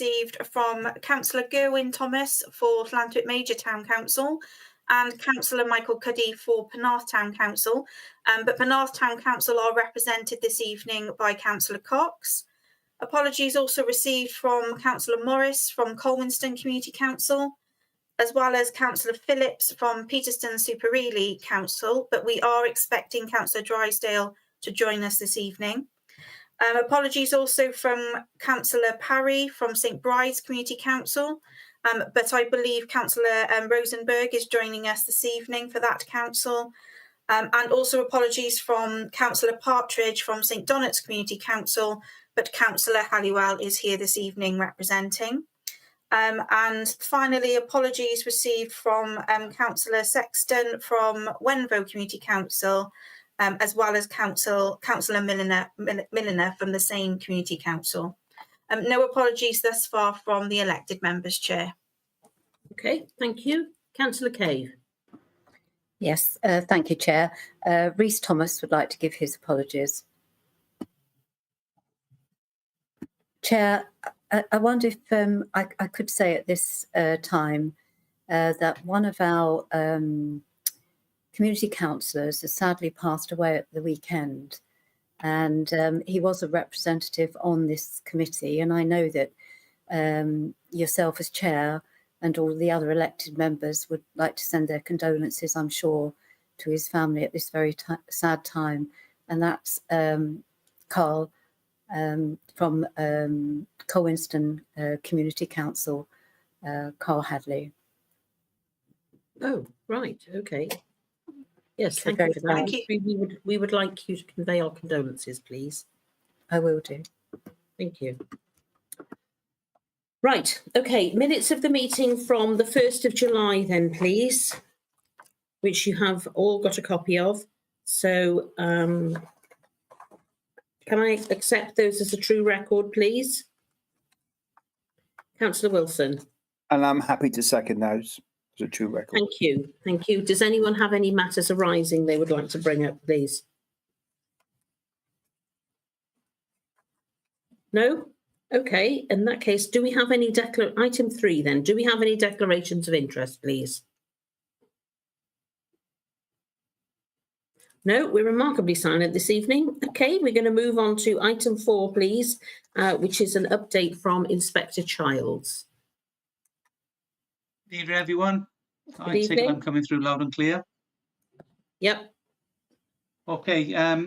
received from Councillor Gerwyn Thomas for Llantwit Major Town Council and Councillor Michael Cuddy for Penarth Town Council. But Penarth Town Council are represented this evening by Councillor Cox. Apologies also received from Councillor Morris from Colwinston Community Council, as well as Councillor Phillips from Peterston Super Ely Council, but we are expecting Councillor Drysdale to join us this evening. Apologies also from Councillor Parry from St Bride's Community Council, but I believe Councillor Rosenberg is joining us this evening for that council. And also apologies from Councillor Partridge from St Donat's Community Council, but Councillor Halliwell is here this evening representing. And finally, apologies received from Councillor Sexton from Wenvo Community Council, as well as Councillor Milliner from the same Community Council. No apologies thus far from the elected members, Chair. Okay, thank you. Councillor Cave. Yes, thank you, Chair. Rhys Thomas would like to give his apologies. Chair, I wonder if I could say at this time that one of our community councillors has sadly passed away at the weekend, and he was a representative on this committee, and I know that yourself as chair and all the other elected members would like to send their condolences, I'm sure, to his family at this very sad time, and that's Carl from Colwinston Community Council, Carl Hadley. Oh, right, okay. Yes, thank you for that. Thank you. We would like you to convey our condolences, please. I will do. Thank you. Right, okay, minutes of the meeting from the 1st of July then, please, which you have all got a copy of. So can I accept those as a true record, please? Councillor Wilson. And I'm happy to second those as a true record. Thank you. Thank you. Does anyone have any matters arising they would like to bring up, please? No? Okay. In that case, do we have any item 3 then? Do we have any declarations of interest, please? No, we're remarkably silent this evening. Okay, we're going to move on to item 4, please, which is an update from Inspector Childs. Good evening, everyone. Good evening. I'm coming through loud and clear. Yep. Okay,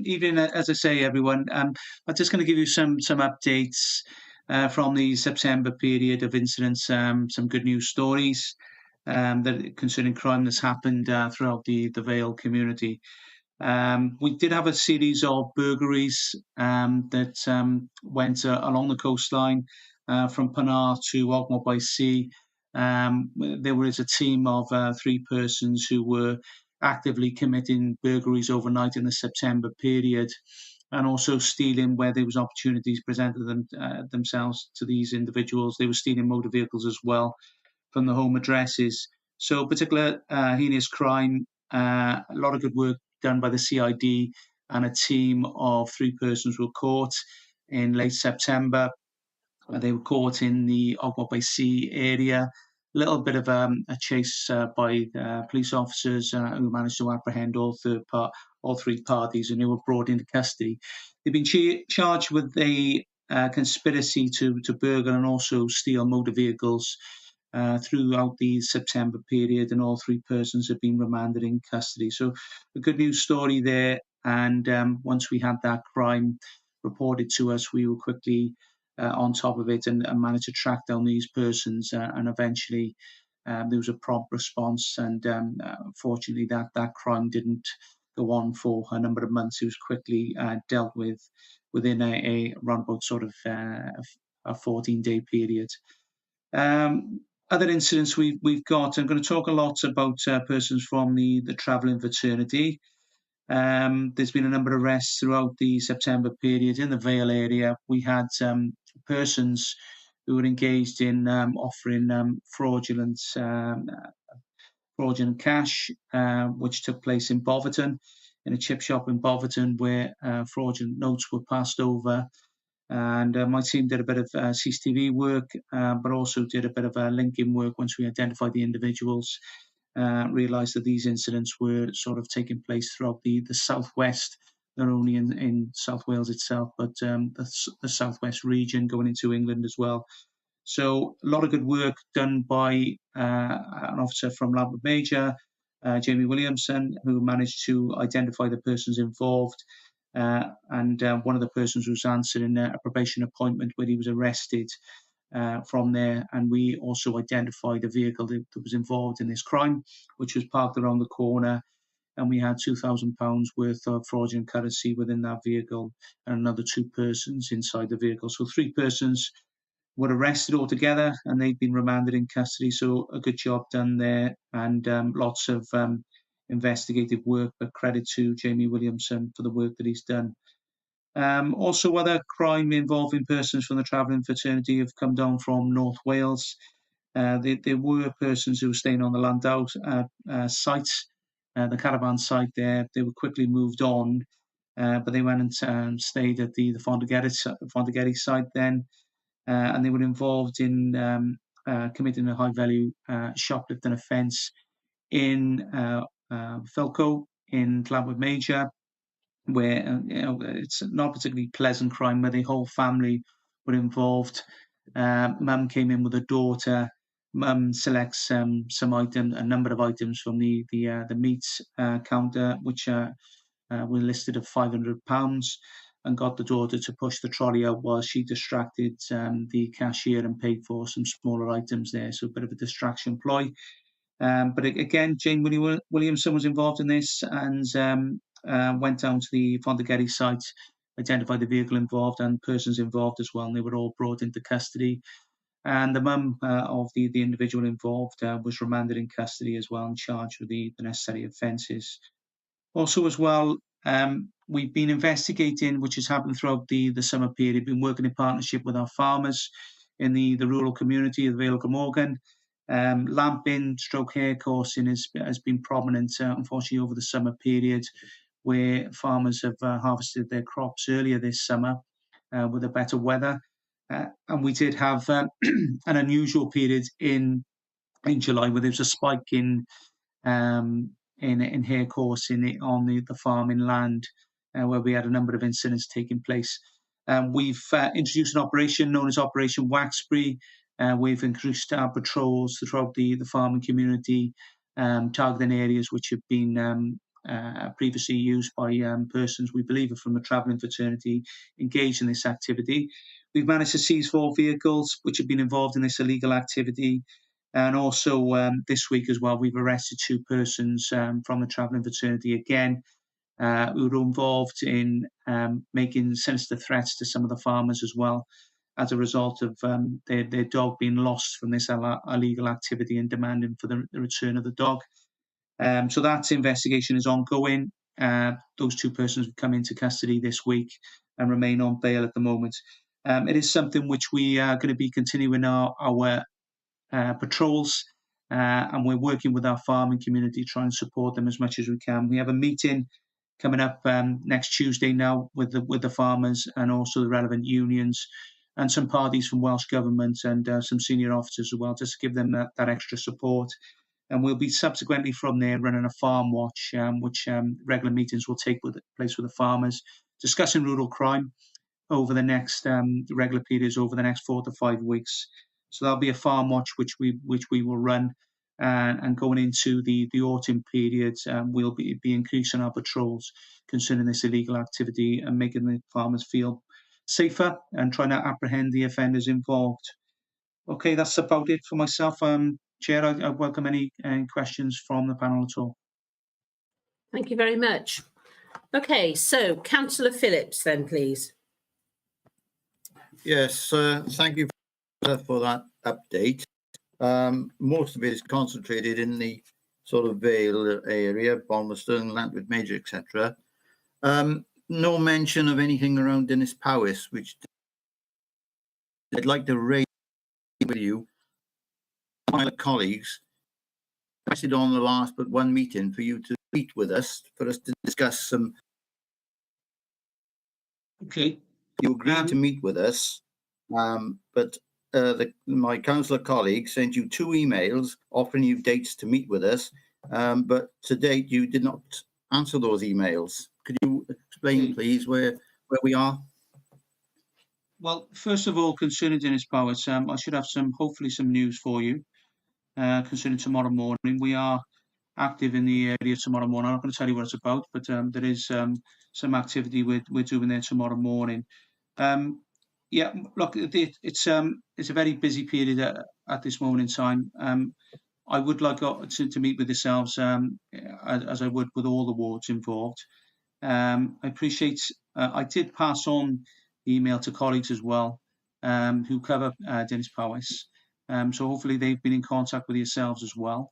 evening, as I say, everyone. I'm just going to give you some updates from the September period of incidents, some good news stories that concerning crime that's happened throughout the Vale community. We did have a series of burglaries that went along the coastline from Penarth to Ogmore by Sea. There was a team of 3 persons who were actively committing burglaries overnight in the September period, and also stealing where there was opportunities presented themselves to these individuals. They were stealing motor vehicles as well from the home addresses. So particular heinous crime, a lot of good work done by the CID, and a team of 3 persons were caught in late September. They were caught in the Ogmore by Sea area. A little bit of a chase by police officers who managed to apprehend all 3 parties, and they were brought into custody. They've been charged with a conspiracy to burgle and also steal motor vehicles throughout the September period, and all 3 persons have been remanded in custody. So a good news story there. And once we had that crime reported to us, we were quickly on top of it and managed to track down these persons, and eventually there was a prompt response, and fortunately that crime didn't go on for a number of months. It was quickly dealt with within a roundabout sort of a 14-day period. Other incidents we've got, I'm going to talk a lot about persons from the travelling fraternity. There's been a number of arrests throughout the September period in the Vale area. We had persons who were engaged in offering fraudulent cash, which took place in Boverton, in a chip shop in Boverton, where fraudulent notes were passed over. And my team did a bit of CCTV work, but also did a bit of linking work once we identified the individuals, realised that these incidents were sort of taking place throughout the southwest, not only in South Wales itself, but the southwest region going into England as well. So a lot of good work done by an officer from Lambeth Major, Jamie Williamson, who managed to identify the persons involved. And one of the persons was answering a probation appointment where he was arrested from there. And we also identified a vehicle that was involved in this crime, which was parked around the corner. And we had £2,000 worth of fraudulent currency within that vehicle and another 2 persons inside the vehicle. So 3 persons were arrested altogether and they've been remanded in custody. So a good job done there, and lots of investigative work, but credit to Jamie Williamson for the work that he's done. Also, other crime involving persons from the travelling fraternity have come down from North Wales. There were persons who were staying on the Landau site, the caravan site there. They were quickly moved on, but they went and stayed at the Fontegeri site then. And they were involved in committing a high-value shoplifting offence in Pwyllgor in Lambeth Major, where it's not a particularly pleasant crime, where the whole family were involved. Mum came in with a daughter. Mum selects some items, a number of items from the meats counter, which were listed at £500. And got the daughter to push the trolley out while she distracted the cashier and paid for some smaller items there. So a bit of a distraction ploy. But again, Jane Williamson was involved in this and went down to the Fontegeri site, identified the vehicle involved and persons involved as well, and they were all brought into custody. And the mum of the individual involved was remanded in custody as well and charged with the necessary offences. Also as well, we've been investigating, which has happened throughout the summer period, been working in partnership with our farmers in the rural community of Vale Glamorgan. Lamping / hair coursing has been prominent, unfortunately, over the summer period, where farmers have harvested their crops earlier this summer with the better weather. And we did have an unusual period in July where there was a spike in hair coursing on the farming land, where we had a number of incidents taking place. We've introduced an operation known as Operation Waxbury. We've increased our patrols throughout the farming community, targeting areas which have been previously used by persons we believe are from the travelling fraternity engaged in this activity. We've managed to seize 4 vehicles which have been involved in this illegal activity. And also this week as well, we've arrested 2 persons from the travelling fraternity again, who were involved in making sinister threats to some of the farmers as well, as a result of their dog being lost from this illegal activity and demanding for the return of the dog. So that investigation is ongoing. Those 2 persons have come into custody this week and remain on bail at the moment. It is something which we are going to be continuing our patrols, and we're working with our farming community to try and support them as much as we can. We have a meeting coming up next Tuesday now with the farmers and also the relevant unions and some parties from Welsh Government and some senior officers as well, just to give them that extra support. And we'll be subsequently from there running a farm watch, which regular meetings will take place with the farmers, discussing rural crime over the next regular periods over the next 4 to 5 weeks. So there'll be a farm watch which we will run, and going into the autumn period, we'll be increasing our patrols concerning this illegal activity and making the farmers feel safer and trying to apprehend the offenders involved. Okay, that's about it for myself. Chair, I welcome any questions from the panel at all. Thank you very much. Okay, so Councillor Phillips then, please. Yes, thank you for that update. Most of it is concentrated in the sort of Vale area, Balmerston, Lambeth Major, etc. No mention of anything around Dinas Powys, which I'd like to raise with you. My colleagues requested on the last but one meeting for you to meet with us, for us to discuss some. Okay. You agreed to meet with us, but my councillor colleague sent you 2 emails offering you dates to meet with us, but to date you did not answer those emails. Could you explain, please, where we are? Well, first of all, concerning Dennis Powers, I should have hopefully some news for you concerning tomorrow morning. We are active in the area tomorrow morning. I'm not going to tell you what it's about, but there is some activity we're doing there tomorrow morning. Yeah, look, it's a very busy period at this moment in time. I would like to meet with yourselves as I would with all the wards involved. I appreciate. I did pass on the email to colleagues as well who cover Dennis Powys. So hopefully they've been in contact with yourselves as well.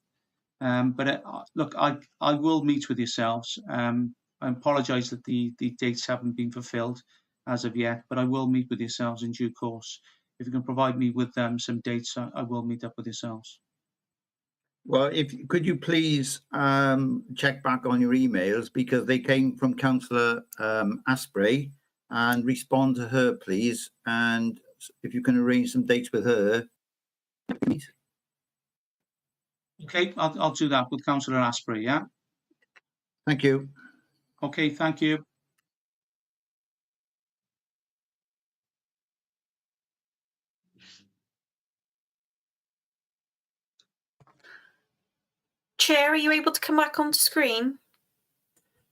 But look, I will meet with yourselves. I apologise that the dates haven't been fulfilled as of yet, but I will meet with yourselves in due course. If you can provide me with some dates, I will meet up with yourselves. Well, could you please check back on your emails, because they came from Councillor Asprey, and respond to her, please. And if you can arrange some dates with her, please. Okay, I'll do that with Councillor Asprey, yeah? Thank you. Okay, thank you. Chair, are you able to come back onto screen?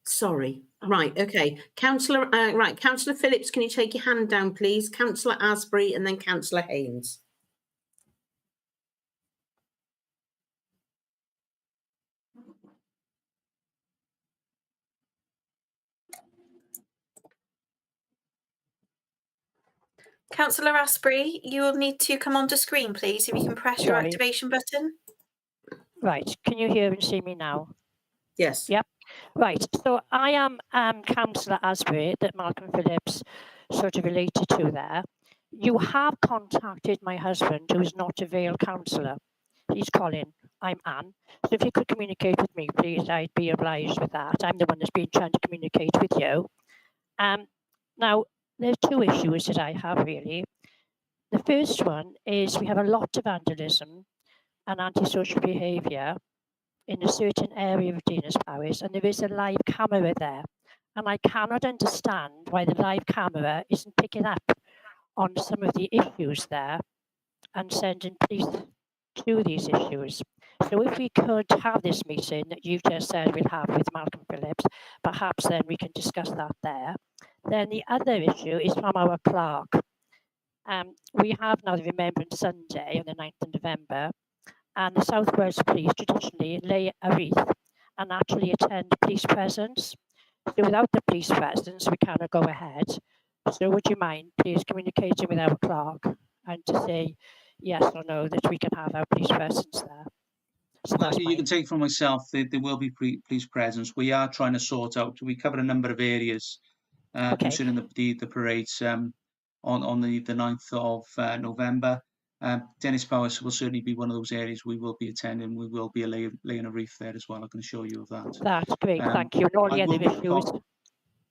Sorry. Right, okay. Councillor Phillips, can you take your hand down, please? Councillor Asprey and then Councillor Haynes. Councillor Asprey, you will need to come onto screen, please, if you can press your Sorry. activation button. Right, can you hear and see me now? Yes. Yep. Right, so I am Councillor Asprey that Malcolm Phillips sort of related to there. You have contacted my husband, who is not a Vale councillor. He's Colin, I'm Anne. So if you could communicate with me, please, I'd be obliged with that. I'm the one that's been trying to communicate with you. Now, there's 2 issues that I have, really. The first one is we have a lot of vandalism and antisocial behaviour in a certain area of Dennis Powys, and there is a live camera there. And I cannot understand why the live camera isn't picking up on some of the issues there and sending police to these issues. So if we could have this meeting that you've just said we'll have with Malcolm Phillips, perhaps then we can discuss that there. Then the other issue is from our clerk. We have now the Remembrance Sunday on the 9th of November, and the South Wales Police traditionally lay a wreath and actually attend police presence. So without the police presence, we cannot go ahead. So would you mind please communicating with our clerk and to say yes or no that we can have our police presence there? So Well, that's you can take from myself, there will be police presence. We are trying to sort out, we cover a number of areas concerning the parades on the 9th of November. Dennis Powys will certainly be one of those areas we will be attending. We will be laying a wreath there as well. I can assure you of that. That's great, thank you. And all the other issues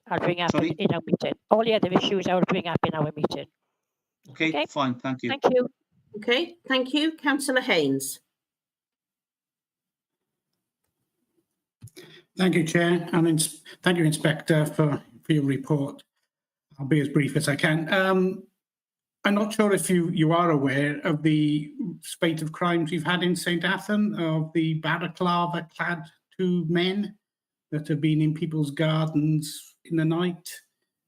I'll bring up in our meeting. All the other issues I will bring up in our meeting. Okay, fine, thank you. Thank you. Okay, thank you. Councillor Haynes. Thank you, Chair, and thank you, Inspector, for your report. I'll be as brief as I can. I'm not sure if you are aware of the spate of crimes we've had in St Athan, of the balaclava-clad 2 men that have been in people's gardens in the night,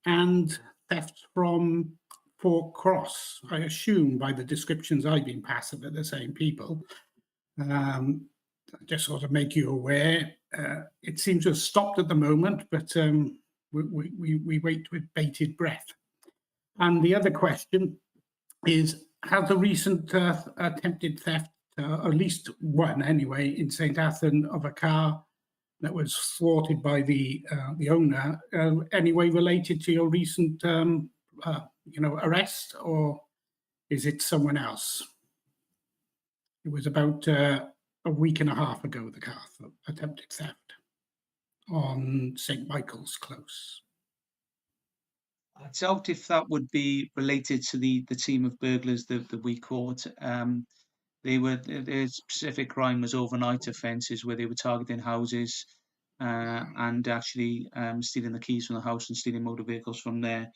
and theft from Fort Cross, I assume by the descriptions I've been passing, they're the same people. Just sort of make you aware. It seems to have stopped at the moment, but we wait with bated breath. And the other question is, has the recent attempted theft, at least one anyway, in St Athan of a car that was thwarted by the owner, anyway related to your recent arrest, or is it someone else? It was about a week and a half ago, the car attempted theft on St Michael's Close. I doubt if that would be related to the team of burglars that we caught. Their specific crime was overnight offences where they were targeting houses and actually stealing the keys from the house and stealing motor vehicles from there.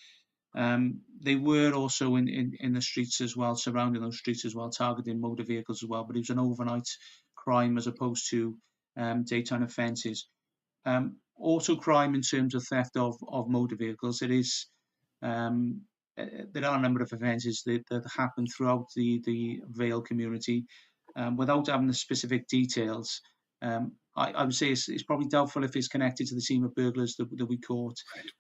They were also in the streets as well, surrounding those streets as well, targeting motor vehicles as well, but it was an overnight crime as opposed to daytime offences. Also crime in terms of theft of motor vehicles, it is there are a number of offences that happen throughout the Vale community. Without having the specific details, I would say it's probably doubtful if it's connected to the team of burglars that we caught.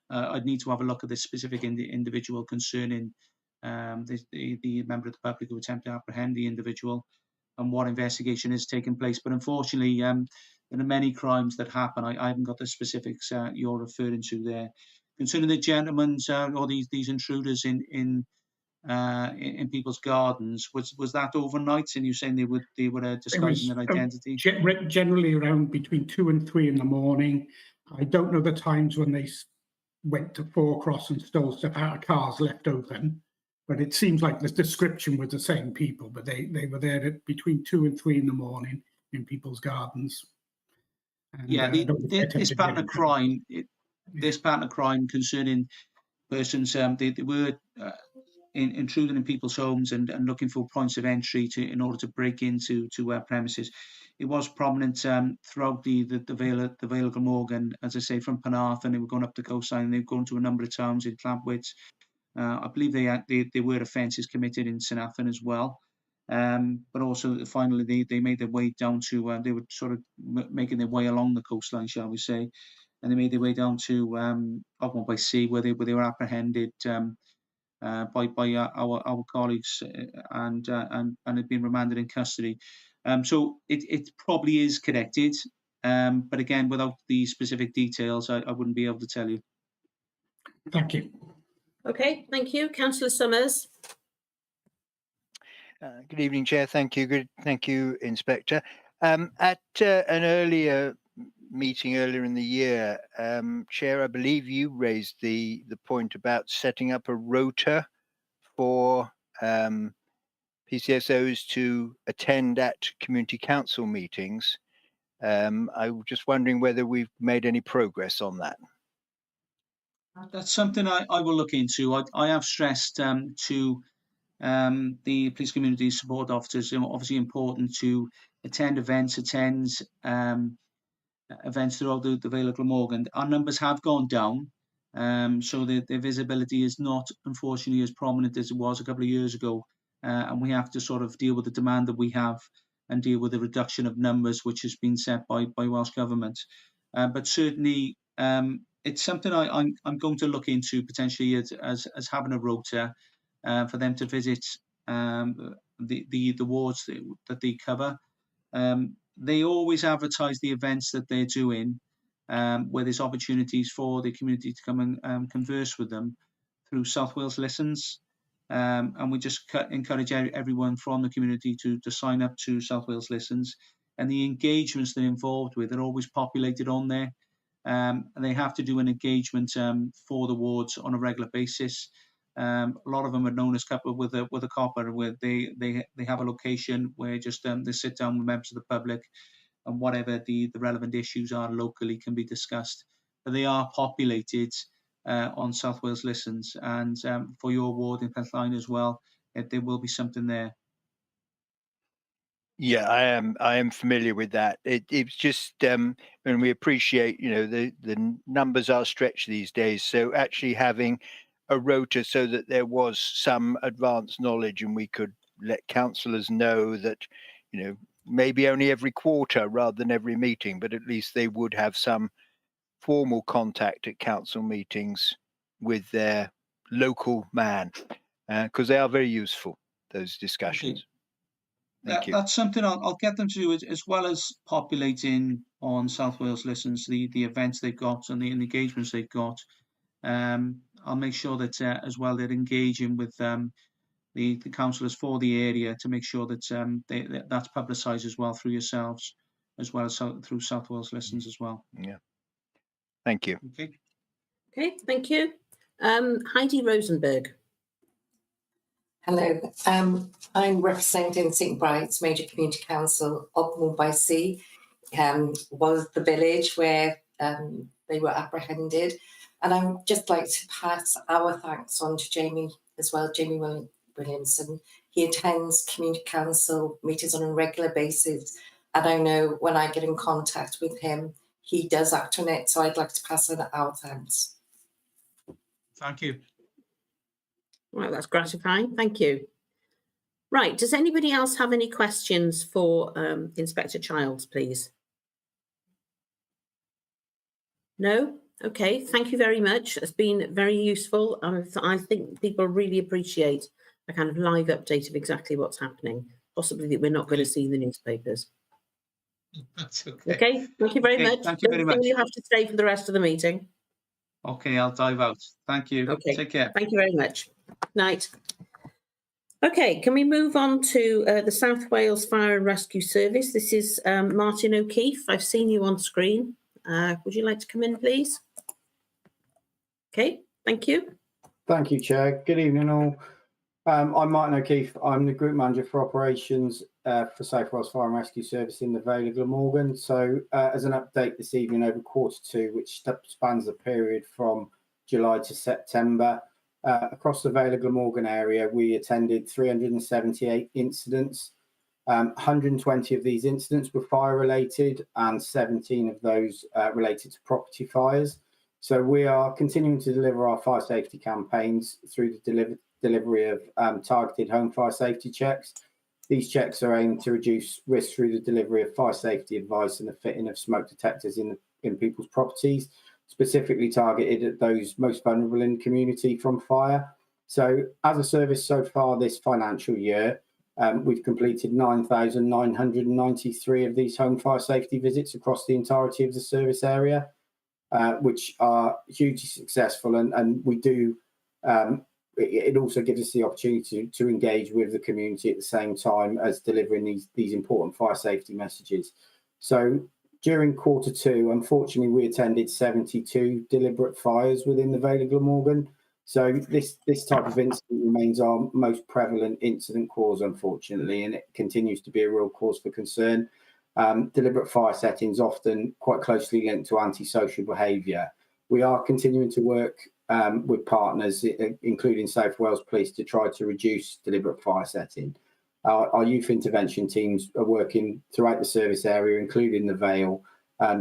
I'd need to have a look at the specific individual concerning the member of the public who attempted to apprehend the individual and what investigation is taking place. But unfortunately, there are many crimes that happen. I haven't got the specifics you're referring to there. Concerning the gentlemen or these intruders in people's gardens, was that overnight? And you're saying they were disguising their identity? Generally around between 2 and 3 in the morning. I don't know the times when they went to Forecross and stole stuff out of cars left open, but it seems like the description was the same people, but they were there at between 2 and 3 in the morning in people's gardens. And, yeah, this pattern of crime, this pattern of crime concerning persons, they were intruding in people's homes and looking for points of entry in order to break into premises. It was prominent throughout the Vale Glamorgan, as I say, from Penarth, and they were going up the coastline, and they've gone to a number of towns in Clamwit. I believe they were offences committed in St Athan as well. But also finally they made their way down to they were sort of making their way along the coastline, shall we say, and they made their way down to Ogmore by Sea, where they were apprehended by our colleagues and had been remanded in custody. So it probably is connected, but again, without the specific details, I wouldn't be able to tell you. Thank you. Okay, thank you. Councillor Summers. Good evening, Chair. Thank you. Thank you, Inspector. At an earlier meeting earlier in the year, Chair, I believe you raised the point about setting up a rota for PCSOs to attend at community council meetings. I was just wondering whether we've made any progress on that. That's something I will look into. I have stressed to the police community support officers, obviously important to attend events, events throughout the Vale of Glamorgan. Our numbers have gone down, so the visibility is not, unfortunately, as prominent as it was a couple of years ago, and we have to sort of deal with the demand that we have and deal with the reduction of numbers which has been set by Welsh Government. But certainly, it's something I'm going to look into potentially as having a rota for them to visit the wards that they cover. They always advertise the events that they're doing, where there's opportunities for the community to come and converse with them through South Wales Listens. And we just encourage everyone from the community to sign up to South Wales Listens. And the engagements they're involved with are always populated on there. And they have to do an engagement for the wards on a regular basis. A lot of them are known as couple with a copper, where they have a location where just they sit down with members of the public, and whatever the relevant issues are locally can be discussed. But they are populated on South Wales Listens, and for your ward in Penarth as well, there will be something there. Yeah, I am familiar with that. It's just and we appreciate, the numbers are stretched these days. So actually having a rota so that there was some advanced knowledge and we could let councillors know that, maybe only every quarter rather than every meeting, but at least they would have some formal contact at council meetings with their local man, because they are very useful, those discussions. Thank you. That's something I'll get them to do, as well as populating on South Wales Listens the events they've got and the engagements they've got. I'll make sure that as well they're engaging with the councillors for the area to make sure that that's publicised as well through yourselves, as well as through South Wales Listens as well. Yeah. Thank you. Okay. Okay, thank you. Heidi Rosenberg. Hello, I'm representing St Bride's Major Community Council. Ogmore by Sea was the village where they were apprehended. And I would just like to pass our thanks on to Jamie as well, Jamie Williamson. He attends community council meetings on a regular basis. And I know when I get in contact with him, he does act on it. So I'd like to pass on our thanks. Thank you. Right, that's gratifying. Thank you. Right, does anybody else have any questions for Inspector Childs, please? No? Okay, thank you very much. It's been very useful. I think people really appreciate a kind of live update of exactly what's happening, possibly that we're not going to see in the newspapers. That's okay. Okay, thank you very much. Thank you very much. You have to stay for the rest of the meeting. Okay, I'll dive out. Thank you. Okay. Take care. Thank you very much. Night. Okay, can we move on to the South Wales Fire and Rescue Service? This is Martin O'Keefe. I've seen you on screen. Would you like to come in, please? Okay, thank you. Thank you, Chair. Good evening, all. I'm Martin O'Keefe. I'm the Group Manager for Operations for South Wales Fire and Rescue Service in the Vale of Glamorgan. So as an update this evening over Q2, which spans the period from July to September, across the Vale of Glamorgan area, we attended 378 incidents. 120 of these incidents were fire related and 17 of those related to property fires. So we are continuing to deliver our fire safety campaigns through the delivery of targeted home fire safety checks. These checks are aimed to reduce risk through the delivery of fire safety advice and the fitting of smoke detectors in people's properties, specifically targeted at those most vulnerable in the community from fire. So as a service so far this financial year, we've completed 9,993 of these home fire safety visits across the entirety of the service area, which are hugely successful. And we do, it also gives us the opportunity to engage with the community at the same time as delivering these important fire safety messages. So during Q2, unfortunately, we attended 72 deliberate fires within the Vale of Glamorgan. So this type of incident remains our most prevalent incident cause, unfortunately, and it continues to be a real cause for concern. Deliberate fire settings often quite closely linked to antisocial behaviour. We are continuing to work with partners, including South Wales Police, to try to reduce deliberate fire setting. Our youth intervention teams are working throughout the service area, including the Vale,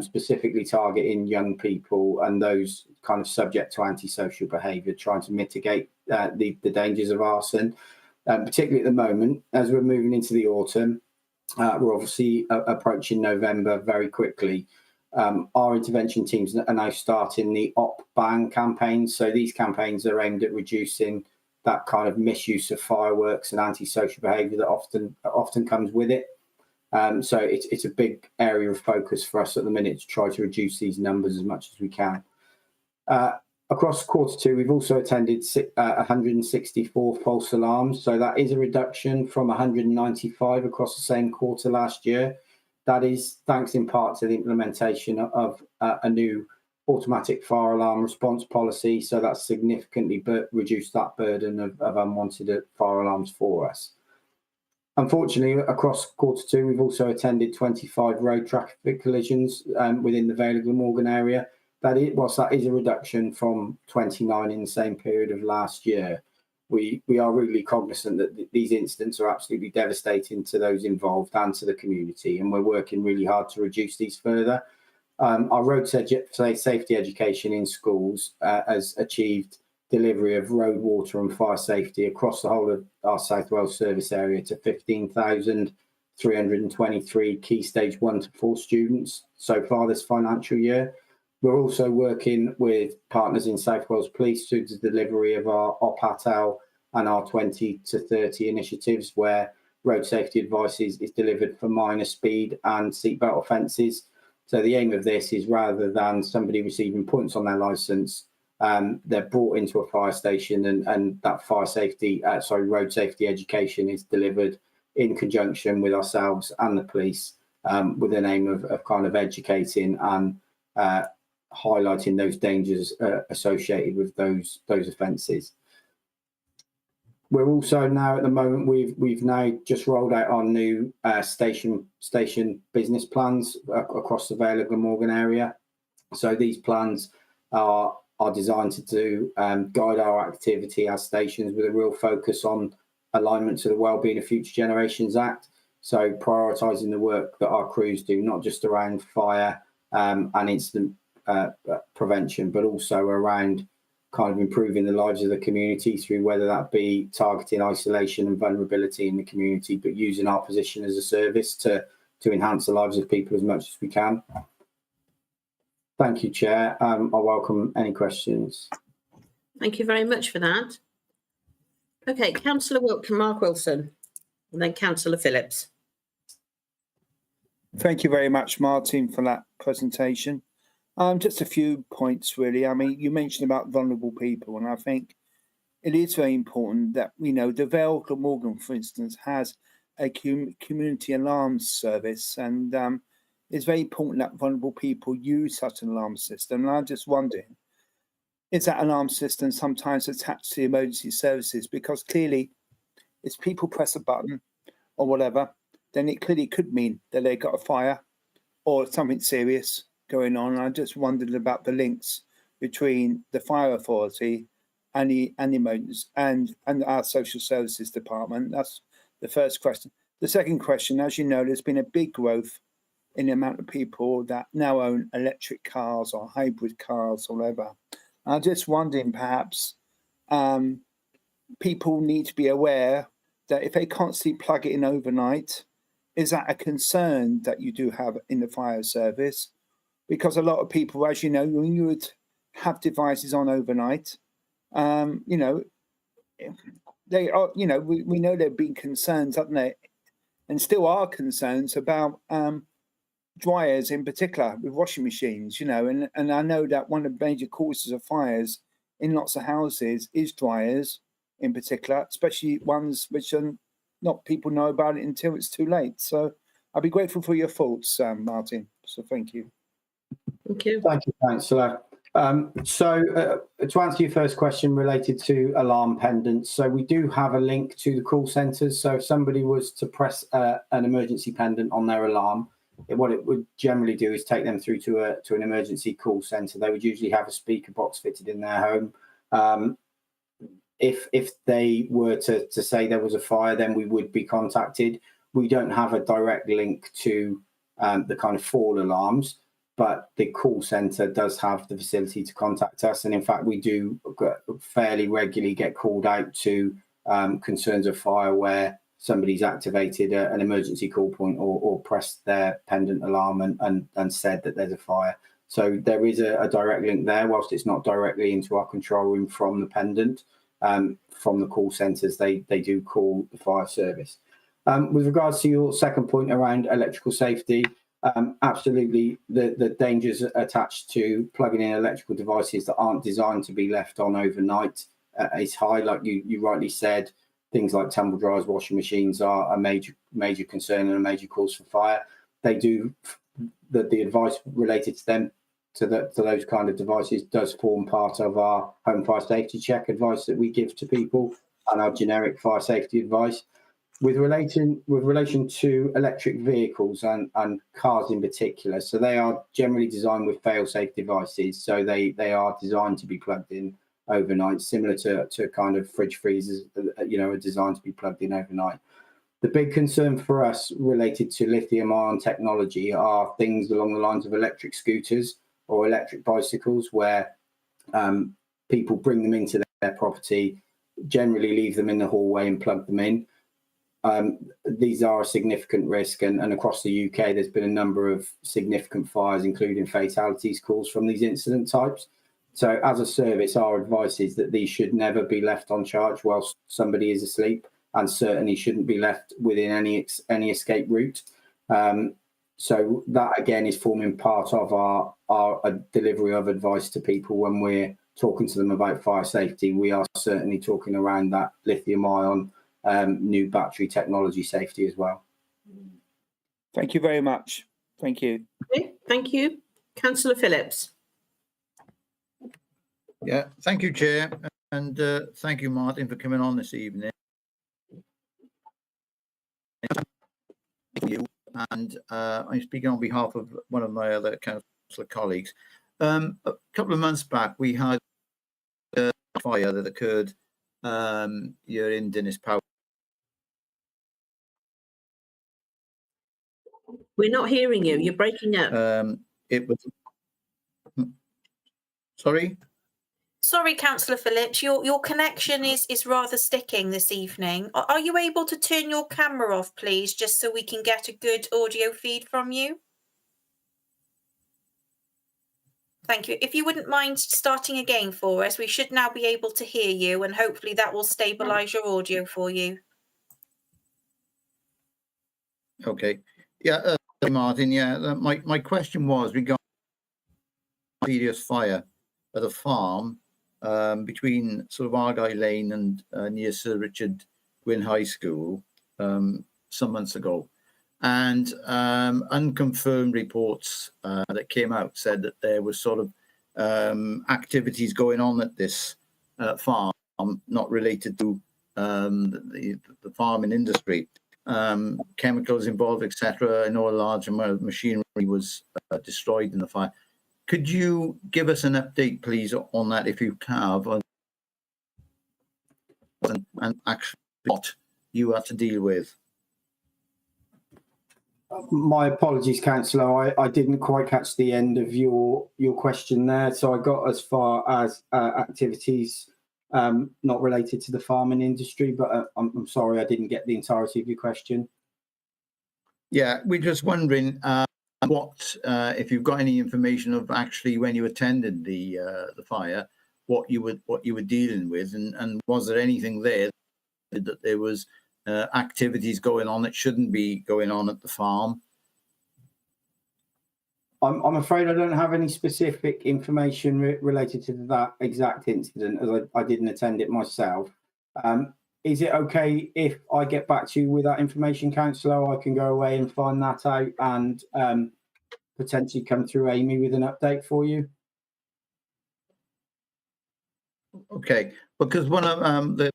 specifically targeting young people and those kind of subject to antisocial behaviour, trying to mitigate the dangers of arson, particularly at the moment as we're moving into the autumn. We're obviously approaching November very quickly. Our intervention teams are now starting the op-ban campaigns. So these campaigns are aimed at reducing that kind of misuse of fireworks and antisocial behaviour that often comes with it. So it's a big area of focus for us at the minute to try to reduce these numbers as much as we can. Across Q2, we've also attended 164 false alarms. So that is a reduction from 195 across the same quarter last year. That is thanks in part to the implementation of a new automatic fire alarm response policy. So that's significantly reduced that burden of unwanted fire alarms for us. Unfortunately, across Q2, we've also attended 25 road traffic collisions within the Vale of Glamorgan area. Whilst that is a reduction from 29 in the same period of last year, we are really cognizant that these incidents are absolutely devastating to those involved and to the community, and we're working really hard to reduce these further. Our road safety education in schools has achieved delivery of road, water and fire safety across the whole of our South Wales service area to 15,323 Key Stage 1 to 4 students so far this financial year. We're also working with partners in South Wales Police through the delivery of our OPATAL and our 20 to 30 initiatives, where road safety advice is delivered for minor speed and seatbelt offences. So the aim of this is, rather than somebody receiving points on their licence, they're brought into a fire station and that road safety education is delivered in conjunction with ourselves and the police, with an aim of kind of educating and highlighting those dangers associated with those offences. We're also now at the moment we've now just rolled out our new station business plans across the Vale of Glamorgan area. So these plans are designed to guide our activity as stations with a real focus on alignment to the Wellbeing of Future Generations Act. So prioritising the work that our crews do, not just around fire and incident prevention, but also around kind of improving the lives of the community through whether that be targeting isolation and vulnerability in the community, but using our position as a service to enhance the lives of people as much as we can. Thank you, Chair. I welcome any questions. Thank you very much for that. Okay, Councillor Mark Wilson, and then Councillor Phillips. Thank you very much, Martin, for that presentation. Just a few points, really. I mean, you mentioned about vulnerable people, and I think it is very important that, you know, the Vale Glamorgan, for instance, has a community alarm service, and it's very important that vulnerable people use such an alarm system. And I'm just wondering, is that alarm system sometimes attached to emergency services? Because clearly, if people press a button or whatever, then it clearly could mean that they got a fire or something serious going on. I just wondered about the links between the fire authority and the emergency and our social services department. That's the first question. The second question, as you know, there's been a big growth in the amount of people that now own electric cars or hybrid cars or whatever. I'm just wondering, perhaps people need to be aware that if they constantly plug it in overnight, is that a concern that you do have in the fire service? Because a lot of people, as you know, when you would have devices on overnight, you know, they are, you know, we know there have been concerns, haven't there, and still are concerns about dryers in particular with washing machines, you know, and I know that one of the major causes of fires in lots of houses is dryers in particular, especially ones which are not people know about it until it's too late. So I'd be grateful for your thoughts, Martin. So thank you. Thank you. Thank you, Councillor. To answer your first question related to alarm pendants, so we do have a link to the call centres. So if somebody was to press an emergency pendant on their alarm, what it would generally do is take them through to an emergency call centre. They would usually have a speaker box fitted in their home. If they were to say there was a fire, then we would be contacted. We don't have a direct link to the kind of fall alarms, but the call centre does have the facility to contact us. And in fact, we do fairly regularly get called out to concerns of fire where somebody's activated an emergency call point or pressed their pendant alarm and said that there's a fire. So there is a direct link there, whilst it's not directly into our control room from the pendant. From the call centres, they do call the fire service. With regards to your second point around electrical safety, absolutely the dangers attached to plugging in electrical devices that aren't designed to be left on overnight is high. Like you rightly said, things like tumble dryers, washing machines are a major concern and a major cause for fire. They do the advice related to them to those kind of devices does form part of our home fire safety check advice that we give to people and our generic fire safety advice. With relation to electric vehicles and cars in particular, so they are generally designed with fail-safe devices. So they are designed to be plugged in overnight, similar to kind of fridge freezers, you know, are designed to be plugged in overnight. The big concern for us related to lithium-ion technology are things along the lines of electric scooters or electric bicycles, where people bring them into their property, generally leave them in the hallway and plug them in. These are a significant risk, and across the UK, there's been a number of significant fires, including fatalities caused from these incident types. So as a service, our advice is that these should never be left on charge whilst somebody is asleep, and certainly shouldn't be left within any escape route. So that, again, is forming part of our delivery of advice to people when we're talking to them about fire safety. We are certainly talking around that lithium-ion new battery technology safety as well. Thank you very much. Thank you. Okay, thank you. Councillor Phillips. Yeah, thank you, Chair, and thank you, Martin, for coming on this evening. Thank you, and I'm speaking on behalf of one of my other councillor colleagues. A couple of months back, we had a fire that occurred here in Dinas Power. We're not hearing you. You're breaking up. It was. Sorry. Sorry, Councillor Phillips, your connection is rather sticking this evening. Are you able to turn your camera off, please, just so we can get a good audio feed from you? Thank you. If you wouldn't mind starting again for us, we should now be able to hear you, and hopefully that will stabilise your audio for you. Okay. Yeah, Martin. Yeah, my question was regarding serious fire at a farm between sort of Argyle Lane and near Sir Richard Gwynn High School some months ago, and unconfirmed reports that came out said that there was sort of activities going on at this farm not related to the farming industry. Chemicals involved, etc. I know a large amount of machinery was destroyed in the fire. Could you give us an update, please, on that, if you have, and actually what you had to deal with? My apologies, Councillor. I didn't quite catch the end of your question there. So I got as far as activities not related to the farming industry, but I'm sorry, I didn't get the entirety of your question. Yeah, we're just wondering what, if you've got any information of actually when you attended the fire, what you were dealing with, and was there anything there that there was activities going on that shouldn't be going on at the farm? I'm afraid I don't have any specific information related to that exact incident, as I didn't attend it myself. Is it okay if I get back to you with that information, Councillor? I can go away and find that out and potentially come through Amy with an update for you. Okay, because one of the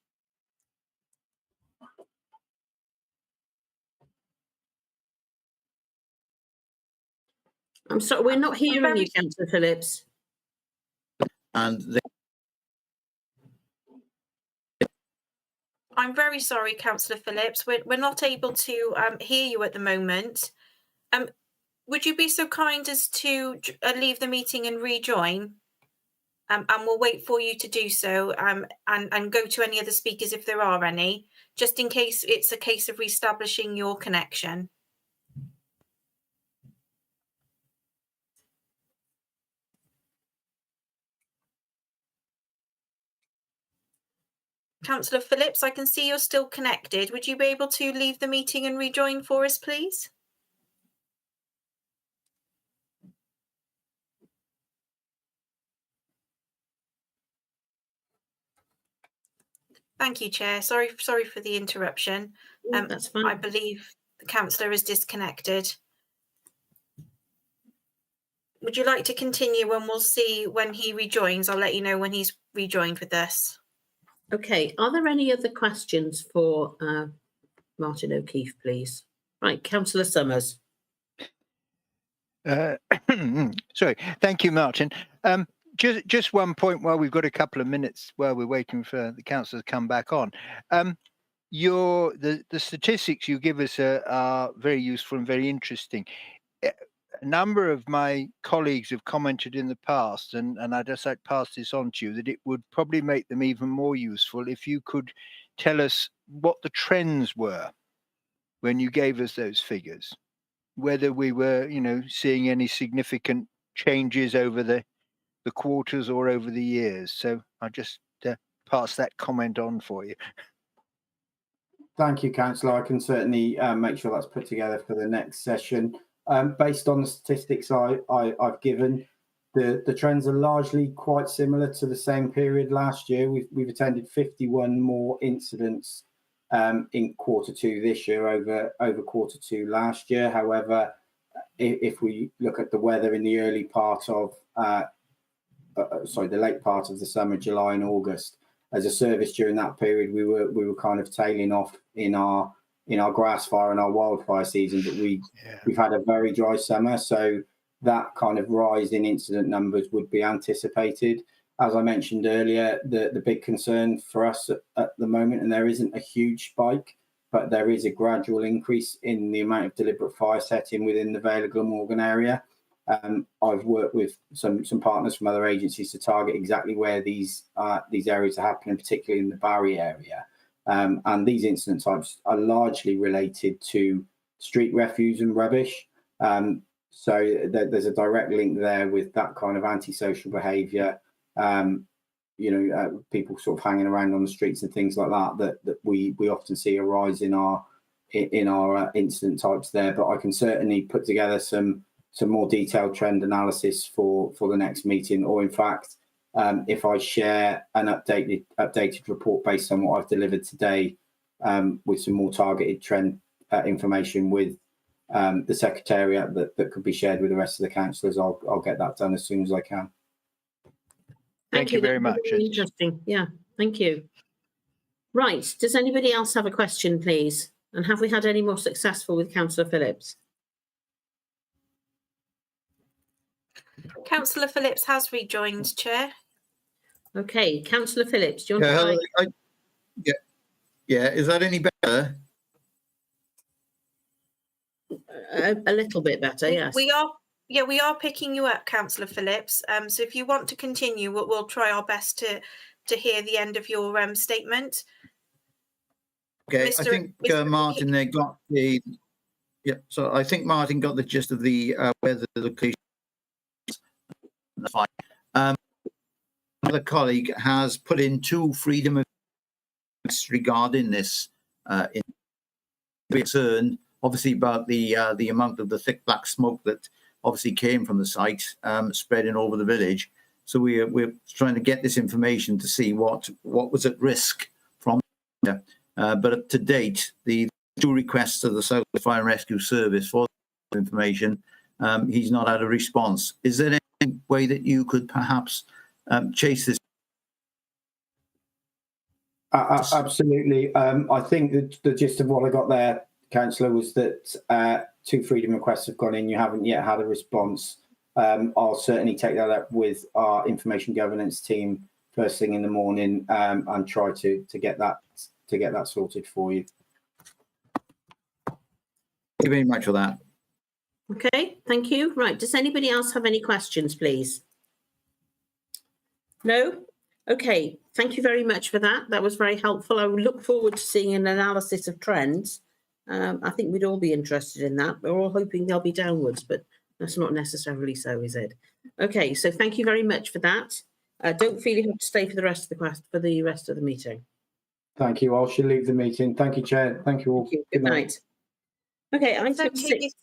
I'm sorry, we're not hearing you, Councillor Phillips. and I'm very sorry, Councillor Phillips. We're not able to hear you at the moment. Would you be so kind as to leave the meeting and rejoin? And we'll wait for you to do so and go to any other speakers if there are any, just in case it's a case of reestablishing your connection. Councillor Phillips, I can see you're still connected. Would you be able to leave the meeting and rejoin for us, please? Thank you, Chair. Sorry for the interruption. That's fine. I believe the councillor is disconnected. Would you like to continue, and we'll see when he rejoins? I'll let you know when he's rejoined with us. Okay, are there any other questions for Martin O'Keefe, please? Right, Councillor Summers. Sorry, thank you, Martin. Just one point while we've got a couple of minutes while we're waiting for the councillor to come back on. The statistics you give us are very useful and very interesting. A number of my colleagues have commented in the past, and I'd just like to pass this on to you, that it would probably make them even more useful if you could tell us what the trends were when you gave us those figures, whether we were, seeing any significant changes over the quarters or over the years. So I'll just pass that comment on for you. Thank you, Councillor. I can certainly make sure that's put together for the next session. Based on the statistics I've given, the trends are largely quite similar to the same period last year. We've attended 51 more incidents in Q2 this year over Q2 last year. However, if we look at the weather in the early part of the late part of the summer, July and August. As a service during that period, we were kind of tailing off in our grass fire and our wildfire season, but we've had a very dry summer, so that kind of rise in incident numbers would be anticipated. As I mentioned earlier, the big concern for us at the moment, and there isn't a huge spike, but there is a gradual increase in the amount of deliberate fire setting within the Vale of Glamorgan area. I've worked with some partners from other agencies to target exactly where these areas are happening, particularly in the Barry area. And these incident types are largely related to street refuse and rubbish. So there's a direct link there with that kind of antisocial behaviour. People sort of hanging around on the streets and things like that we often see a rise in our incident types there. But I can certainly put together some more detailed trend analysis for the next meeting, or in fact, if I share an updated report based on what I've delivered today, with some more targeted trend information with the Secretariat that could be shared with the rest of the councillors, I'll get that done as soon as I can. Thank you very much. Really interesting. Yeah, thank you. Right, does anybody else have a question, please? And have we had any more successful with Councillor Phillips? Councillor Phillips has rejoined, Chair. Okay, Councillor Phillips, do you want to... Yeah, is that any better? A little bit better, yes. We are picking you up, Councillor Phillips. So if you want to continue, we'll try our best to hear the end of your statement. Okay, I think Martin there got the... Yeah, so I think Martin got the gist of the where the location is. That's fine. Another colleague has put in 2 freedom of regarding this concern, obviously, about the amount of the thick black smoke that obviously came from the site, spreading over the village. So we're trying to get this information to see what was at risk from there. But to date, the 2 requests of the South Fire and Rescue Service for information, he's not had a response. Is there any way that you could perhaps chase this? Absolutely. I think that the gist of what I got there, Councillor, was that 2 freedom requests have gone in. You haven't yet had a response. I'll certainly take that up with our information governance team first thing in the morning, and try to get that sorted for you. Thank you very much for that. Okay, thank you. Right, does anybody else have any questions, please? No? Okay, thank you very much for that. That was very helpful. I would look forward to seeing an analysis of trends. I think we'd all be interested in that. We're all hoping they'll be downwards, but that's not necessarily so, is it? Okay, so thank you very much for that. Don't feel you have to stay for the rest of the meeting. Thank you. I shall leave the meeting. Thank you, Chair. Thank you all. Thank you. Good night. Okay, item 6.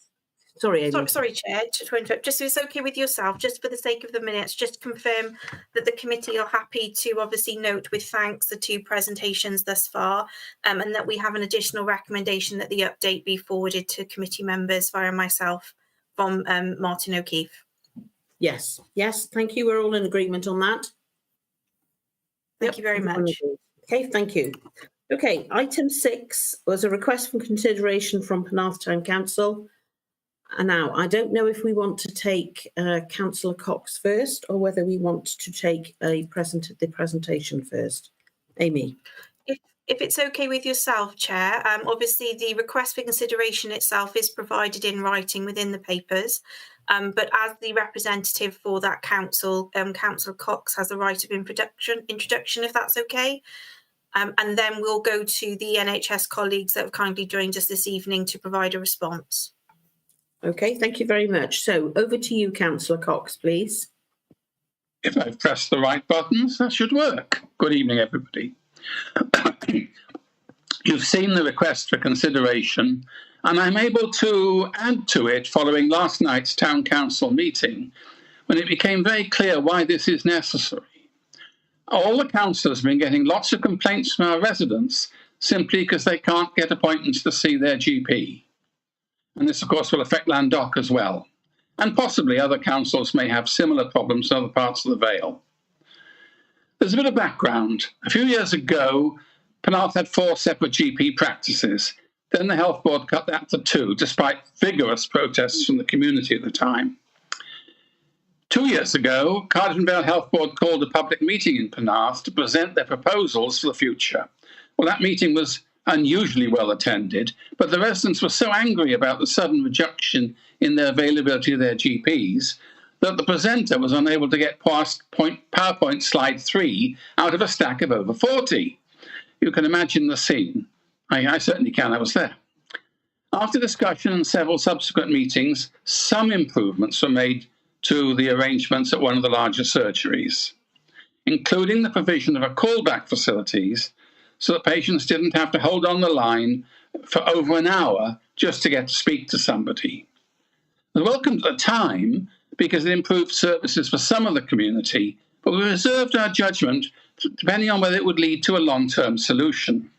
Sorry, Amy. Sorry, Chair, to interrupt. Just so it's okay with yourself, just for the sake of the minutes, just confirm that the committee are happy to obviously note with thanks the 2 presentations thus far, and that we have an additional recommendation that the update be forwarded to committee members via myself from Martin O'Keefe. Yes, thank you. We're all in agreement on that. Thank you very much. Okay, thank you. Okay, item 6 was a request for consideration from Penarth Town Council. And now, I don't know if we want to take Councillor Cox first, or whether we want to take the presentation first. Amy. If it's okay with yourself, Chair, obviously the request for consideration itself is provided in writing within the papers, but as the representative for that council, Councillor Cox has the right of introduction, if that's okay. And then we'll go to the NHS colleagues that have kindly joined us this evening to provide a response. Okay, thank you very much. So over to you, Councillor Cox, please. If I've pressed the right buttons, that should work. Good evening, everybody. You've seen the request for consideration, and I'm able to add to it following last night's Town Council meeting, when it became very clear why this is necessary. All the councillors have been getting lots of complaints from our residents simply because they can't get appointments to see their GP. And this, of course, will affect Landoc as well. And possibly other councils may have similar problems in other parts of the Vale. There's a bit of background. A few years ago, Penarth had 4 separate GP practices. Then the Health Board cut that to 2, despite vigorous protests from the community at the time. 2 years ago, Cardiff and Vale Health Board called a public meeting in Penarth to present their proposals for the future. Well, that meeting was unusually well attended, but the residents were so angry about the sudden reduction in the availability of their GPs that the presenter was unable to get past PowerPoint slide 3 out of a stack of over 40. You can imagine the scene. I certainly can, I was there. After discussion and several subsequent meetings, some improvements were made to the arrangements at one of the larger surgeries, including the provision of a callback facilities so that patients didn't have to hold on the line for over an hour just to get to speak to somebody. It was welcomed at the time because it improved services for some of the community, but we reserved our judgment depending on whether it would lead to a long-term solution.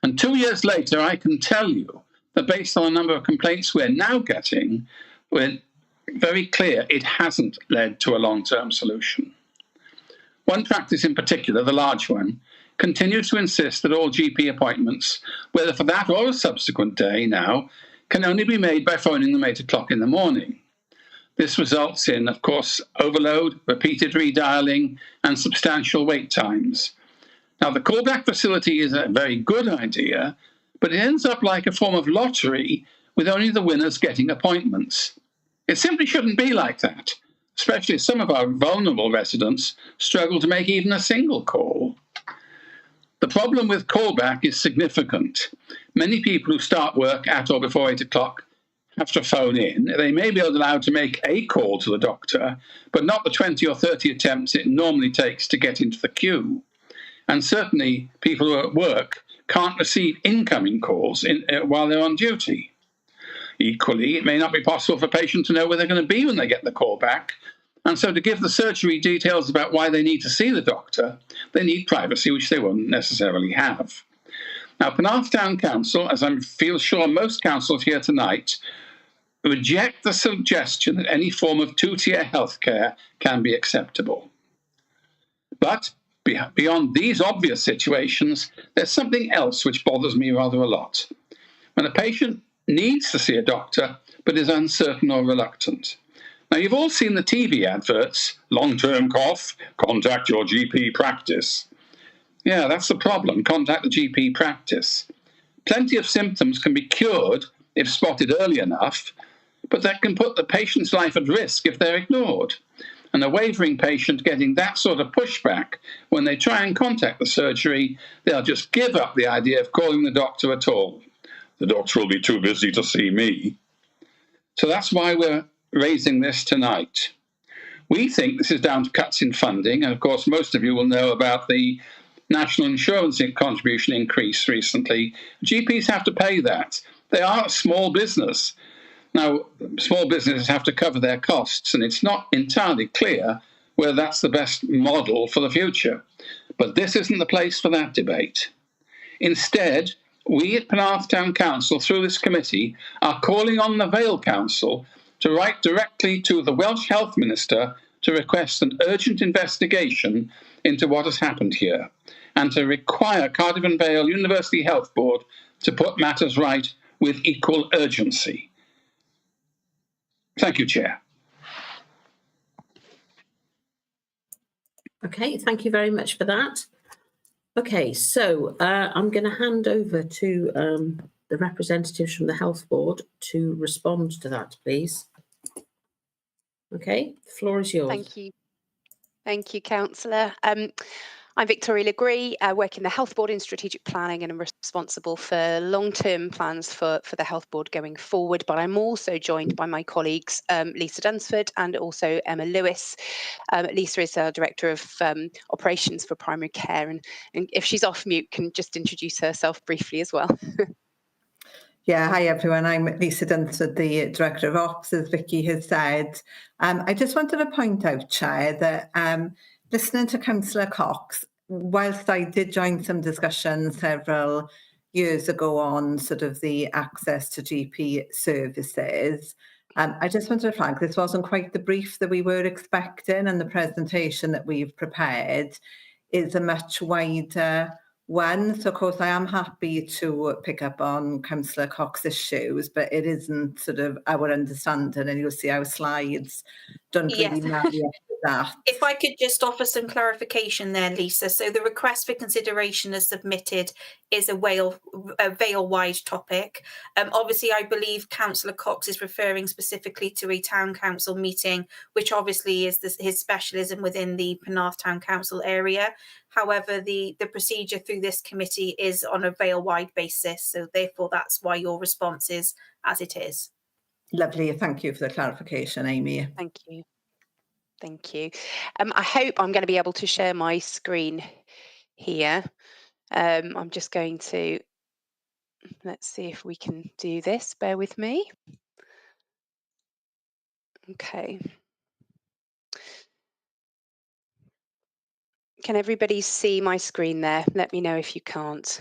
And 2 years later, I can tell you that based on the number of complaints we're now getting, we're very clear it hasn't led to a long-term solution. One practice in particular, the large one, continues to insist that all GP appointments, whether for that or a subsequent day now, can only be made by phoning them 8 o'clock in the morning. This results in, of course, overload, repeated redialing, and substantial wait times. Now, the callback facility is a very good idea, but it ends up like a form of lottery with only the winners getting appointments. It simply shouldn't be like that, especially as some of our vulnerable residents struggle to make even a single call. The problem with callback is significant. Many people who start work at or before 8 o'clock have to phone in. They may be allowed to make a call to the doctor, but not the 20 or 30 attempts it normally takes to get into the queue. And certainly people who are at work can't receive incoming calls while they're on duty. Equally, it may not be possible for patients to know where they're going to be when they get the call back. And so to give the surgery details about why they need to see the doctor, they need privacy, which they won't necessarily have. Now, Penarth Town Council, as I feel sure most councils here tonight, reject the suggestion that any form of two-tier healthcare can be acceptable. But beyond these obvious situations, there's something else which bothers me rather a lot. When a patient needs to see a doctor, but is uncertain or reluctant. Now, you've all seen the TV adverts, long-term cough, contact your GP practice. Yeah, that's the problem, contact the GP practice. Plenty of symptoms can be cured if spotted early enough, but that can put the patient's life at risk if they're ignored. And a wavering patient getting that sort of pushback when they try and contact the surgery, they'll just give up the idea of calling the doctor at all. The doctor will be too busy to see me. So that's why we're raising this tonight. We think this is down to cuts in funding, and of course most of you will know about the national insurance contribution increase recently. GPs have to pay that. They are a small business. Now, small businesses have to cover their costs, and it's not entirely clear whether that's the best model for the future. But this isn't the place for that debate. Instead, we at Penarth Town Council, through this committee, are calling on the Vale Council to write directly to the Welsh Health Minister to request an urgent investigation into what has happened here, and to require Cardiff and Vale University Health Board to put matters right with equal urgency. Thank you, Chair. Okay, thank you very much for that. Okay, so I'm going to hand over to the representatives from the Health Board to respond to that, please. Okay, the floor is yours. Thank you. Thank you, Councillor. I'm Victoria Legree, I work in the Health Board in strategic planning and I'm responsible for long-term plans for the Health Board going forward, but I'm also joined by my colleagues Lisa Dunsford and also Emma Lewis. Lisa is our Director of Operations for Primary Care, and if she's off mute, can just introduce herself briefly as well. Yeah, hi everyone. I'm Lisa Dunsford, the Director of Ops, as Vicky has said. I just wanted to point out, Chair, that listening to Councillor Cox, whilst I did join some discussions several years ago on sort of the access to GP services, I just wanted to flag this wasn't quite the brief that we were expecting and the presentation that we've prepared is a much wider one. So, of course, I am happy to pick up on Councillor Cox's issues, but it isn't sort of our understanding, and you'll see our slides don't really Yes. marry up with that. If I could just offer some clarification there, Lisa. So the request for consideration as submitted is a Vale-wide topic. Obviously, I believe Councillor Cox is referring specifically to a town council meeting, which obviously is his specialism within the Penarth Town Council area. However, the procedure through this committee is on a Vale-wide basis. So therefore, that's why your response is as it is. Lovely. Thank you for the clarification, Amy. Thank you. Thank you. I hope I'm going to be able to share my screen here. I'm just going to, let's see if we can do this. Bear with me. Okay. Can everybody see my screen there? Let me know if you can't.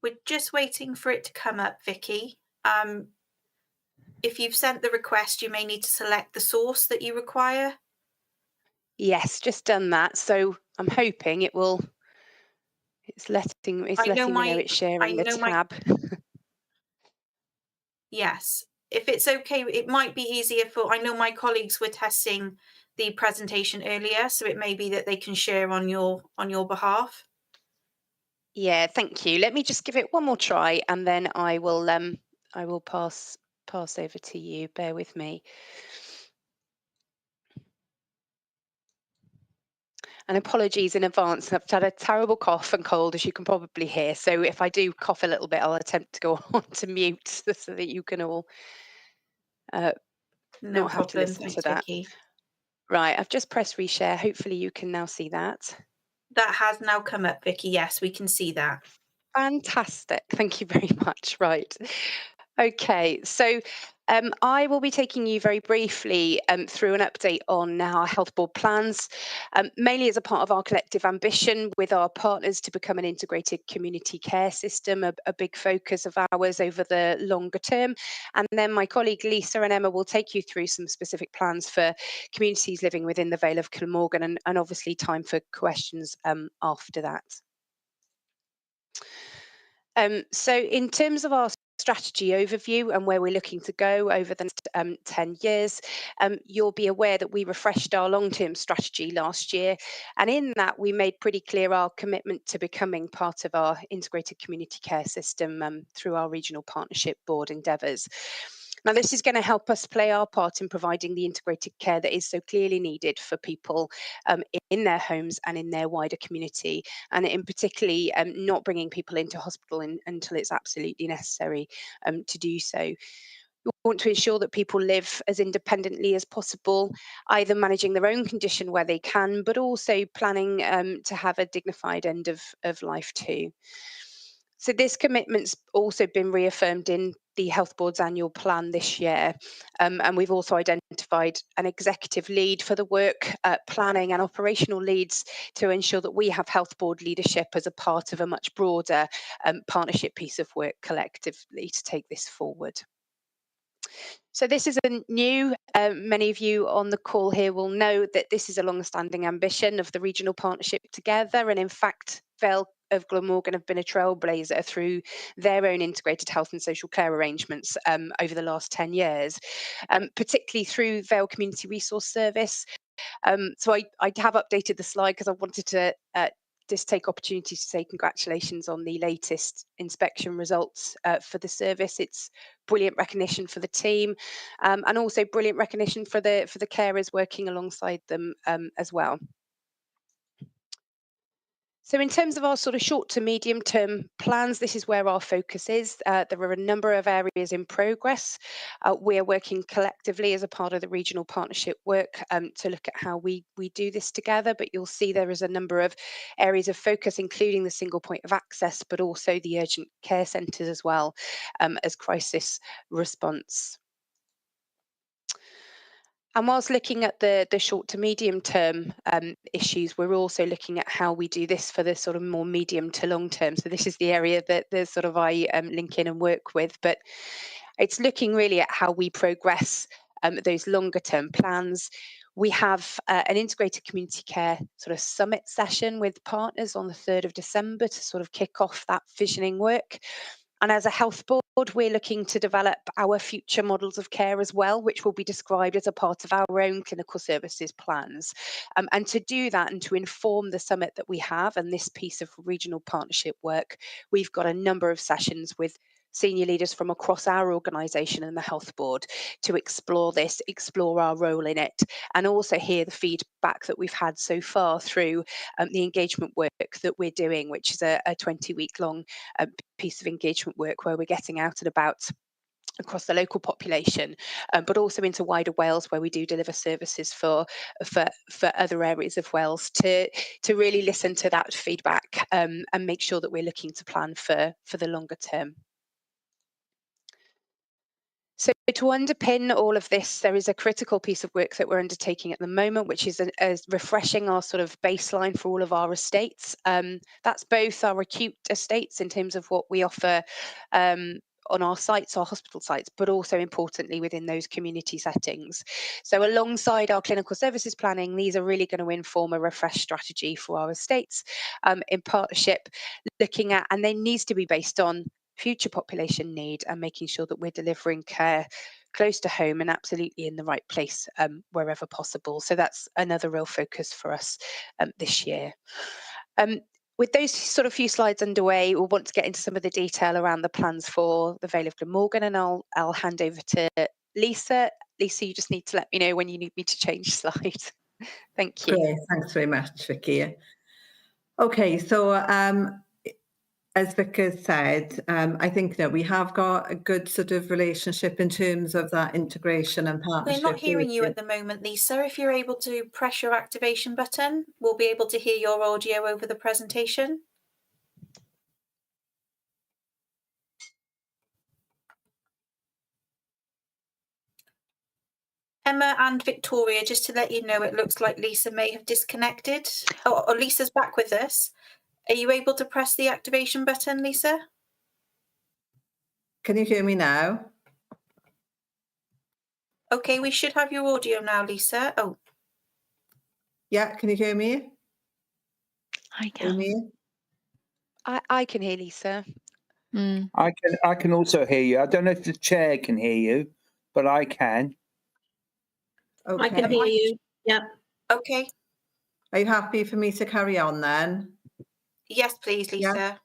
We're just waiting for it to come up, Vicky. If you've sent the request, you may need to select the source that you require. Yes, just done that. So I'm hoping it will. It's letting me know it's sharing the tab. Yes, if it's okay, it might be easier for. I know my colleagues were testing the presentation earlier, so it may be that they can share on your behalf. Yeah, thank you. Let me just give it one more try, and then I will pass over to you. Bear with me. And apologies in advance. I've had a terrible cough and cold, as you can probably hear. So if I do cough a little bit, I'll attempt to go on to mute so that you can all not have to listen to that. Vicky. Right, I've just pressed reshare. Hopefully you can now see that. That has now come up, Vicky. Yes, we can see that. Fantastic. Thank you very much. Right. Okay, so I will be taking you very briefly through an update on our health board plans, mainly as a part of our collective ambition with our partners to become an integrated community care system, a big focus of ours over the longer term. And then my colleague Lisa and Emma will take you through some specific plans for communities living within the Vale of Glamorgan, and obviously time for questions after that. So in terms of our strategy overview and where we're looking to go over the next 10 years, you'll be aware that we refreshed our long-term strategy last year. And in that, we made pretty clear our commitment to becoming part of our integrated community care system through our regional partnership board endeavours. Now, this is going to help us play our part in providing the integrated care that is so clearly needed for people in their homes and in their wider community, and in particularly not bringing people into hospital until it's absolutely necessary to do so. We want to ensure that people live as independently as possible, either managing their own condition where they can, but also planning to have a dignified end of life too. So this commitment's also been reaffirmed in the Health Board's annual plan this year, and we've also identified an executive lead for the work, planning and operational leads to ensure that we have Health Board leadership as a part of a much broader partnership piece of work collectively to take this forward. So this isn't new. Many of you on the call here will know that this is a long-standing ambition of the regional partnership together, and in fact, Vale of Glamorgan have been a trailblazer through their own integrated health and social care arrangements over the last 10 years, particularly through Vale Community Resource Service. So I have updated the slide because I wanted to just take opportunity to say congratulations on the latest inspection results for the service. It's brilliant recognition for the team, and also brilliant recognition for the carers working alongside them as well. So in terms of our sort of short to medium term plans, this is where our focus is. There are a number of areas in progress. We are working collectively as a part of the regional partnership work to look at how we do this together, but you'll see there is a number of areas of focus, including the single point of access, but also the urgent care centres as well as crisis response. And whilst looking at the short to medium term issues, we're also looking at how we do this for the sort of more medium to long term. So this is the area that the sort of I link in and work with, but it's looking really at how we progress those longer term plans. We have an integrated community care sort of summit session with partners on the 3rd of December to sort of kick off that visioning work. And as a health board, we're looking to develop our future models of care as well, which will be described as a part of our own clinical services plans. And to do that and to inform the summit that we have and this piece of regional partnership work, we've got a number of sessions with senior leaders from across our organisation and the health board to explore this, explore our role in it, and also hear the feedback that we've had so far through the engagement work that we're doing, which is a 20-week long piece of engagement work where we're getting out and about across the local population, but also into wider Wales where we do deliver services for other areas of Wales to really listen to that feedback and make sure that we're looking to plan for the longer term. So to underpin all of this, there is a critical piece of work that we're undertaking at the moment, which is refreshing our sort of baseline for all of our estates. That's both our acute estates in terms of what we offer on our sites, our hospital sites, but also importantly within those community settings. So alongside our clinical services planning, these are really going to inform a refreshed strategy for our estates in partnership, looking at, and they needs to be based on future population need and making sure that we're delivering care close to home and absolutely in the right place wherever possible. So that's another real focus for us this year. With those sort of few slides underway, we'll want to get into some of the detail around the plans for the Vale of Glamorgan, and I'll hand over to Lisa. Lisa, you just need to let me know when you need me to change slide. Thank you. Great, thanks very much, Vicky. Okay, so as Vic has said, I think that we have got a good sort of relationship in terms of that integration and partnership. We're not hearing you at the moment, Lisa. If you're able to press your activation button, we'll be able to hear your audio over the presentation. Emma and Victoria, just to let you know, it looks like Lisa may have disconnected. Oh, Lisa's back with us. Are you able to press the activation button, Lisa? Can you hear me now? Okay, we should have your audio now, Lisa. Oh. Yeah, can you hear me? I can. I can hear Lisa. I can also hear you. I don't know if the chair can hear you, but I can. Okay. I can hear you. Yeah. Okay. Are you happy for me to carry on then? Yes, please, Lisa.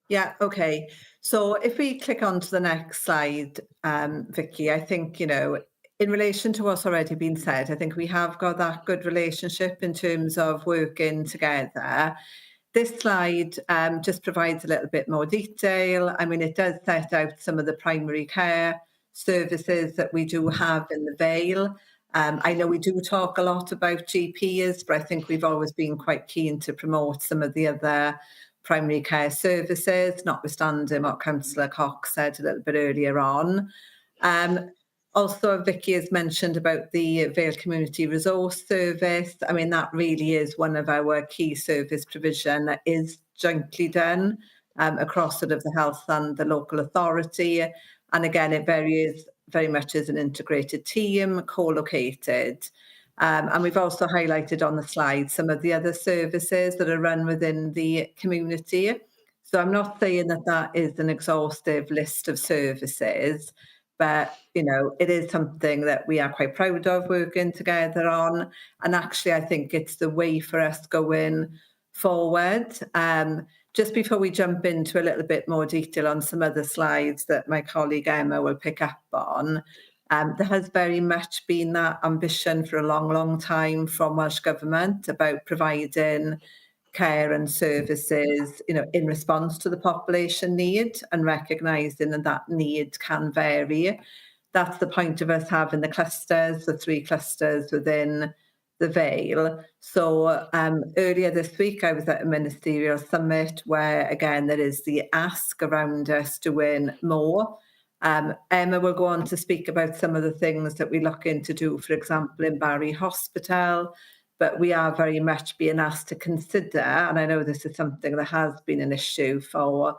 Yeah, okay. So if we click on to the next slide, Vicky, I think, you know, in relation to what's already been said, I think we have got that good relationship in terms of working together. This slide just provides a little bit more detail. I mean, it does set out some of the primary care services that we do have in the Vale. I know we do talk a lot about GPs, but I think we've always been quite keen to promote some of the other primary care services, notwithstanding what Councillor Cox said a little bit earlier on. Also, Vicky has mentioned about the Vale Community Resource Service. I mean, that really is one of our key service provision that is jointly done across sort of the health and the local authority. And again, it varies very much as an integrated team, co-located. And we've also highlighted on the slide some of the other services that are run within the community. So I'm not saying that that is an exhaustive list of services, but, you know, it is something that we are quite proud of working together on. And actually, I think it's the way for us going forward. Just before we jump into a little bit more detail on some other slides that my colleague Emma will pick up on, there has very much been that ambition for a long, long time from Welsh Government about providing care and services, you know, in response to the population need and recognising that that need can vary. That's the point of us having the clusters, the 3 clusters within the Vale. So earlier this week, I was at a ministerial summit where, again, there is the ask around us doing more. Emma will go on to speak about some of the things that we're looking to do, for example, in Barry Hospital, but we are very much being asked to consider, and I know this is something that has been an issue for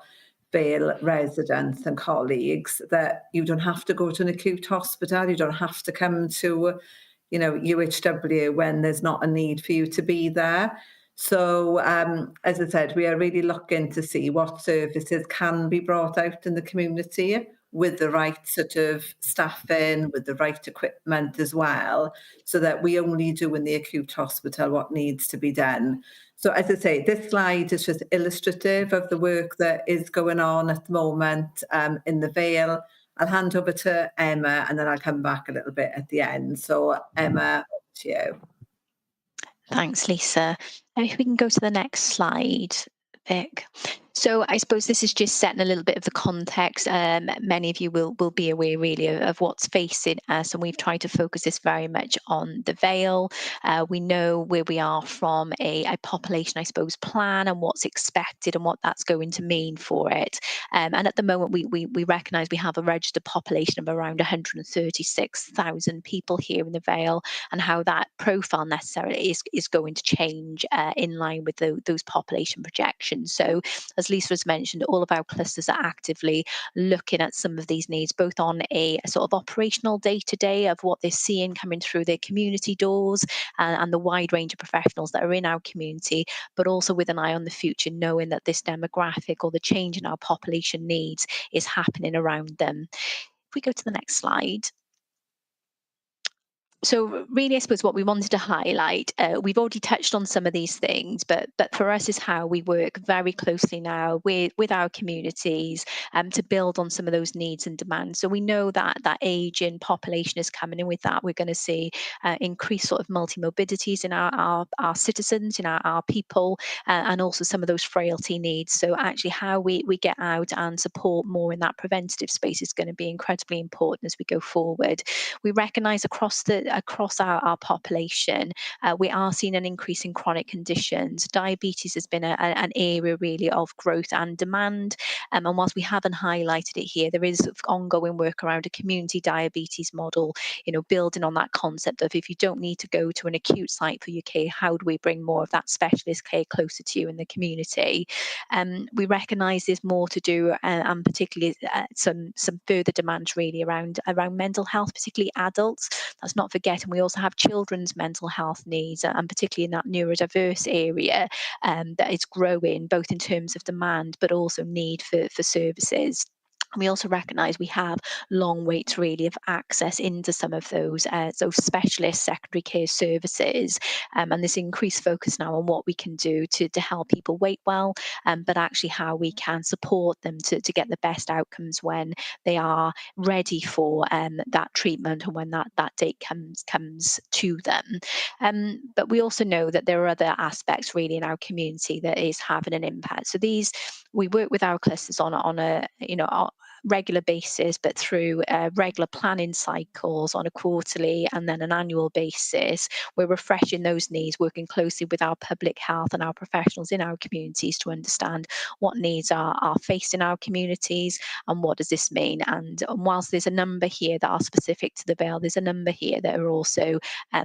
Vale residents and colleagues that you don't have to go to an acute hospital, you don't have to come to, you know, UHW when there's not a need for you to be there. So, as I said, we are really looking to see what services can be brought out in the community with the right sort of staffing, with the right equipment as well, so that we only do in the acute hospital what needs to be done. So, as I say, this slide is just illustrative of the work that is going on at the moment in the Vale. I'll hand over to Emma and then I'll come back a little bit at the end. So, Emma, over to you. Thanks, Lisa. If we can go to the next slide, Vic. So I suppose this is just setting a little bit of the context. Many of you will be aware really of what's facing us, and we've tried to focus this very much on the Vale. We know where we are from a population, I suppose, plan and what's expected and what that's going to mean for it. And at the moment, we recognise we have a registered population of around 136,000 people here in the Vale, and how that profile necessarily is going to change in line with those population projections. So, as Lisa has mentioned, all of our clusters are actively looking at some of these needs, both on a sort of operational day-to-day of what they're seeing coming through their community doors and the wide range of professionals that are in our community, but also with an eye on the future, knowing that this demographic or the change in our population needs is happening around them. If we go to the next slide. So really, I suppose what we wanted to highlight, we've already touched on some of these things, but for us is how we work very closely now with our communities to build on some of those needs and demands. So we know that ageing population is coming, and with that we're going to see increased sort of multi-morbidities in our citizens, in our people, and also some of those frailty needs. So actually how we get out and support more in that preventative space is going to be incredibly important as we go forward. We recognise across our population, we are seeing an increase in chronic conditions. Diabetes has been an area really of growth and demand. And whilst we haven't highlighted it here, there is ongoing work around a community diabetes model, you know, building on that concept of if you don't need to go to an acute site for your care, how do we bring more of that specialist care closer to you in the community? We recognise there's more to do, and particularly some further demands really around mental health, particularly adults. Let's not forget, and we also have children's mental health needs, and particularly in that neurodiverse area that is growing, both in terms of demand but also need for services. We also recognise we have long waits really of access into some of those specialist secondary care services, and this increased focus now on what we can do to help people wait well, but actually how we can support them to get the best outcomes when they are ready for that treatment and when that date comes to them. But we also know that there are other aspects really in our community that is having an impact. So we work with our clusters on a regular basis, but through regular planning cycles on a quarterly and then an annual basis. We're refreshing those needs, working closely with our public health and our professionals in our communities to understand what needs are faced in our communities and what does this mean. And whilst there's a number here that are specific to the Vale, there's a number here that are also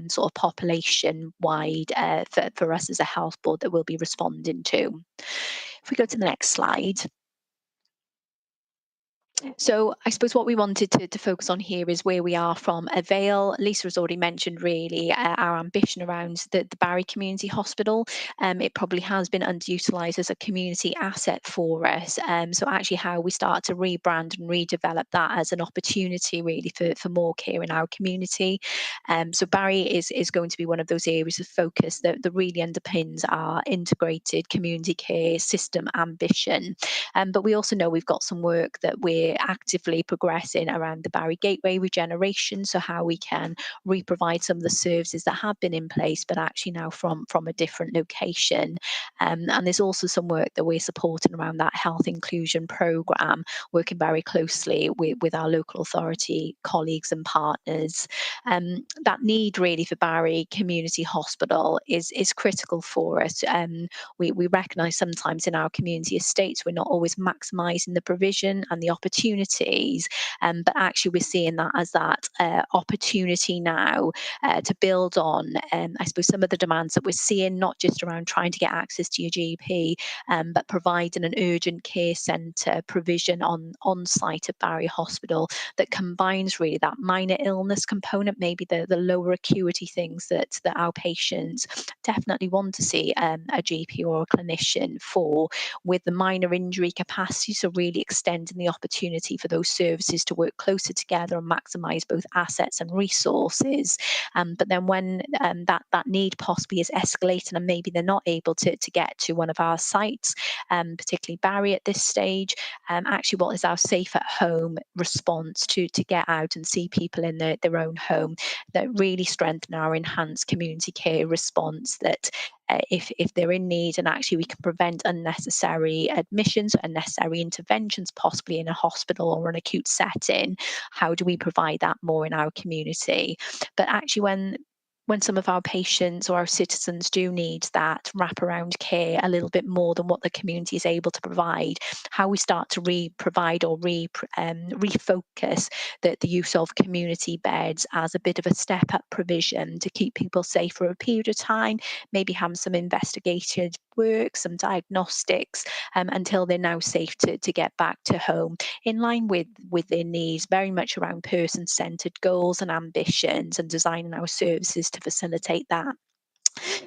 sort of population wide for us as a health board that we'll be responding to. If we go to the next slide. So I suppose what we wanted to focus on here is where we are from a Vale. Lisa has already mentioned really our ambition around the Barry Community Hospital. It probably has been underutilised as a community asset for us. So actually how we start to rebrand and redevelop that as an opportunity really for more care in our community. So Barry is going to be one of those areas of focus that really underpins our integrated community care system ambition. But we also know we've got some work that we're actively progressing around the Barry Gateway regeneration, so how we can re-provide some of the services that have been in place but actually now from a different location. And there's also some work that we're supporting around that health inclusion programme, working very closely with our local authority colleagues and partners. That need really for Barry Community Hospital is critical for us. We recognise sometimes in our community estates we're not always maximising the provision and the opportunity opportunities, but actually we're seeing that as that opportunity now to build on, I suppose, some of the demands that we're seeing, not just around trying to get access to your GP, but providing an urgent care centre provision on site at Barry Hospital that combines really that minor illness component, maybe the lower acuity things that our patients definitely want to see a GP or a clinician for, with the minor injury capacity, so really extending the opportunity for those services to work closer together and maximise both assets and resources. But then when that need possibly is escalating and maybe they're not able to get to one of our sites, particularly Barry at this stage, actually what is our safe at home response to get out and see people in their own home, that really strengthen our enhanced community care response, that if they're in need and actually we can prevent unnecessary admissions, unnecessary interventions, possibly in a hospital or an acute setting, how do we provide that more in our community? But actually when some of our patients or our citizens do need that wraparound care a little bit more than what the community is able to provide, how we start to provide or refocus the use of community beds as a bit of a step up provision to keep people safe for a period of time, maybe have some investigative work, some diagnostics, until they're now safe to get back to home, in line with their needs, very much around person-centred goals and ambitions, and designing our services to facilitate that.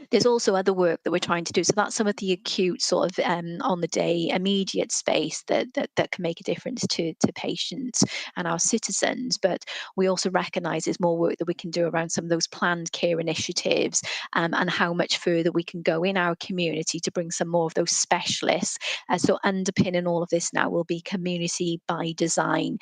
There's also other work that we're trying to do. So that's some of the acute sort of on the day immediate space that can make a difference to patients and our citizens. But we also recognise there's more work that we can do around some of those planned care initiatives, and how much further we can go in our community to bring some more of those specialists. So underpinning all of this now will be community by design.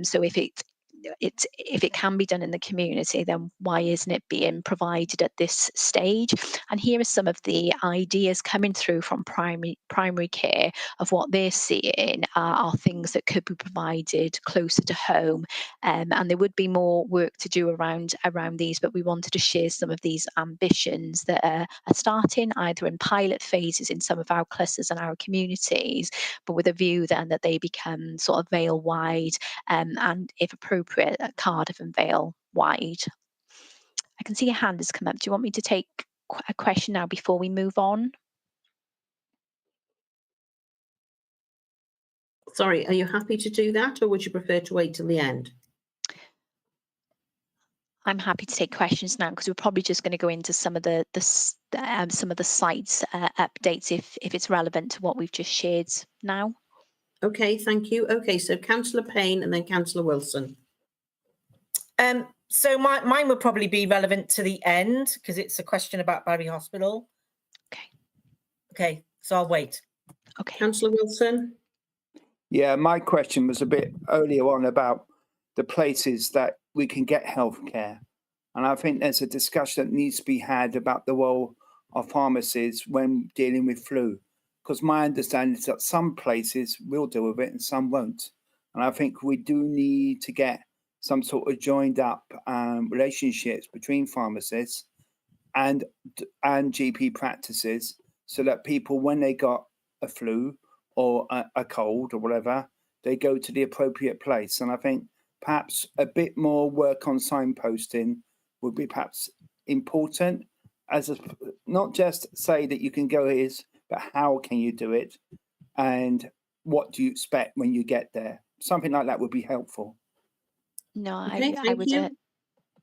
So if it can be done in the community, then why isn't it being provided at this stage? And here are some of the ideas coming through from primary care of what they're seeing are things that could be provided closer to home, and there would be more work to do around these, but we wanted to share some of these ambitions that are starting either in pilot phases in some of our clusters and our communities, but with a view then that they become sort of Vale wide, and if appropriate at Cardiff and Vale wide. I can see a hand has come up. Do you want me to take a question now before we move on? Sorry, are you happy to do that, or would you prefer to wait till the end? I'm happy to take questions now, because we're probably just going to go into some of the sites updates if it's relevant to what we've just shared now. Okay, thank you. Okay, so Councillor Payne and then Councillor Wilson. So mine would probably be relevant to the end because it's a question about Barry Hospital. Okay, so I'll wait. Okay. Councillor Wilson. Yeah, my question was a bit earlier on about the places that we can get healthcare. And I think there's a discussion that needs to be had about the role of pharmacies when dealing with flu. Because my understanding is that some places will deal with it and some won't. And I think we do need to get some sort of joined up relationships between pharmacists and GP practices, so that people, when they got a flu or a cold or whatever, they go to the appropriate place. And I think perhaps a bit more work on signposting would be perhaps important, not just say that you can go here, but how can you do it and what do you expect when you get there? Something like that would be helpful. No, Okay, I would.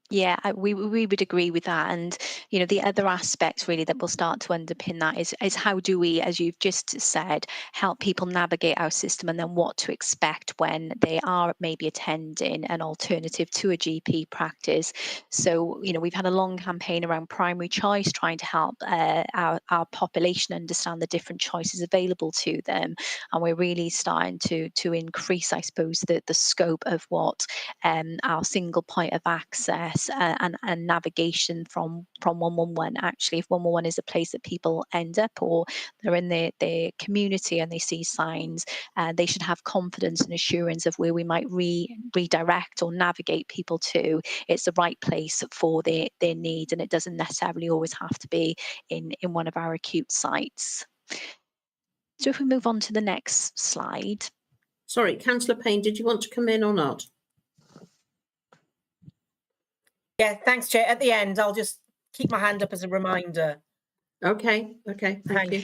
Yeah, we would agree with that. And, you know, the other aspects really that will start to underpin that is how do we, as you've just said, help people navigate our system, and then what to expect when they are maybe attending an alternative to a GP practice. So, you know, we've had a long campaign around primary choice, trying to help our population understand the different choices available to them. And we're really starting to increase, I suppose, the scope of what our single point of access and navigation from 111. Actually, if 111 is a place that people end up, or they're in their community and they see signs, they should have confidence and assurance of where we might redirect or navigate people to. It's the right place for their needs, and it doesn't necessarily always have to be in one of our acute sites. So if we move on to the next slide. Sorry, Councillor Payne, did you want to come in or not? Yeah, thanks, Chair. At the end, I'll just keep my hand up as a reminder. Okay, thank you.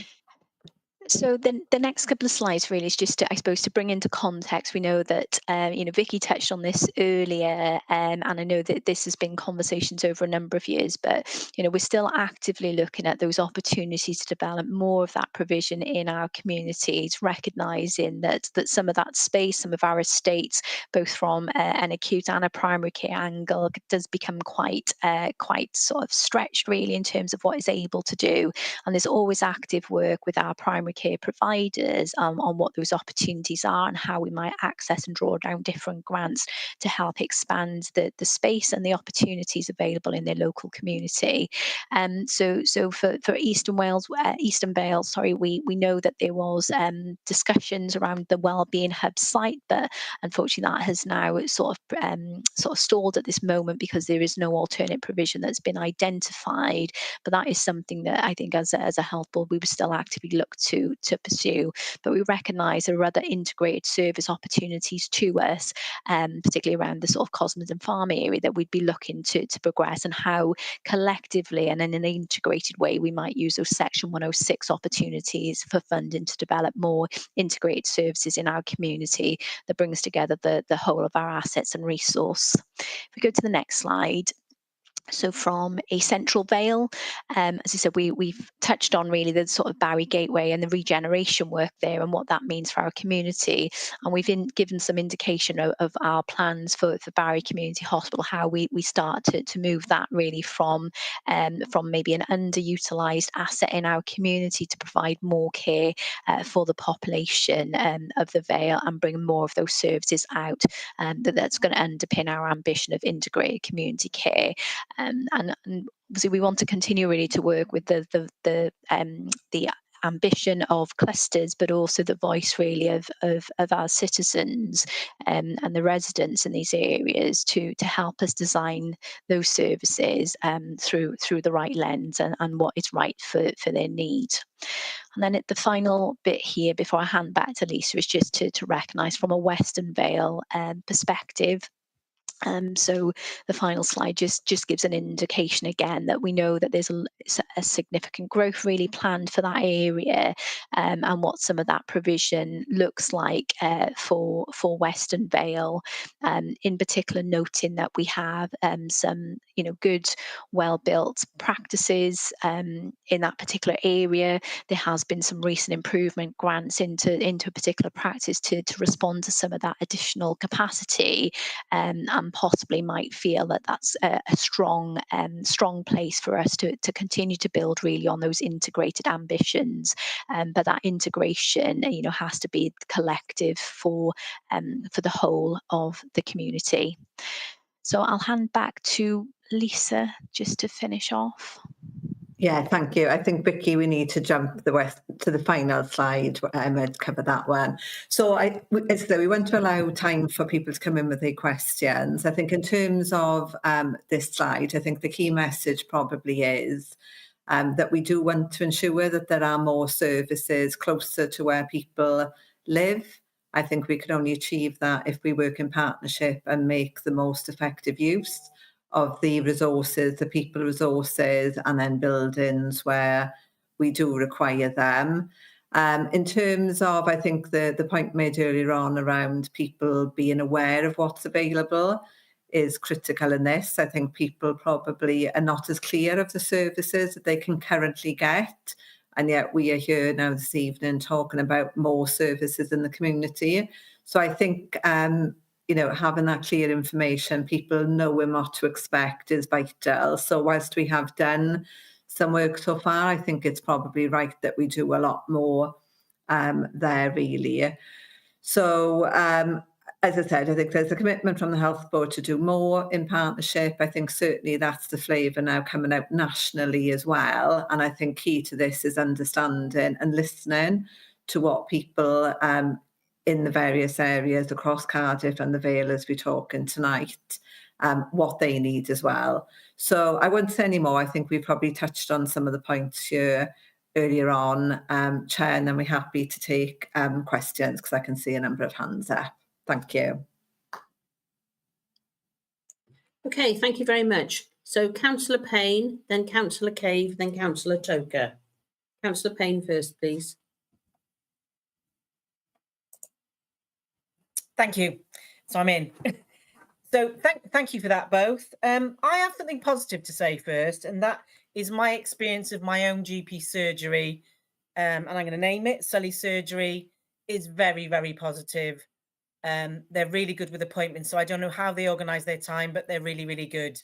So the next couple of slides really is just to, I suppose, to bring into context. We know that Vicky touched on this earlier, and I know that this has been conversations over a number of years, but we're still actively looking at those opportunities to develop more of that provision in our communities, recognising that some of that space, some of our estates, both from an acute and a primary care angle, does become quite sort of stretched really in terms of what it's able to do. And there's always active work with our primary care providers on what those opportunities are and how we might access and draw down different grants to help expand the space and the opportunities available in their local community. So for Eastern Vale, we know that there was discussions around the wellbeing hub site, but unfortunately that has now sort of stalled at this moment because there is no alternate provision that's been identified. But that is something that I think as a health board we would still actively look to pursue. But we recognise there are other integrated service opportunities to us, particularly around the sort of Cosmos and Farm area, that we'd be looking to progress, and how collectively and in an integrated way we might use those Section 106 opportunities for funding to develop more integrated services in our community that brings together the whole of our assets and resource. If we go to the next slide. So from a central Vale, as I said, we've touched on really the sort of Barry Gateway and the regeneration work there and what that means for our community. And we've given some indication of our plans for Barry Community Hospital, how we start to move that really from maybe an underutilised asset in our community to provide more care for the population of the Vale and bring more of those services out. That's going to underpin our ambition of integrated community care. And obviously we want to continue really to work with the ambition of clusters, but also the voice really of our citizens and the residents in these areas to help us design those services through the right lens and what is right for their needs. And then at the final bit here, before I hand back to Lisa, is just to recognise from a Western Vale perspective. So the final slide just gives an indication again that we know that there's a significant growth really planned for that area, and what some of that provision looks like for Western Vale. In particular, noting that we have some good, well-built practices in that particular area. There has been some recent improvement grants into a particular practice to respond to some of that additional capacity, and possibly might feel that that's a strong place for us to continue to build really on those integrated ambitions. But that integration, has to be collective for the whole of the community. So I'll hand back to Lisa just to finish off. Yeah, thank you. I think, Vicky, we need to jump to the final slide to cover that one. So as though we want to allow time for people to come in with their questions. I think in terms of this slide, I think the key message probably is that we do want to ensure that there are more services closer to where people live. I think we can only achieve that if we work in partnership and make the most effective use of the resources, the people resources, and then buildings where we do require them. In terms of, I think, the point made earlier on around people being aware of what's available is critical in this. I think people probably are not as clear of the services that they can currently get, and yet we are here now this evening talking about more services in the community. So I think having that clear information, people knowing what to expect is vital. So whilst we have done some work so far, I think it's probably right that we do a lot more there really. So as I said, I think there's a commitment from the Health Board to do more in partnership. I think certainly that's the flavour now coming out nationally as well. And I think key to this is understanding and listening to what people in the various areas across Cardiff and the Vale as we're talking tonight, what they need as well. So I won't say any more. I think we've probably touched on some of the points here earlier on, Chair, and then we're happy to take questions because I can see a number of hands up. Thank you. Okay, thank you very much. So Councillor Payne, then Councillor Cave, then Councillor Toker. Councillor Payne first, please. Thank you. So I'm in. So thank you for that both. I have something positive to say first, and that is my experience of my own GP surgery, and I'm going to name it, Sully Surgery, is very, very positive. They're really good with appointments, so I don't know how they organise their time, but they're really, really good.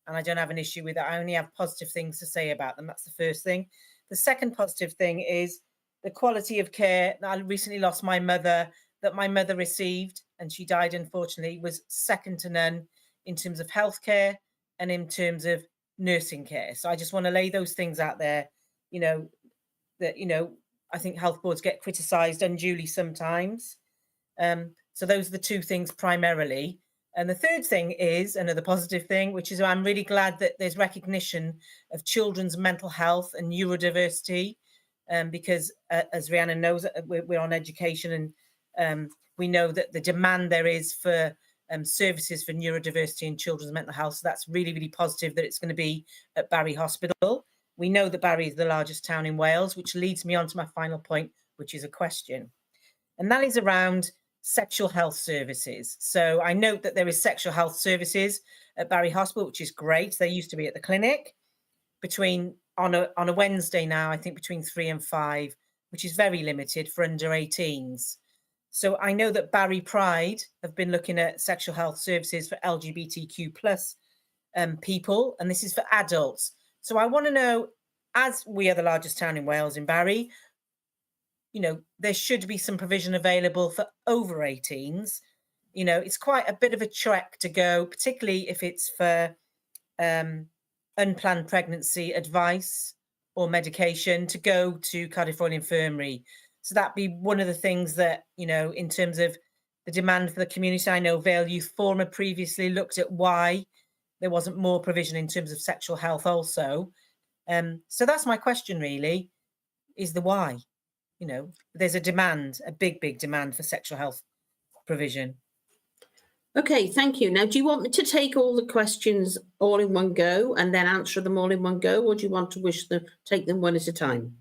And I don't have an issue with that. I only have positive things to say about them. That's the first thing. The second positive thing is the quality of care. I recently lost my mother, that my mother received, and she died, unfortunately, was second to none in terms of healthcare and in terms of nursing care. So I just want to lay those things out there, that, I think health boards get criticised unduly sometimes. So those are the two things primarily. And the third thing is another positive thing, which is I'm really glad that there's recognition of children's mental health and neurodiversity, because as Rhiannon knows, we're on education, and we know that the demand there is for services for neurodiversity and children's mental health. So that's really, really positive that it's going to be at Barry Hospital. We know that Barry is the largest town in Wales, which leads me on to my final point, which is a question. And that is around sexual health services. So I note that there is sexual health services at Barry Hospital, which is great. They used to be at the clinic on a Wednesday now, I think between 3 and 5, which is very limited for under 18s. So I know that Barry Pride have been looking at sexual health services for LGBTQ plus people, and this is for adults. So I want to know, as we are the largest town in Wales in Barry, there should be some provision available for over 18s. It's quite a bit of a trek to go, particularly if it's for unplanned pregnancy advice or medication, to go to Cardiff Royal Infirmary. So that'd be one of the things that, in terms of the demand for the community. I know Vale Youth Forum had previously looked at why there wasn't more provision in terms of sexual health also. So that's my question really, is the why. There's a demand, a big, big demand for sexual health provision. Okay, thank you. Now, do you want me to take all the questions all in one go and then answer them all in one go, or do you want to take them one at a time?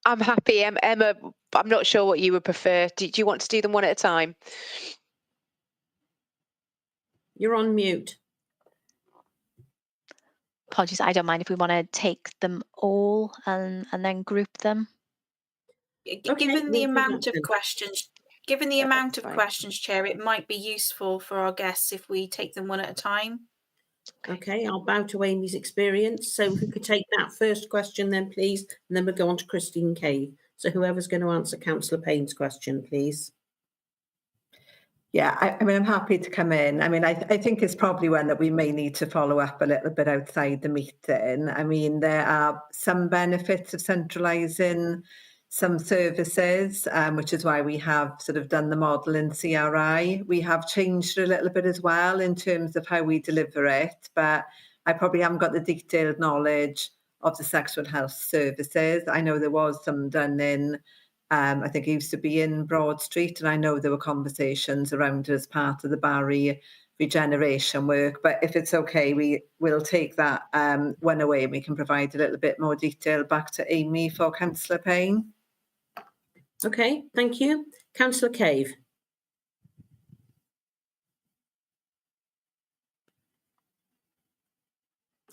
I'm happy. Emma, I'm not sure what you would prefer. Do you want to do them one at a time? You're on mute. Apologies, I don't mind if we want to take them all and then group them. Given the amount of questions, Chair, it might be useful for our guests if we take them one at a time. Okay, I'll bow to Amy's experience. So if we could take that first question then, please, and then we'll go on to Christine Cave. So whoever's going to answer Councillor Payne's question, please. Yeah, I'm happy to come in. I think it's probably one that we may need to follow up a little bit outside the meeting. There are some benefits of centralising some services, which is why we have sort of done the model in CRI. We have changed a little bit as well in terms of how we deliver it, but I probably haven't got the detailed knowledge of the sexual health services. I know there was some done in I think it used to be in Broad Street, and I know there were conversations around it as part of the Barry regeneration work. But if it's okay, we will take that one away and we can provide a little bit more detail back to Amy for Councillor Payne. Okay, thank you. Councillor Cave.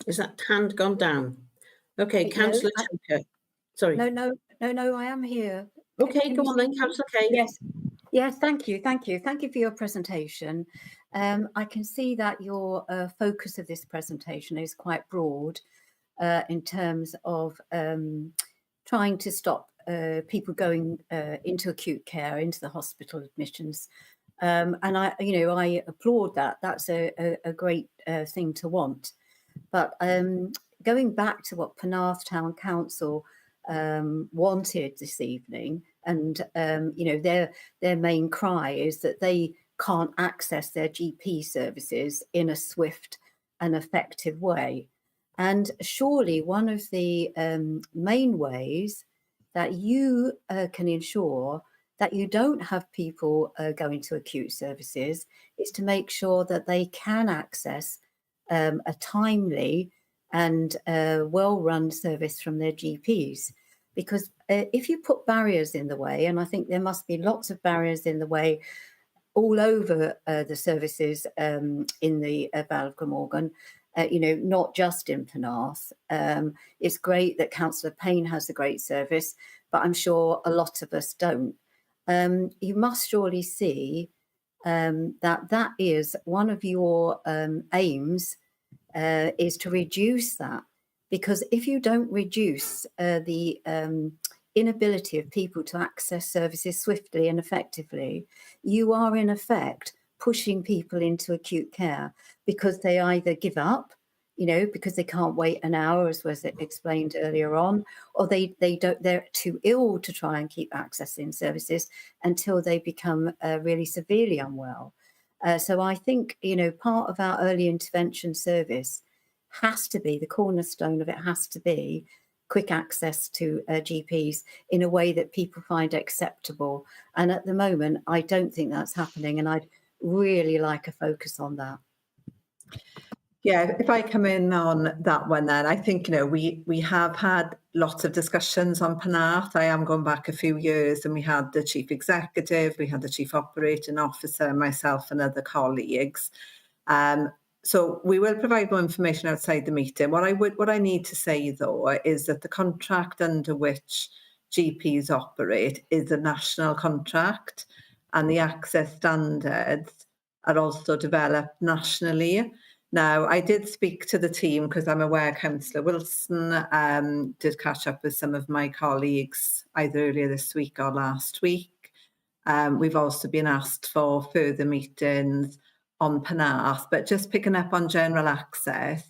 Is that hand gone down? Okay, Councillor Toker. Sorry. No, I am here. Okay, go on then, Councillor Cave. Yes, thank you for your presentation. I can see that your focus of this presentation is quite broad in terms of trying to stop people going into acute care, into the hospital admissions. And I applaud that. That's a great thing to want. But going back to what Penarth Town Council wanted this evening, and their main cry is that they can't access their GP services in a swift an effective way. And surely one of the main ways that you can ensure that you don't have people going to acute services is to make sure that they can access a timely and well-run service from their GPs. Because if you put barriers in the way, and I think there must be lots of barriers in the way all over the services in the Vale of Glamorgan, not just in Penarth. It's great that Councillor Payne has a great service, but I'm sure a lot of us don't. You must surely see that is one of your aims, is to reduce that. Because if you don't reduce the inability of people to access services swiftly and effectively, you are in effect pushing people into acute care because they either give up, because they can't wait an hour, as was explained earlier on, or they're too ill to try and keep accessing services until they become really severely unwell. So I think, part of our early intervention service has to be, the cornerstone of it has to be quick access to GPs in a way that people find acceptable. And at the moment, I don't think that's happening. And I'd really like a focus on that. Yeah, if I come in on that one then, I think, we have had lots of discussions on Penarth. I am going back a few years, and we had the chief executive, we had the chief operating officer, myself and other colleagues. So we will provide more information outside the meeting. What I need to say though is that the contract under which GPs operate is a national contract, and the access standards are also developed nationally. Now, I did speak to the team because I'm aware Councillor Wilson did catch up with some of my colleagues either earlier this week or last week. We've also been asked for further meetings on Penarth, but just picking up on general access,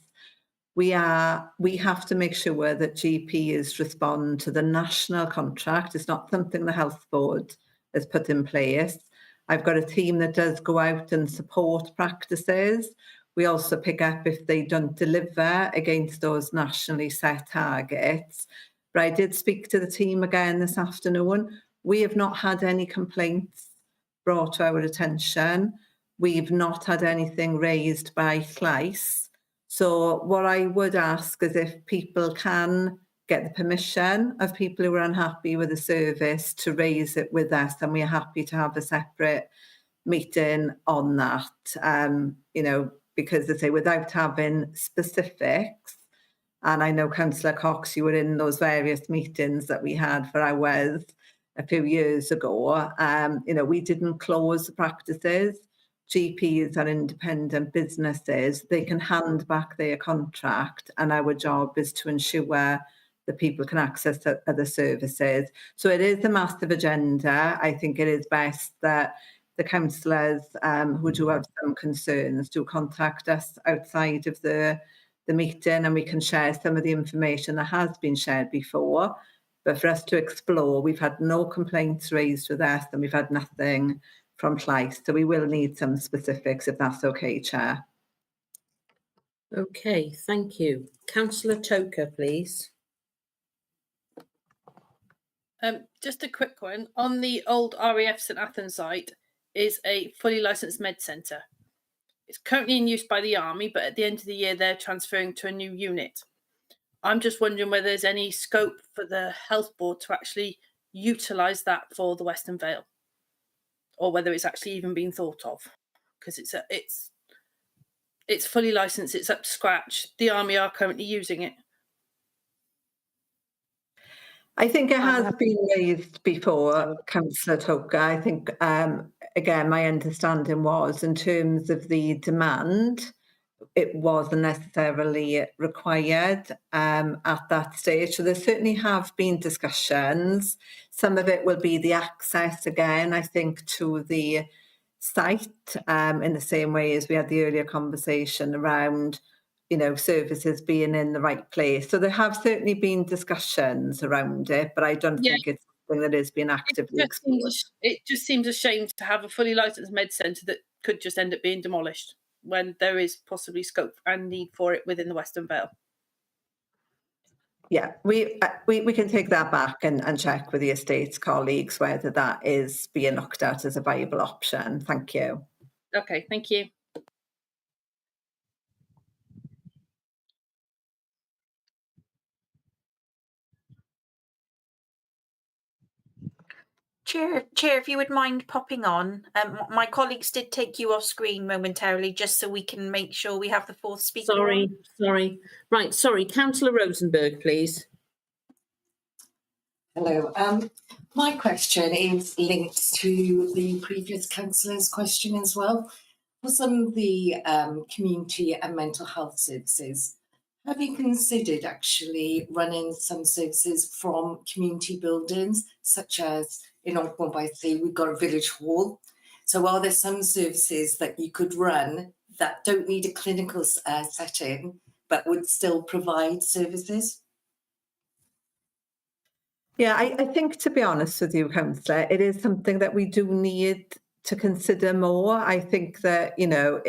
we have to make sure that GPs respond to the national contract. It's not something the Health Board has put in place. I've got a team that does go out and support practices. We also pick up if they don't deliver against those nationally set targets. But I did speak to the team again this afternoon. We have not had any complaints brought to our attention. We've not had anything raised by Llais. So what I would ask is if people can get the permission of people who are unhappy with the service to raise it with us, and we're happy to have a separate meeting on that, because they say without having specifics, and I know Councillor Cox, you were in those various meetings that we had for hours a few years ago, we didn't close the practices. GPs are independent businesses. They can hand back their contract, and our job is to ensure that people can access other services. So it is a massive agenda. I think it is best that the councillors who do have some concerns do contact us outside of the meeting, and we can share some of the information that has been shared before. But for us to explore, we've had no complaints raised with us, and we've had nothing from Llais. So we will need some specifics if that's okay, Chair. Okay, thank you. Councillor Toker, please. Just a quick one. On the old RAF St Athan site is a fully licensed med centre. It's currently in use by the Army, but at the end of the year, they're transferring to a new unit. I'm just wondering whether there's any scope for the Health Board to actually utilise that for the Western Vale, or whether it's actually even been thought of, because it's fully licensed, it's up to scratch. The Army are currently using it. I think it has been raised before, Councillor Toker. I think, again, my understanding was in terms of the demand, it wasn't necessarily required at that stage. So there certainly have been discussions. Some of it will be the access, again, I think, to the site in the same way as we had the earlier conversation around services being in the right place. So there have certainly been discussions around it, but I don't think it's something that is being actively explored. It just seems a shame to have a fully licensed med centre that could just end up being demolished. when there is possibly scope and need for it within the Western Vale. Yeah, we can take that back and check with the estates colleagues whether that is being looked at as a viable option. Thank you. Okay, thank you. Chair, if you would mind popping on. My colleagues did take you off screen momentarily, just so we can make sure we have the fourth speaker. Sorry. Right, sorry. Councillor Rosenberg, please. Hello. My question is linked to the previous councillor's question as well. For some of the community and mental health services, have you considered actually running some services from community buildings, such as in Ogmore by Sea, we've got a village hall. So are there some services that you could run that don't need a clinical setting, but would still provide services? Yeah, I think, to be honest with you, Councillor, it is something that we do need to consider more. I think that, you know,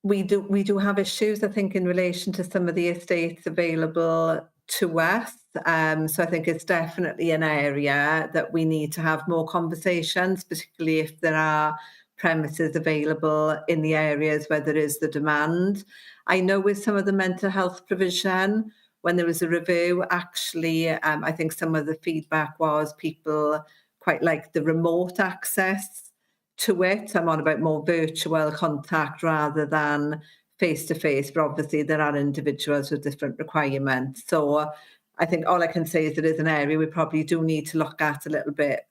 we do have issues, I think, in relation to some of the estates available to us. So I think it's definitely an area that we need to have more conversations, particularly if there are premises available in the areas where there is the demand. I know with some of the mental health provision, when there was a review, actually, I think some of the feedback was people quite like the remote access to it. I'm on about more virtual contact rather than face-to-face, but obviously there are individuals with different requirements. So I think all I can say is it is an area we probably do need to look at a little bit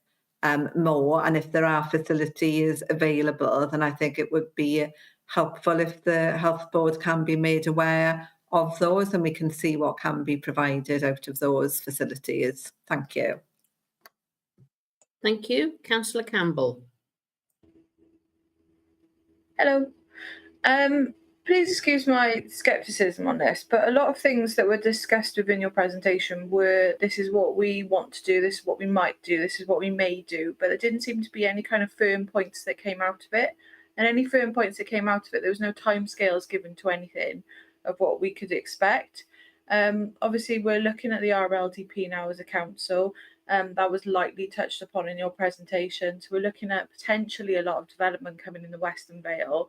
more. And if there are facilities available, then I think it would be helpful if the health board can be made aware of those and we can see what can be provided out of those facilities. Thank you. Thank you. Councillor Campbell. Hello. Please excuse my scepticism on this, but a lot of things that were discussed within your presentation were, this is what we want to do, this is what we might do, this is what we may do, but there didn't seem to be any kind of firm points that came out of it. And any firm points that came out of it, there was no timescales given to anything of what we could expect. Obviously, we're looking at the RLDP now as a council. That was lightly touched upon in your presentation. So we're looking at potentially a lot of development coming in the Western Vale.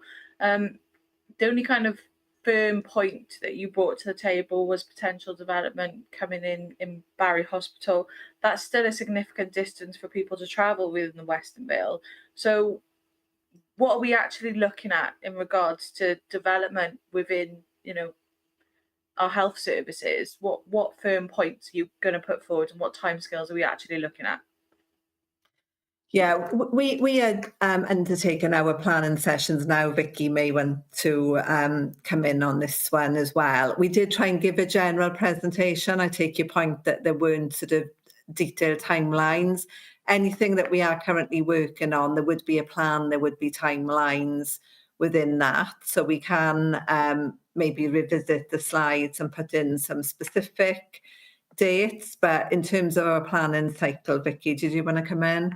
The only kind of firm point that you brought to the table was potential development coming in Barry Hospital. That's still a significant distance for people to travel within the Western Vale. So what are we actually looking at in regards to development within, you know, our health services? What firm points are you going to put forward and what timescales are we actually looking at? Yeah, we had undertaken our planning sessions now. Vicky may want to come in on this one as well. We did try and give a general presentation. I take your point that there weren't sort of detailed timelines. Anything that we are currently working on, there would be a plan, there would be timelines within that. So we can maybe revisit the slides and put in some specific dates. But in terms of our planning cycle, Vicky, did you want to come in?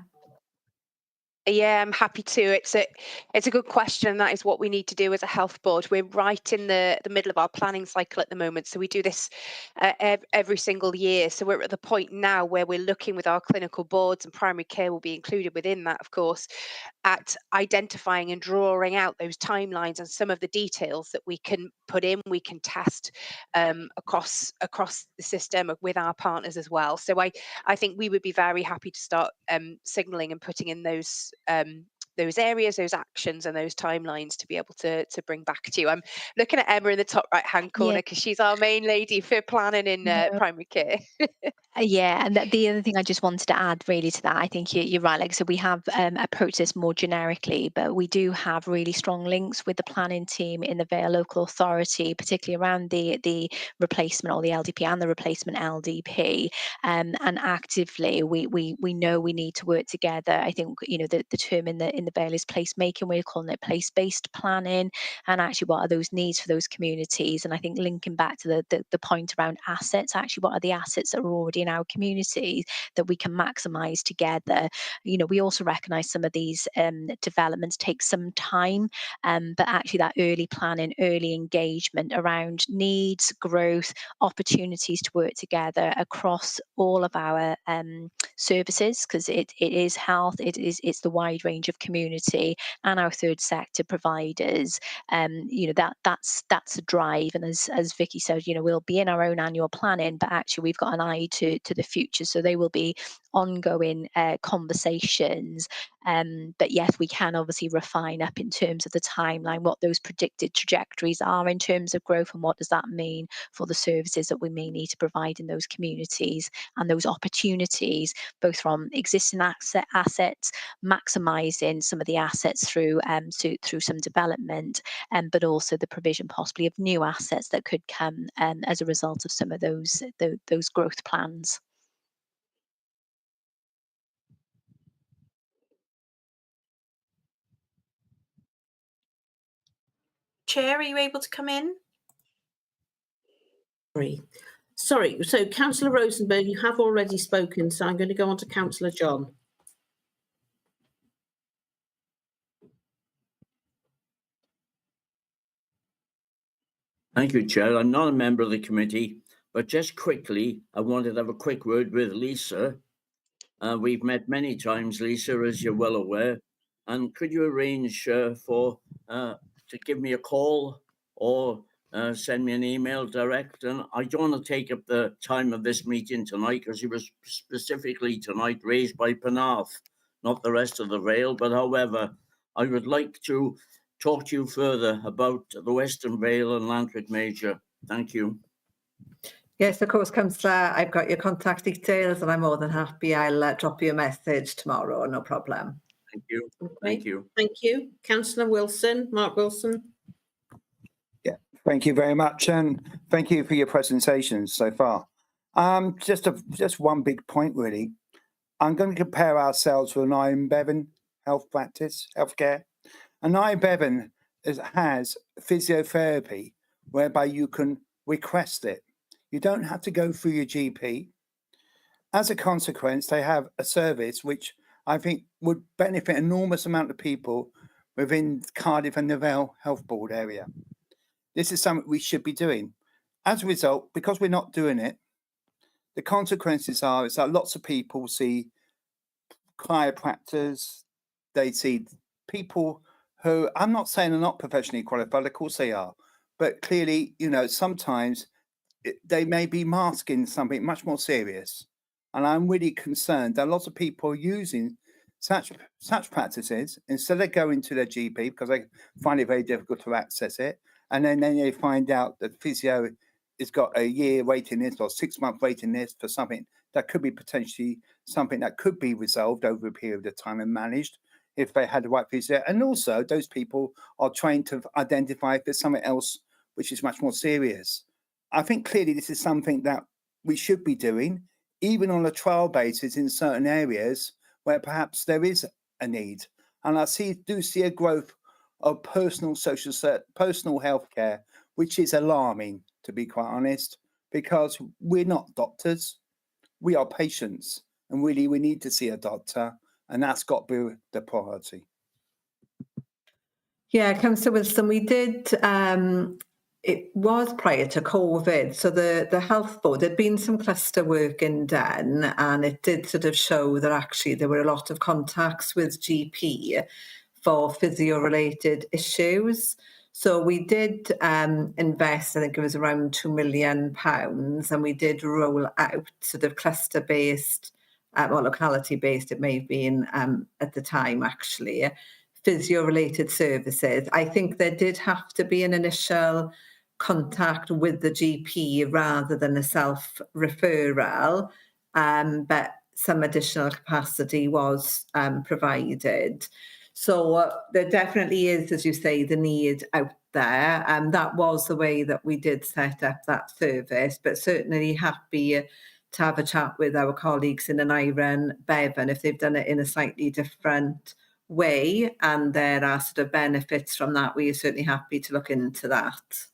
Yeah, I'm happy to. It's a good question. That is what we need to do as a health board. We're right in the middle of our planning cycle at the moment. So we do this every single year. So we're at the point now where we're looking with our clinical boards, and primary care will be included within that, of course, at identifying and drawing out those timelines and some of the details that we can put in, we can test across the system with our partners as well. So I think we would be very happy to start signalling and putting in those areas, those actions and those timelines to be able to bring back to you. I'm looking at Emma in the top right hand corner because she's our main lady for planning in primary care. Yeah, and the other thing I just wanted to add really to that, I think you're right. Like, so we have approached this more generically, but we do have really strong links with the planning team in the Vale local authority, particularly around the replacement or the LDP and the replacement LDP. And actively, we know we need to work together. I think, you know, the term in the the Vale is placemaking. We're calling it place-based planning, and actually what are those needs for those communities. And I think linking back to the point around assets, actually what are the assets that are already in our community that we can maximise together. You know, we also recognise some of these developments take some time, but actually that early planning, early engagement around needs, growth, opportunities to work together across all of our services, because it is health, it's the wide range of community and our third sector providers. You know, that's a drive, and as Vicky said, you know, we'll be in our own annual planning, but actually we've got an eye to the future, so they will be ongoing conversations. But yes, we can obviously refine up in terms of the timeline, what those predicted trajectories are in terms of growth, and what does that mean for the services that we may need to provide in those communities, and those opportunities, both from existing assets, maximising some of the assets through some development, but also the provision possibly of new assets that could come as a result of some of those growth plans. Chair, are you able to come in? Sorry, so Councillor Rosenberg, you have already spoken, so I'm going to go on to Councillor John. Thank you, Chair. I'm not a member of the committee, but just quickly, I wanted to have a quick word with Lisa. We've met many times, Lisa, as you're well aware. And could you arrange to give me a call or send me an email direct? And I don't want to take up the time of this meeting tonight, because it was specifically tonight raised by Penarth, not the rest of the Vale. But however, I would like to talk to you further about the Western Vale and Llantwit Major. Thank you. Yes, of course, Councillor. I've got your contact details, and I'm more than happy. I'll drop you a message tomorrow, no problem. Thank you. Okay. Thank you. Thank you. Councillor Wilson, Mark Wilson. Yeah, thank you very much, and thank you for your presentations so far. Just one big point, really. I'm going to compare ourselves with an Iron Bevan healthcare. An Iron Bevan has physiotherapy whereby you can request it. You don't have to go through your GP. As a consequence, they have a service which I think would benefit an enormous amount of people within Cardiff and the Vale Health Board area. This is something we should be doing. As a result, because we're not doing it, the consequences are is that lots of people see chiropractors, they see people who, I'm not saying are not professionally qualified, of course they are, but clearly, you know, sometimes they may be masking something much more serious. And I'm really concerned that lots of people are using such practices instead of going to their GP, because they find it very difficult to access it. And then they find out that physio has got a year waiting list or 6 month waiting list for something that could be potentially something that could be resolved over a period of time and managed if they had the right physio. And also those people are trained to identify if there's something else which is much more serious. I think clearly this is something that we should be doing, even on a trial basis in certain areas where perhaps there is a need. And I do see a growth of personal health care, which is alarming, to be quite honest, because we're not doctors, we are patients, and really we need to see a doctor, and that's got to be the priority. Yeah, Councillor Wilson, we did, it was prior to COVID, so the health board, there'd been some cluster work done, and it did sort of show that actually there were a lot of contacts with GP for physio-related issues. So we did invest, I think it was around £2 million, and we did roll out sort of cluster-based, or locality-based, it may have been at the time actually, physio-related services. I think there did have to be an initial contact with the GP rather than a self-referral, but some additional capacity was provided. So there definitely is, as you say, the need out there, and that was the way that we did set up that service, but certainly happy to have a chat with our colleagues in an Iron Bevan if they've done it in a slightly different way and there are sort of benefits from that, we are certainly happy to look into that.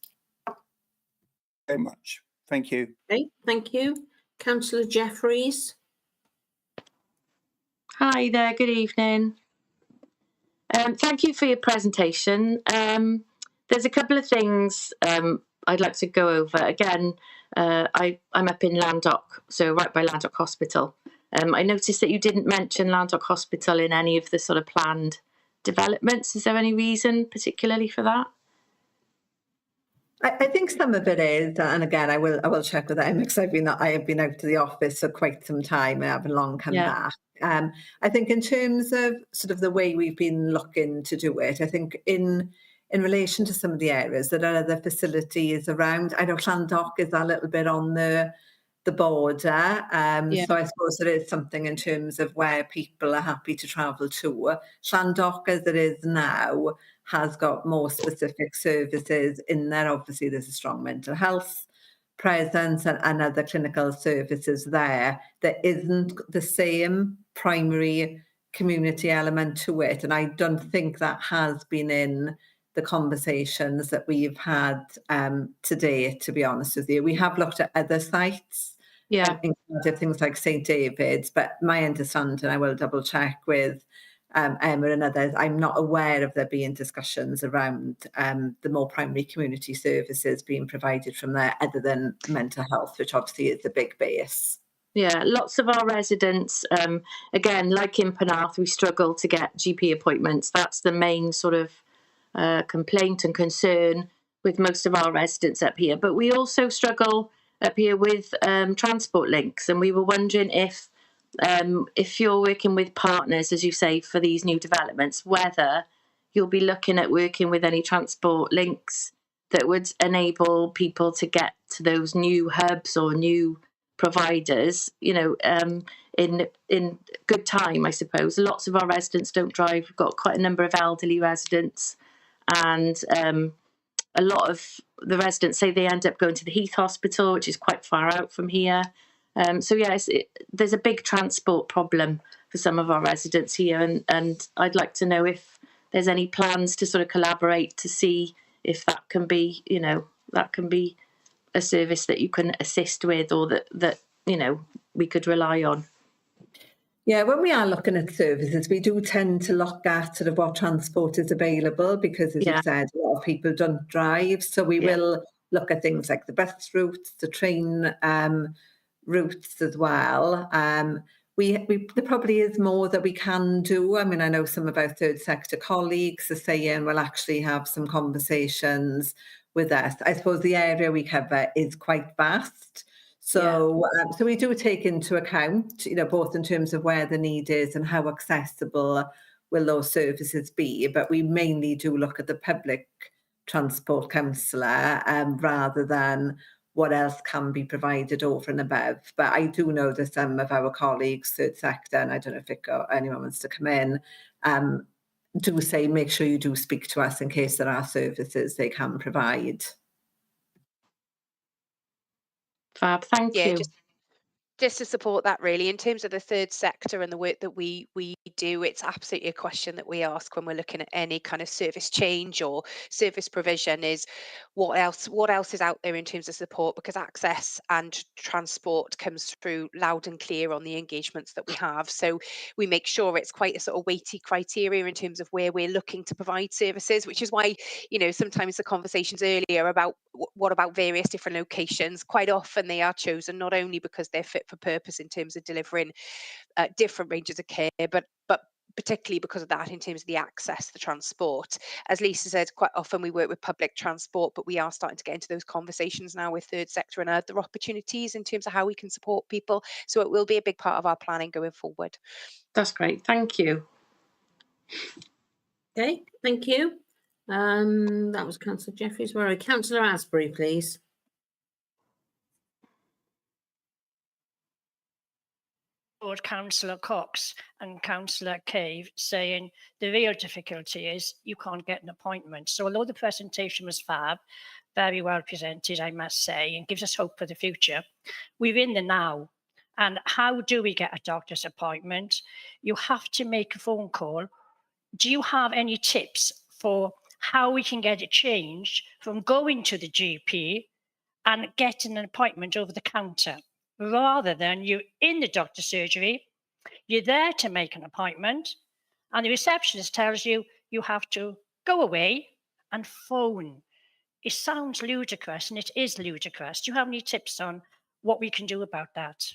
Very much. Thank you. Okay, thank you. Councillor Jeffries. Hi there, good evening. Thank you for your presentation. There's a couple of things I'd like to go over. Again, I'm up in Landock, so right by Landock Hospital. I noticed that you didn't mention Landock Hospital in any of the sort of planned developments. Is there any reason particularly for that? I think some of it is, and again, I will check with them because I have been out of the office for quite some time and I haven't long come back. I think in terms of sort of the way we've been looking to do it, I think in relation to some of the areas that are other facilities around, I know Llandoch is a little bit on the border. So I suppose there is something in terms of where people are happy to travel to. Llandoch, as it is now, has got more specific services in there. Obviously, there's a strong mental health presence and other clinical services there. There isn't the same primary community element to it. And I don't think that has been in the conversations that we've had today, to be honest with you. We have looked at other sites, including things like St David's, but my understanding, I will double check with Emma and others, I'm not aware of there being discussions around the more primary community services being provided from there other than mental health, which obviously is the big base. Yeah, lots of our residents, again, like in Penarth, we struggle to get GP appointments. That's the main sort of complaint and concern with most of our residents up here. But we also struggle up here with transport links, and we were wondering if you're working with partners, as you say, for these new developments, whether you'll be looking at working with any transport links that would enable people to get to those new hubs or new providers, you know, in good time, I suppose. Lots of our residents don't drive. We've got quite a number of elderly residents, and a lot of the residents say they end up going to the Heath Hospital, which is quite far out from here. So yes, there's a big transport problem for some of our residents here, and I'd like to know if there's any plans to sort of collaborate to see if that can be, you know, that can be a service that you can assist with, or that you know, we could rely on. Yeah, when we are looking at services, we do tend to look at sort of what transport is available because, as you said, a lot of people don't drive. So we will look at things like the bus routes, the train routes as well. There probably is more that we can do. I mean, I know some of our third sector colleagues are saying we'll actually have some conversations with us. I suppose the area we cover is quite vast. So we do take into account, you know, both in terms of where the need is and how accessible will those services be. But we mainly do look at the public transport councillor rather than what else can be provided over and above. But I do know that some of our colleagues, third sector, and I don't know if anyone wants to come in, do say make sure you do speak to us in case there are services they can provide. Fab, thank you. Just to support that, really, in terms of the third sector and the work that we do, it's absolutely a question that we ask when we're looking at any kind of service change or service provision, is what else is out there in terms of support, because access and transport comes through loud and clear on the engagements that we have. So we make sure it's quite a sort of weighty criteria in terms of where we're looking to provide services, which is why, you know, sometimes the conversations earlier about what about various different locations, quite often they are chosen not only because they're fit for purpose in terms of delivering different ranges of care, but particularly because of that in terms of the access, the transport. As Lisa said, quite often we work with public transport, but we are starting to get into those conversations now with third sector and other opportunities in terms of how we can support people. So it will be a big part of our planning going forward. That's great, thank you. Okay, thank you. That was Councillor Jeffries. Where are we? Councillor Asbury, please. Councillor Cox and Councillor Cave saying the real difficulty is you can't get an appointment. So although the presentation was fab, very well presented, I must say, and gives us hope for the future, we're in the now. And how do we get a doctor's appointment? You have to make a phone call do you have any tips for how we can get it changed from going to the GP and getting an appointment over the counter, rather than you in the doctor's surgery, you're there to make an appointment, and the receptionist tells you you have to go away and phone. It sounds ludicrous, and it is ludicrous. Do you have any tips on what we can do about that?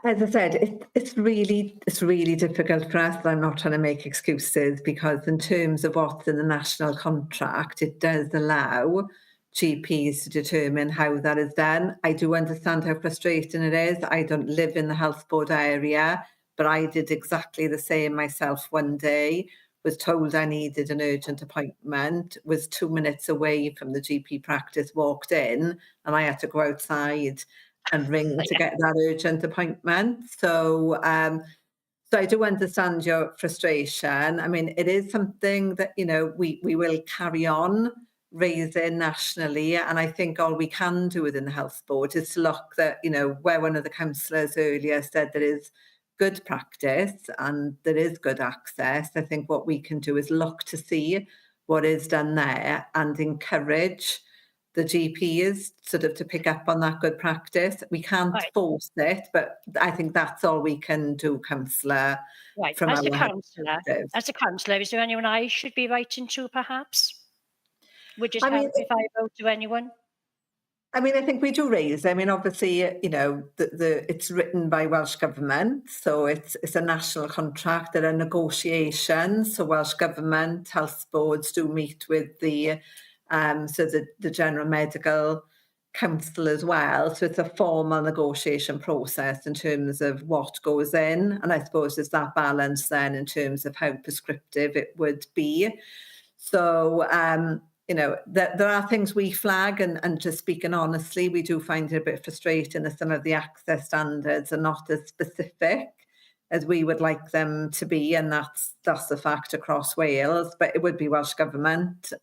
As I said, it's really difficult for us. I'm not trying to make excuses, because in terms of what's in the national contract, it does allow GPs to determine how that is done. I do understand how frustrating it is. I don't live in the health board area, but I did exactly the same myself one day. Was told I needed an urgent appointment, was 2 minutes away from the GP practice, walked in, and I had to go outside and ring to get that urgent appointment. So I do understand your frustration. I mean, it is something that, you know, we will carry on raising nationally. And I think all we can do within the health board is to look that, you know, where one of the councillors earlier said there is good practice and there is good access. I think what we can do is look to see what is done there and encourage the GPs sort of to pick up on that good practice. We can't force it, but I think that's all we can do, councillor. Right. From As a our councillor, is there anyone I should be writing to, perhaps? Would it I mean, help if I wrote to anyone? I mean, I think we do raise. I mean, obviously, you know, it's written by Welsh Government, so it's a national contract. There are negotiations, so Welsh Government health boards do meet with the General Medical Council as well. So it's a formal negotiation process in terms of what goes in, and I suppose there's that balance then in terms of how prescriptive it would be. So you know, there are things we flag, and just speaking honestly, we do find it a bit frustrating that some of the access standards are not as specific as we would like them to be, and that's a fact across Wales. But it would be Welsh Government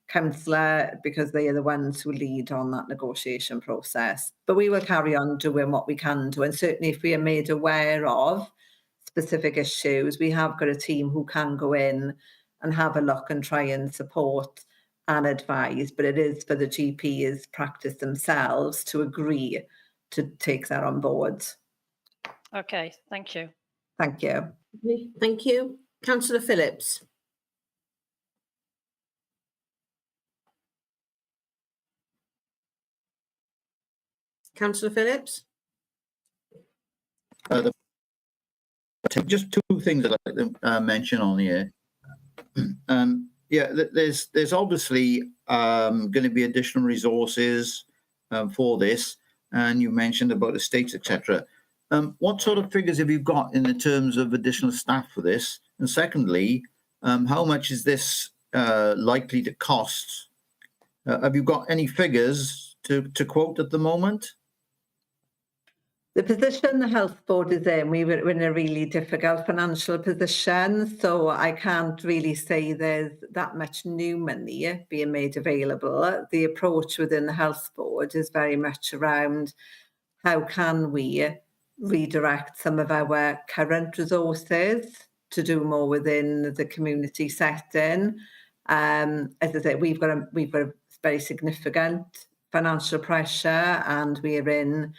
councillor, because they are the ones who lead on that negotiation process. But we will carry on doing what we can do, and certainly if we are made aware of specific issues, we have got a team who can go in and have a look and try and support and advise. But it is for the GPs practice themselves to agree to take that on board. Okay, thank you. Thank you. Thank you. Councillor Phillips. Councillor Phillips. Just two things I'd like to mention on here. Yeah, there's obviously going to be additional resources for this, and you mentioned about estates, etc. What sort of figures have you got in the terms of additional staff for this? And secondly, how much is this likely to cost? Have you got any figures to quote at the moment? The position the health board is in, we were in a really difficult financial position, so I can't really say there's that much new money being made available. The approach within the health board is very much around how can we redirect some of our current resources to do more within the community setting. As I say, we've got a very significant financial pressure, and we are in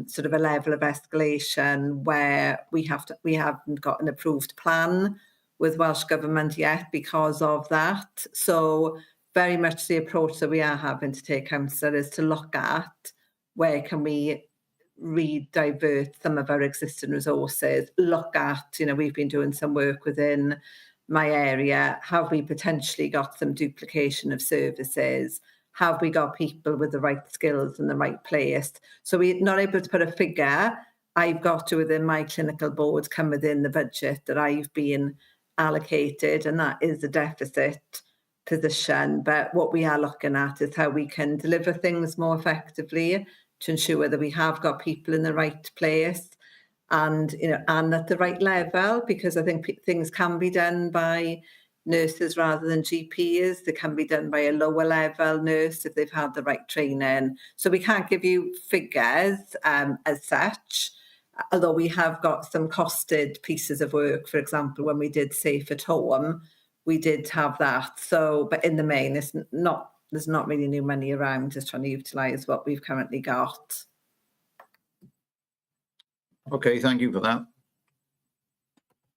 sort of a level of escalation where we haven't got an approved plan with Welsh Government yet because of that. So very much the approach that we are having to take, councillor, is to look at where can we re-divert some of our existing resources, look at, you know, we've been doing some work within my area, have we potentially got some duplication of services? Have we got people with the right skills in the right place? So we're not able to put a figure. I've got to, within my clinical board, come within the budget that I've been allocated, and that is a deficit position. But what we are looking at is how we can deliver things more effectively to ensure that we have got people in the right place and, you know, and at the right level, because I think things can be done by nurses rather than GPs. They can be done by a lower level nurse if they've had the right training. So we can't give you figures as such, although we have got some costed pieces of work, for example, when we did Safe at Home, we did have that. So, but in the main, there's not really new money around, just trying to utilise what we've currently got. Okay, thank you for that.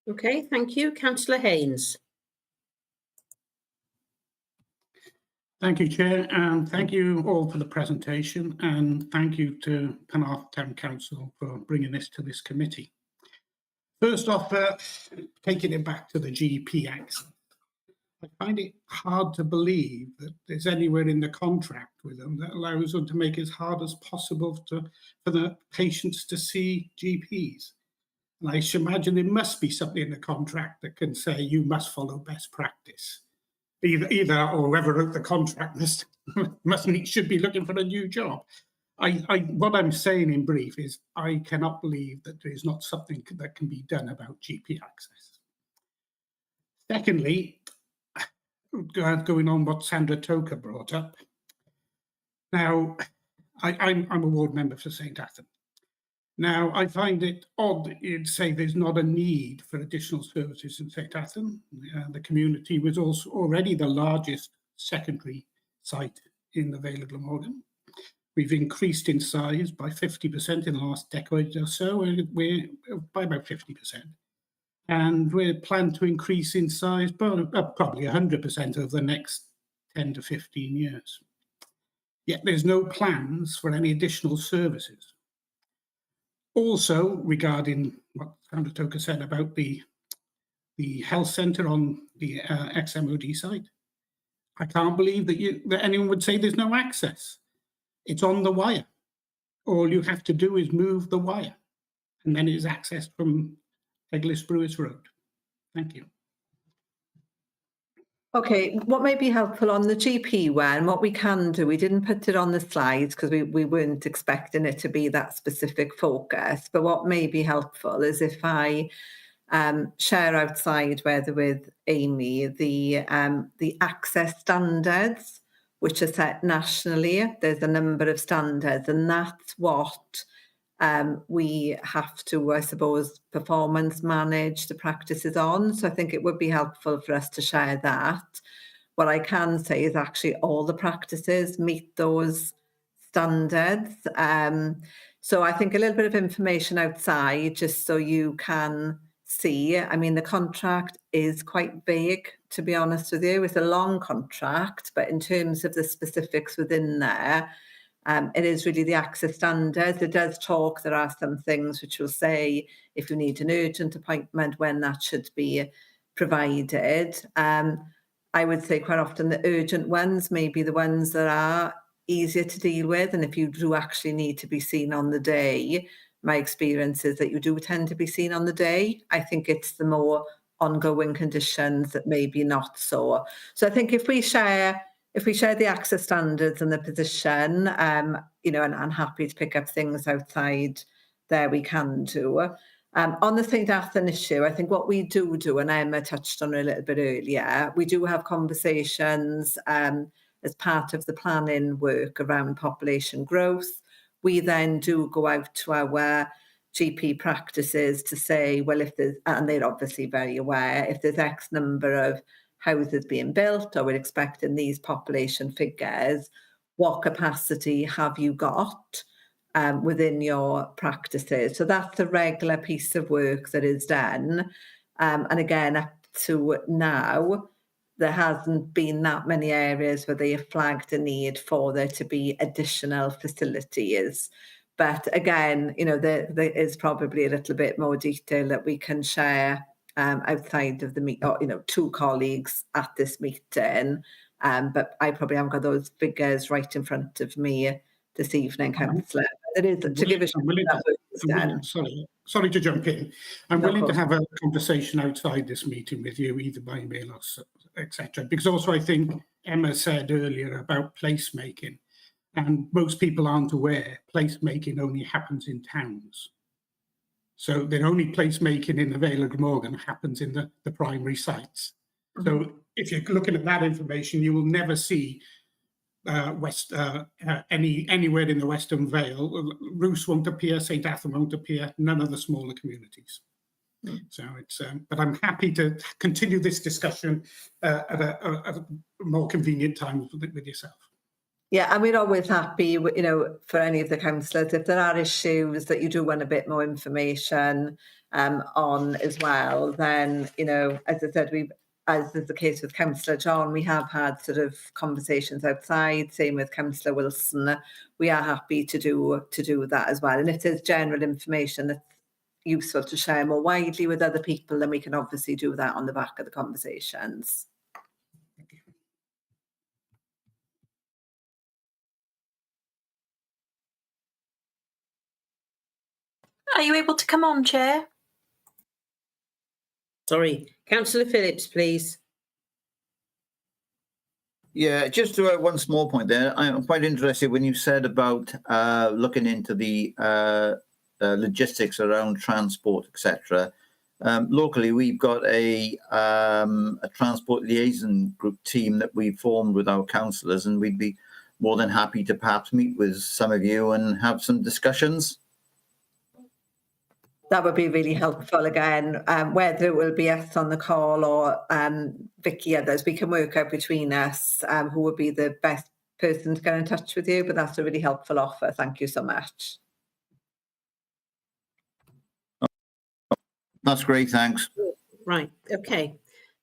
Okay, thank you. Councillor Haynes. Thank you, Chair, and thank you all for the presentation, and thank you to Penarth Town Council for bringing this to this committee. First off, taking it back to the GP access, I find it hard to believe that there's anywhere in the contract with them that allows them to make it as hard as possible for the patients to see GPs. And I should imagine there must be something in the contract that can say you must follow best practice. Either or whoever wrote the contract should be looking for a new job. What I'm saying in brief is I cannot believe that there is not something that can be done about GP access. Secondly, going on what Sandra Toker brought up. Now, I'm a ward member for St Athan. Now, I find it odd that you'd say there's not a need for additional services in St Athan. The community was also already the largest secondary site in the Vale of Glamorgan. We've increased in size by 50% in the last decade or so. We're by about 50%. And we're planned to increase in size by probably 100% over the next 10 to 15 years. Yet there's no plans for any additional services. Also, regarding what Sandra Toker said about the health centre on the ex-MOD site, I can't believe that anyone would say there's no access. It's on the wire. All you have to do is move the wire, and then it is accessed from Eglwys Brewers Road. Thank you. Okay, what may be helpful on the GP one, what we can do, we didn't put it on the slides because we weren't expecting it to be that specific focus, but what may be helpful is if I share outside, whether with Amy, the access standards, which are set nationally. There's a number of standards, and that's what we have to, I suppose, performance manage the practices on. So I think it would be helpful for us to share that. What I can say is actually all the practices meet those standards. So I think a little bit of information outside, just so you can see. I mean, the contract is quite vague, to be honest with you. It's a long contract, but in terms of the specifics within there, it is really the access standards. It does talk, there are some things which will say if you need an urgent appointment, when that should be provided. I would say quite often the urgent ones may be the ones that are easier to deal with. And if you do actually need to be seen on the day, my experience is that you do tend to be seen on the day. I think it's the more ongoing conditions that maybe not so. So I think if we share the access standards and the position, you know, and I'm happy to pick up things outside there, we can do. On the St Athan issue, I think what we do, and Emma touched on it a little bit earlier, we do have conversations as part of the planning work around population growth. We then do go out to our GP practices to say, well, if there's, and they're obviously very aware, if there's X number of houses being built, or we're expecting these population figures, what capacity have you got within your practices? So that's a regular piece of work that is done. And again, up to now, there hasn't been that many areas where they have flagged a need for there to be additional facilities. But again, you know, there is probably a little bit more detail that we can share outside of the meet, or, you know, two colleagues at this meeting. But I probably haven't got those figures right in front of me this evening, Councillor. It is to give a sorry to jump in. I'm willing to have a conversation outside this meeting with you, either by email or etc. Because also I think Emma said earlier about placemaking, and most people aren't aware placemaking only happens in towns. So the only placemaking in the Vale of Glamorgan happens in the primary sites. So if you're looking at that information, you will never see anywhere in the Western Vale. Roos won't appear, St Athan won't appear, none of the smaller communities. So it's, but I'm happy to continue this discussion at a more convenient time with yourself. Yeah, and we're always happy, you know, for any of the councillors, if there are issues that you do want a bit more information on as well, then, you know, as I said, as is the case with Councillor John, we have had sort of conversations outside, same with Councillor Wilson. We are happy to do that as well. And if there's general information that's useful to share more widely with other people, then we can obviously do that on the back of the conversations. Are you able to come on, Chair? Sorry, Councillor Phillips, please. Yeah, just to one small point there. I'm quite interested when you said about looking into the logistics around transport, etc. Locally, we've got a transport liaison group team that we formed with our councillors, and we'd be more than happy to perhaps meet with some of you and have some discussions. That would be really helpful again, whether it will be us on the call or Vicky, others, we can work out between us who would be the best person to get in touch with you, but that's a really helpful offer. Thank you so much. That's great, thanks. Right, okay.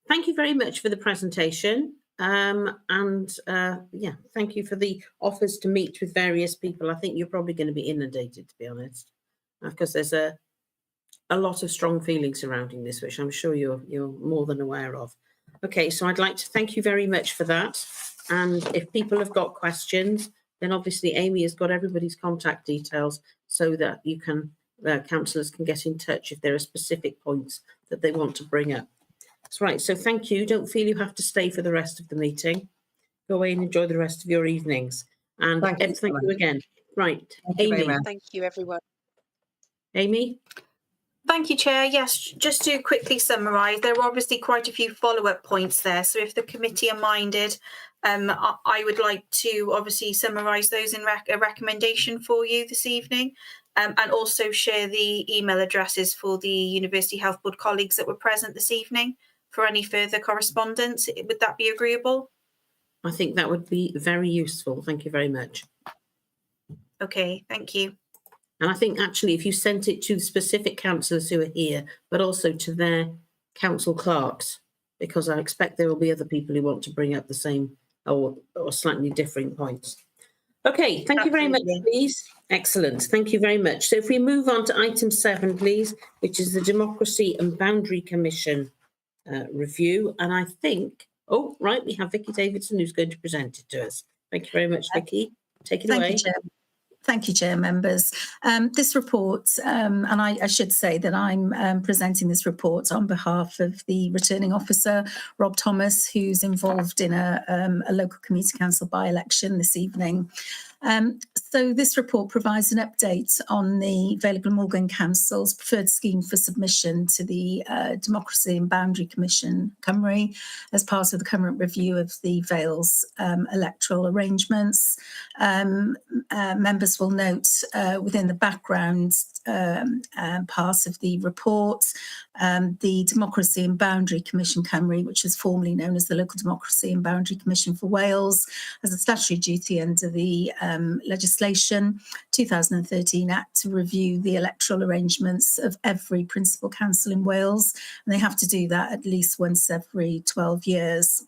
Thank you very much for the presentation. Yeah, thank you for the offers to meet with various people. I think you're probably going to be inundated, to be honest, because there's a lot of strong feelings surrounding this, which I'm sure you're more than aware of. Okay, so I'd like to thank you very much for that. And if people have got questions, then obviously Amy has got everybody's contact details so that you can, councillors can get in touch if there are specific points that they want to bring up. That's right, so thank you. Don't feel you have to stay for the rest of the meeting. Go away and enjoy the rest of your evenings. And thank you again. Right, Amy. Thank you, everyone. Amy? Thank you, Chair. Yes, just to quickly summarise, there are obviously quite a few follow-up points there. So if the committee are minded, I would like to obviously summarise those in a recommendation for you this evening, and also share the email addresses for the University Health Board colleagues that were present this evening for any further correspondence. Would that be agreeable? I think that would be very useful. Thank you very much. Okay, thank you. And I think actually if you sent it to the specific councillors who are here, but also to their council clerks, because I expect there will be other people who want to bring up the same or slightly differing points. Okay, thank you very much, please. Excellent, thank you very much. So if we move on to item 7, please, which is the Democracy and Boundary Commission review. And I think, oh, right, we have Vicky Davidson who's going to present it to us. Thank you very much, Vicky. Take it away. Thank you, Chair. Thank you, Chair, members. This report, and I should say that I'm presenting this report on behalf of the returning officer, Rob Thomas, who's involved in a local community council by-election this evening. So this report provides an update on the Vale Glamorgan Council's preferred scheme for submission to the Democracy and Boundary Commission, Cymru, as part of the current review of the Vale's electoral arrangements. Members will note within the background part of the report, the Democracy and Boundary Commission Cymru, which was formerly known as the Local Democracy and Boundary Commission for Wales, has a statutory duty under the legislation 2013 Act to review the electoral arrangements of every principal council in Wales, and they have to do that at least once every 12 years.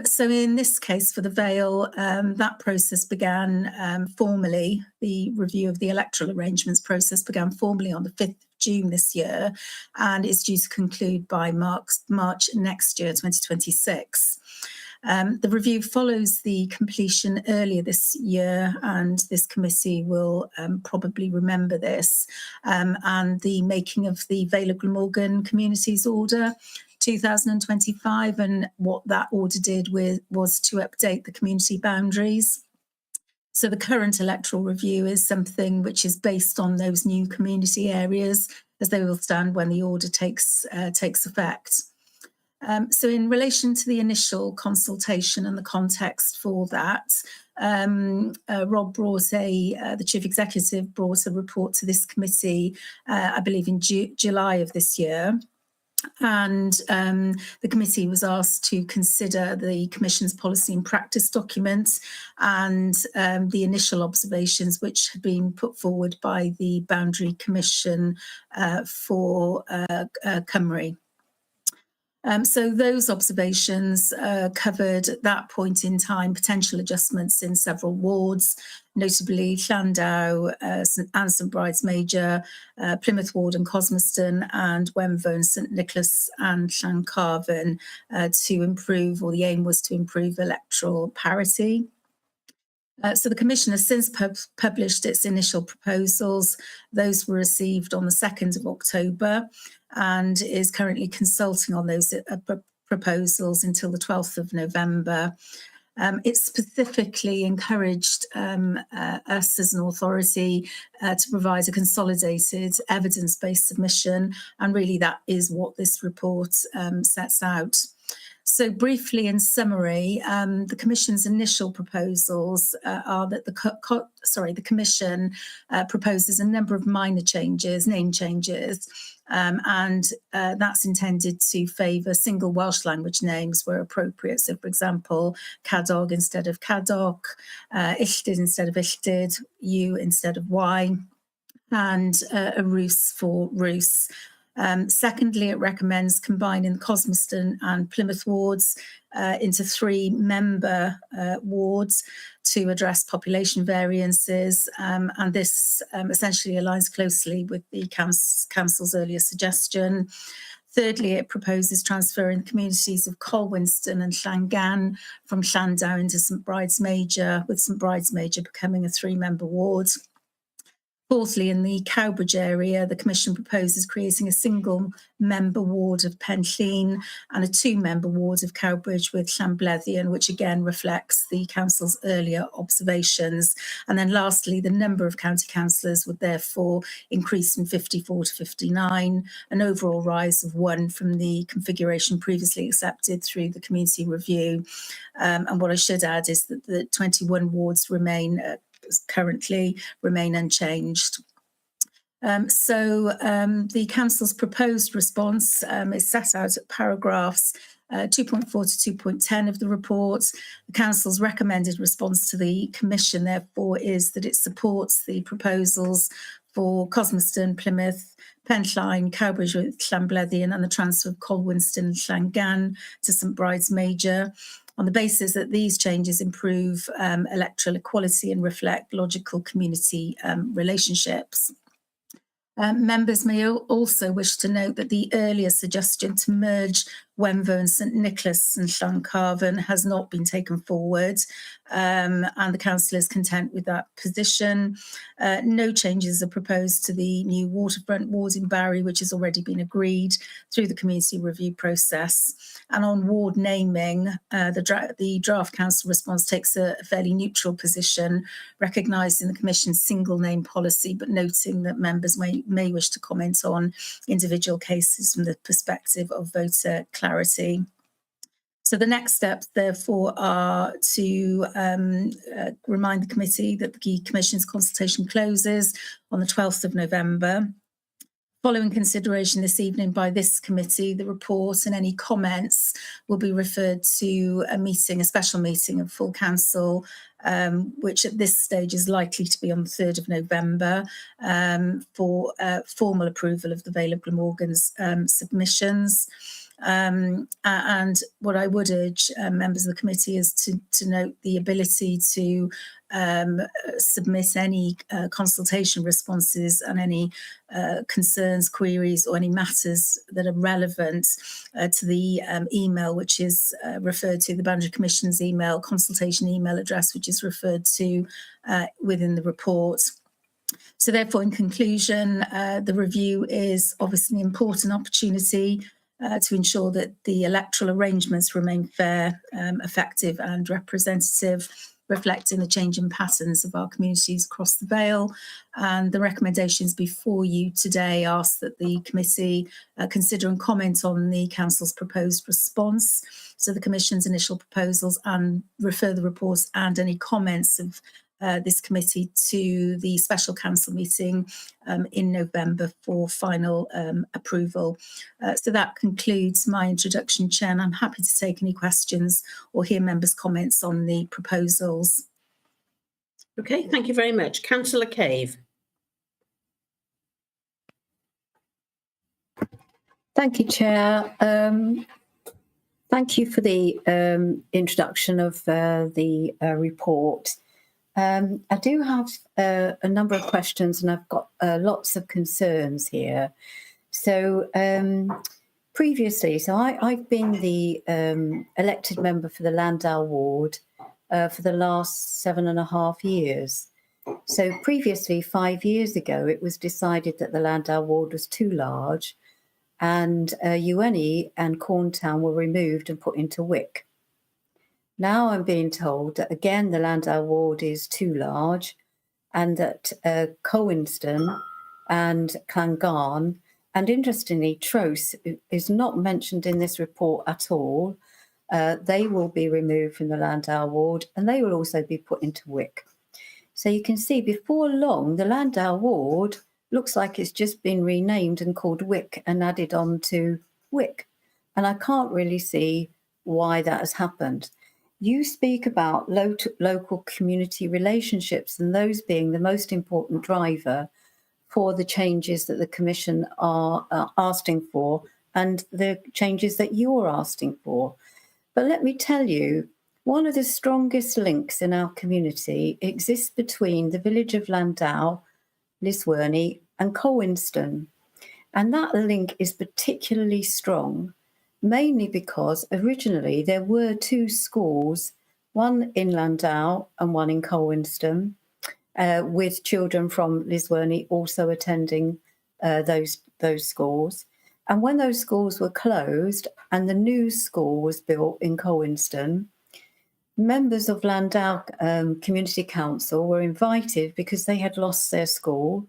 So in this case for the Vale, that process began formally, the review of the electoral arrangements process began formally on the 5th of June this year, and is due to conclude by March next year, 2026. The review follows the completion earlier this year, and this committee will probably remember this, and the making of the Vale Glamorgan Communities Order 2025, and what that order did was to update the community boundaries. So the current electoral review is something which is based on those new community areas as they will stand when the order takes effect. So in relation to the initial consultation and the context for that, Rob brought the Chief Executive brought a report to this committee, I believe in July of this year. And the committee was asked to consider the Commission's policy and practice documents and the initial observations which had been put forward by the Boundary Commission for Cymru. So those observations covered at that point in time potential adjustments in several wards, notably Llandow and St Bride's Major, Plymouth Ward and Cosmoston, and Wenfone, St Nicholas and Llancarvan to improve, or the aim was to improve electoral parity. So the Commission has since published its initial proposals. Those were received on the 2nd of October and is currently consulting on those proposals until the 12th of November. It specifically encouraged us as an authority to provide a consolidated evidence-based submission, and really that is what this report sets out. So briefly, in summary, the Commission's initial proposals are that the Commission proposes a number of minor changes, name changes, and that's intended to favour single Welsh language names where appropriate. So, for example, Cadog instead of Cadoc, Illtyd instead of Illtyd, U instead of Y, and a Rws for Rws. Secondly, it recommends combining the Cosmoston and Plymouth wards into 3-member wards to address population variances, and this essentially aligns closely with the Council's earlier suggestion. Thirdly, it proposes transferring the communities of Colwinston and Llangan from Llandow into St Bride's Major, with St Bride's Major becoming a 3-member ward. Fourthly, in the Cowbridge area, the Commission proposes creating a single-member ward of Penllyn and a 2-member ward of Cowbridge with Llanblethian, which again reflects the Council's earlier observations. And then lastly, the number of county councillors would therefore increase from 54 to 59, an overall rise of 1 from the configuration previously accepted through the community review. And what I should add is that the 21 wards currently remain unchanged. The Council's proposed response is set out at paragraphs 2.4 to 2.10 of the report. The Council's recommended response to the Commission, therefore, is that it supports the proposals for Cosmoston, Plymouth, Penllyn, Cowbridge with Llanblethian, and the transfer of Colwinston and Llangan to St Bride's Major, on the basis that these changes improve electoral equality and reflect logical community relationships. Members may also wish to note that the earlier suggestion to merge Wenfone, St Nicholas and Llancarvan has not been taken forward, and the Council is content with that position. No changes are proposed to the new waterfront ward in Barry, which has already been agreed through the community review process. And on ward naming, the draft Council response takes a fairly neutral position, recognising the Commission's single name policy, but noting that members may wish to comment on individual cases from the perspective of voter clarity. So the next steps, therefore, are to remind the committee that the Commission's consultation closes on the 12th of November. Following consideration this evening by this committee, the report and any comments will be referred to a special meeting of full council, which at this stage is likely to be on the 3rd of November for formal approval of the Vale of Glamorgan's submissions. And what I would urge members of the committee is to note the ability to submit any consultation responses and any concerns, queries or any matters that are relevant to the email which is referred to, the Boundary Commission's email, consultation email address, which is referred to within the report. So therefore, in conclusion, the review is obviously an important opportunity to ensure that the electoral arrangements remain fair, effective and representative, reflecting the changing patterns of our communities across the Vale. And the recommendations before you today ask that the committee consider and comment on the council's proposed response to the Commission's initial proposals and refer the reports and any comments of this committee to the special council meeting in November for final approval. So that concludes my introduction, Chair, and I'm happy to take any questions or hear members' comments on the proposals. Okay, thank you very much. Councillor Cave. Thank you, Chair. Thank you for the introduction of the report. I do have a number of questions and I've got lots of concerns here. So previously, I've been the elected member for the Landau ward for the last 7.5 years. So previously, 5 years ago, it was decided that the Landau ward was too large and Ueni and Corntown were removed and put into Wick. Now I'm being told that again the Landau ward is too large and that Cowinston and Clangarn, and interestingly Tros is not mentioned in this report at all. They will be removed from the Landau ward and they will also be put into Wick. So you can see before long the Landau ward looks like it's just been renamed and called Wick and added on to Wick. And I can't really see why that has happened. You speak about local community relationships and those being the most important driver for the changes that the Commission are asking for and the changes that you're asking for. But let me tell you, one of the strongest links in our community exists between the village of Landau, Lisworney and Cowinston. And that link is particularly strong, mainly because originally there were 2 schools, one in Landau and one in Cowinston, with children from Lisworney also attending those schools. And when those schools were closed and the new school was built in Cowinston, members of Landau Community Council were invited because they had lost their school.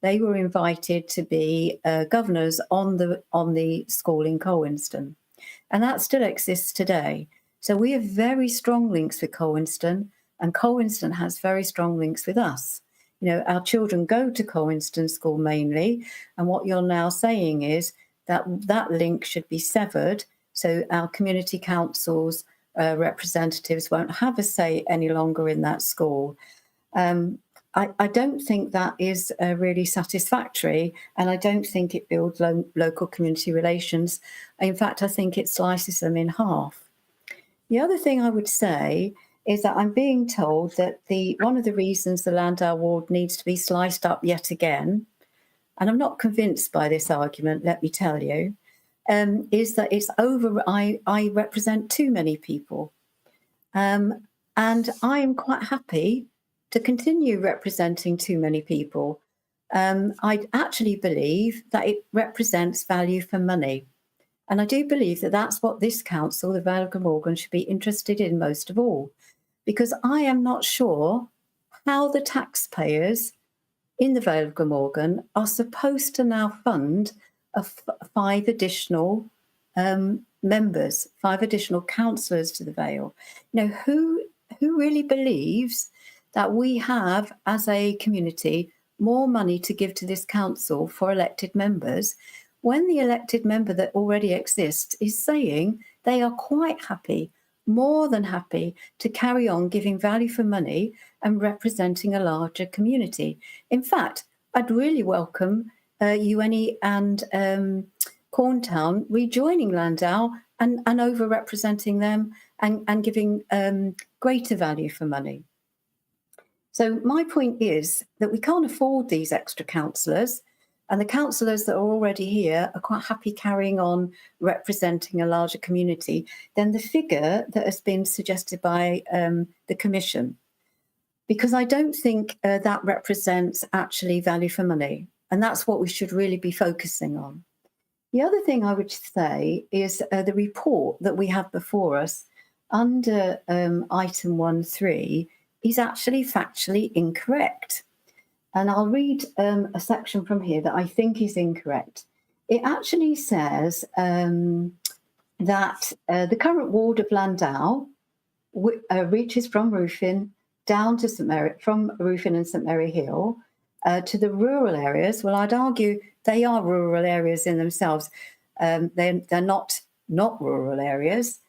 They were invited to be governors on the school in Cowinston. And that still exists today. So we have very strong links with Cowinston and Cowinston has very strong links with us. You know, our children go to Cowinston School mainly. And what you're now saying is that that link should be severed. So our community councils representatives won't have a say any longer in that school. I don't think that is really satisfactory, and I don't think it builds local community relations. In fact, I think it slices them in half. The other thing I would say is that I'm being told that one of the reasons the Landau ward needs to be sliced up yet again, and I'm not convinced by this argument, let me tell you, is that it's over. I represent too many people, and I am quite happy to continue representing too many people. I actually believe that it represents value for money. And I do believe that that's what this council, the Vale of Glamorgan, should be interested in most of all. Because I am not sure how the taxpayers in the Vale of Glamorgan are supposed to now fund 5 additional members, 5 additional councillors to the Vale. You know, who really believes that we have, as a community, more money to give to this council for elected members, when the elected member that already exists is saying they are quite happy, more than happy, to carry on giving value for money and representing a larger community. In fact, I'd really welcome Ueni and Corntown rejoining Landau and over-representing them and giving greater value for money. So my point is that we can't afford these extra councillors, and the councillors that are already here are quite happy carrying on representing a larger community than the figure that has been suggested by the Commission. Because I don't think that represents actually value for money, and that's what we should really be focusing on. The other thing I would say is the report that we have before us under item 1.3, is actually factually incorrect. And I'll read a section from here that I think is incorrect. It actually says that the current ward of Landau reaches from Roofin down to St Mary, from Roofin and St Mary Hill to the rural areas. Well, I'd argue they are rural areas in themselves. They're not rural areas,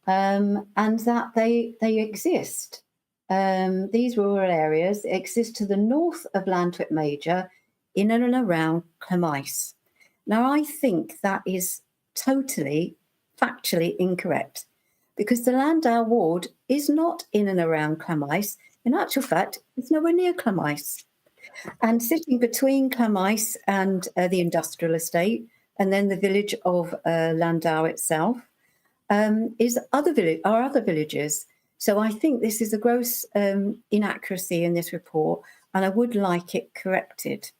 and that they exist. These rural areas exist to the north of Llantwit Major, in and around Clymais. Now, I think that is totally factually incorrect, because the Landau ward is not in and around Clymais. In actual fact, it's nowhere near Clymais. And sitting between Clymais and the industrial estate, and then the village of Landau itself, are other villages. So I think this is a gross inaccuracy in this report, and I would like it corrected,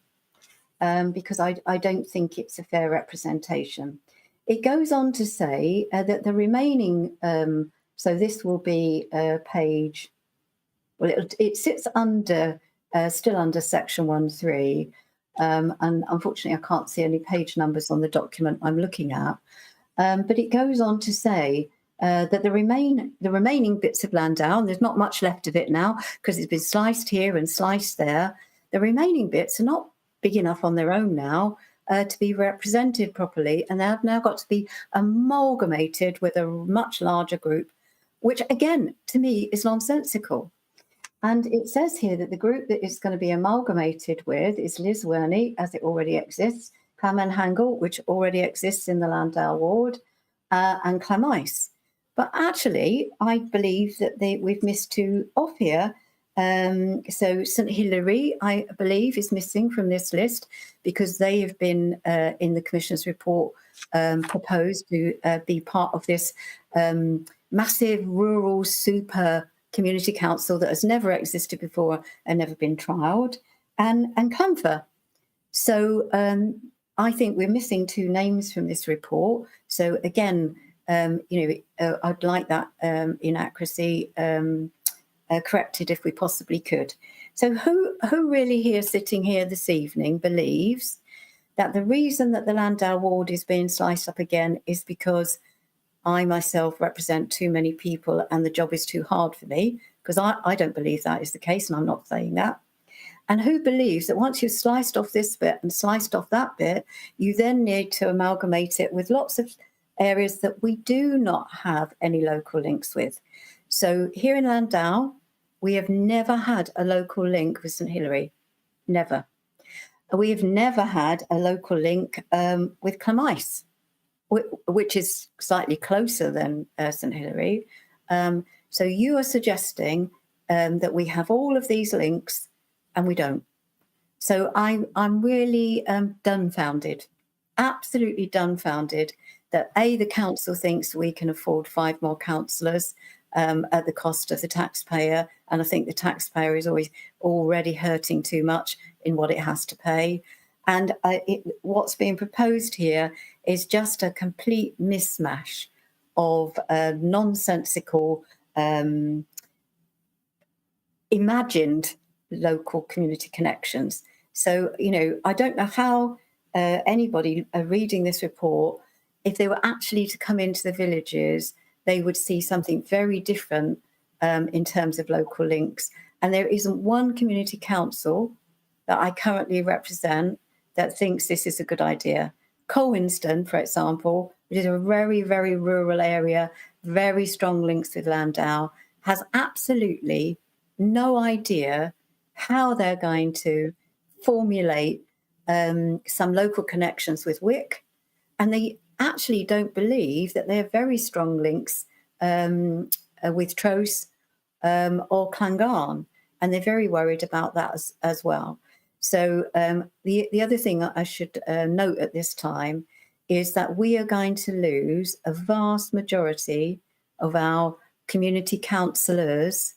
because I don't think it's a fair representation. It goes on to say that the remaining, so this will be page, well, it sits under, still under section 1.3, and unfortunately I can't see any page numbers on the document I'm looking at, but it goes on to say that the remaining bits of Landau, and there's not much left of it now because it's been sliced here and sliced there, the remaining bits are not big enough on their own now to be represented properly, and they have now got to be amalgamated with a much larger group, which again, to me, is nonsensical. And it says here that the group that is going to be amalgamated with is Lisworney, as it already exists, Clammenhangle, which already exists in the Landau ward, and Clymais. But actually, I believe that we've missed two off here. So St Hilary, I believe, is missing from this list because they have been, in the Commissioner's report, proposed to be part of this massive rural super community council that has never existed before and never been trialled, and Clanfer. So I think we're missing two names from this report. So again, I'd like that inaccuracy corrected if we possibly could. So who really here, sitting here this evening, believes that the reason that the Landau ward is being sliced up again is because I myself represent too many people and the job is too hard for me? Because I don't believe that is the case, and I'm not saying that. And who believes that once you've sliced off this bit and sliced off that bit, you then need to amalgamate it with lots of areas that we do not have any local links with? So here in Landau, we have never had a local link with St Hilary, never. We have never had a local link with Clymais, which is slightly closer than St Hilary. So you are suggesting that we have all of these links and we don't. So I'm really dumbfounded, absolutely dumbfounded that the council thinks we can afford 5 more councillors at the cost of the taxpayer. And I think the taxpayer is already hurting too much in what it has to pay. And what's being proposed here is just a complete mismatch of nonsensical, imagined local community connections. So, I don't know how anybody reading this report, if they were actually to come into the villages, they would see something very different in terms of local links. And there isn't one community council that I currently represent that thinks this is a good idea. Colwinston, for example, which is a very, very rural area, very strong links with Landau, has absolutely no idea how they're going to formulate some local connections with Wick. And they actually don't believe that they have very strong links with Tros or Clangarn. And they're very worried about that as well. So the other thing I should note at this time is that we are going to lose a vast majority of our community councillors,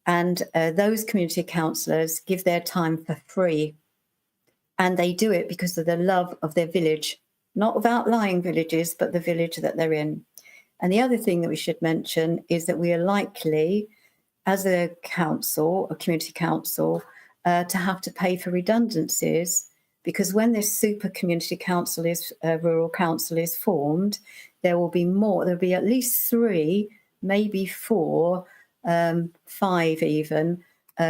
and those community councillors give their time for free, and they do it because of the love of their village, not of outlying villages, but the village that they're in. And the other thing that we should mention is that we are likely as a council, a community council, to have to pay for redundancies, because when this super community council rural council is formed, there will be more. There'll be at least 3, maybe 4, 5 even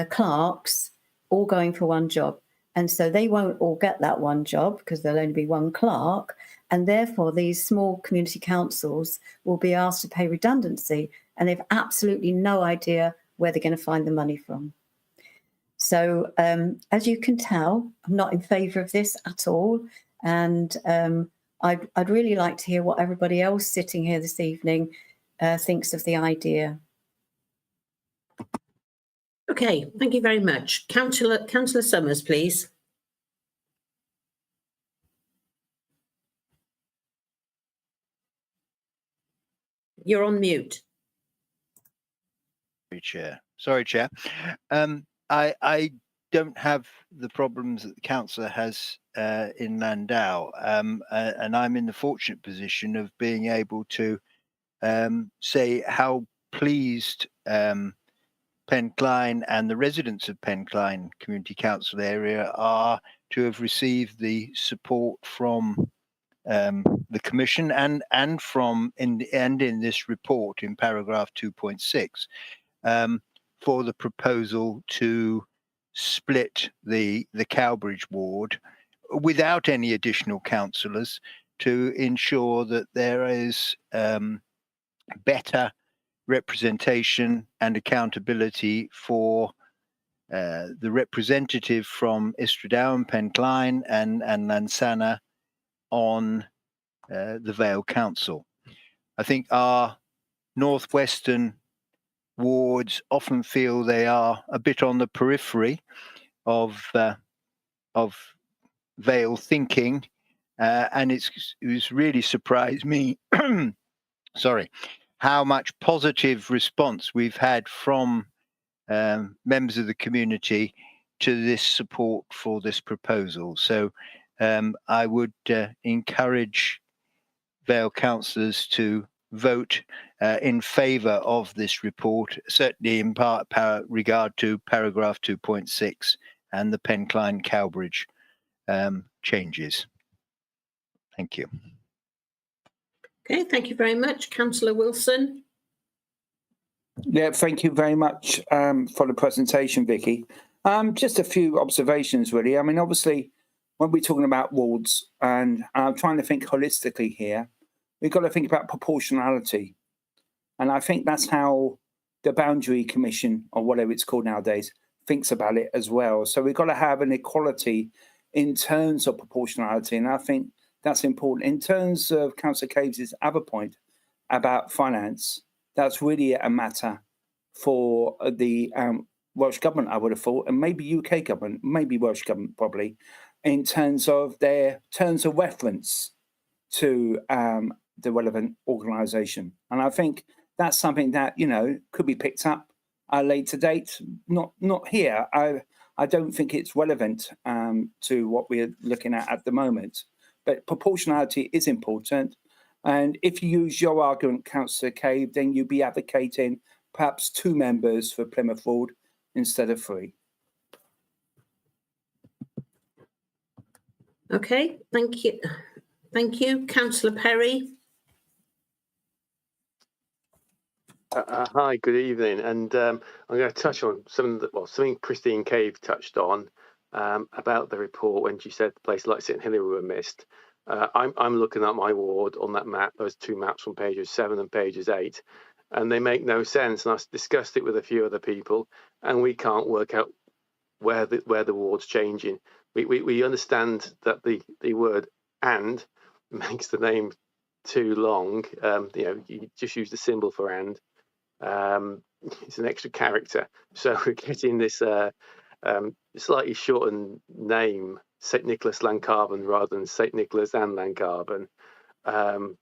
clerks, all going for one job. And so they won't all get that one job because there'll only be one clerk. And therefore, these small community councils will be asked to pay redundancy, and they've absolutely no idea where they're going to find the money from. So as you can tell, I'm not in favour of this at all. And I'd really like to hear what everybody else sitting here this evening thinks of the idea. Okay, thank you very much. Councillor Summers, please. You're on mute. Sorry, Chair. I don't have the problems that the councillor has in Landau, and I'm in the fortunate position of being able to say how pleased Pencline and the residents of Pencline Community Council area are to have received the support from the Commission and from in this report in paragraph 2.6 for the proposal to split the Cowbridge ward without any additional councillors to ensure that there is better representation and accountability for the representative from Ystradaw, Pencline and Lansana on the Vale Council. I think our northwestern wards often feel they are a bit on the periphery of Vale thinking, and it's really surprised me sorry, how much positive response we've had from members of the community to this support for this proposal. So I would encourage Vale councillors to vote in favour of this report, certainly in regard to paragraph 2.6 and the Pencline Cowbridge changes. Thank you. Okay, thank you very much. Councillor Wilson. Yeah, thank you very much for the presentation, Vicky. Just a few observations, really. I mean, obviously, when we're talking about wards, and I'm trying to think holistically here, we've got to think about proportionality. And I think that's how the Boundary Commission, or whatever it's called nowadays, thinks about it as well. So we've got to have an equality in terms of proportionality. And I think that's important. In terms of Councillor Caves' other point about finance, that's really a matter for the Welsh Government, I would have thought, and maybe UK Government, maybe Welsh Government probably, in terms of their terms of reference to the relevant organisation. And I think that's something that, you know, could be picked up at a later date. Not here. I don't think it's relevant to what we're looking at the moment. But proportionality is important. And if you use your argument, Councillor Cave, then you'd be advocating perhaps 2 members for Plymouth Ward instead of 3. Okay, thank you. Thank you. Councillor Perry. Hi, good evening. And I'm going to touch on something Christine Cave touched on about the report when she said places like St Hilary were missed. I'm looking at my ward on that map, those 2 maps on pages 7 and pages 8, and they make no sense. And I've discussed it with a few other people, and we can't work out where the ward's changing. We understand that the word "and" makes the name too long. You know, you just use the symbol for "and." It's an extra character, so we're getting this slightly shortened name, St Nicholas Lancarvan, rather than St Nicholas and Lancarvan,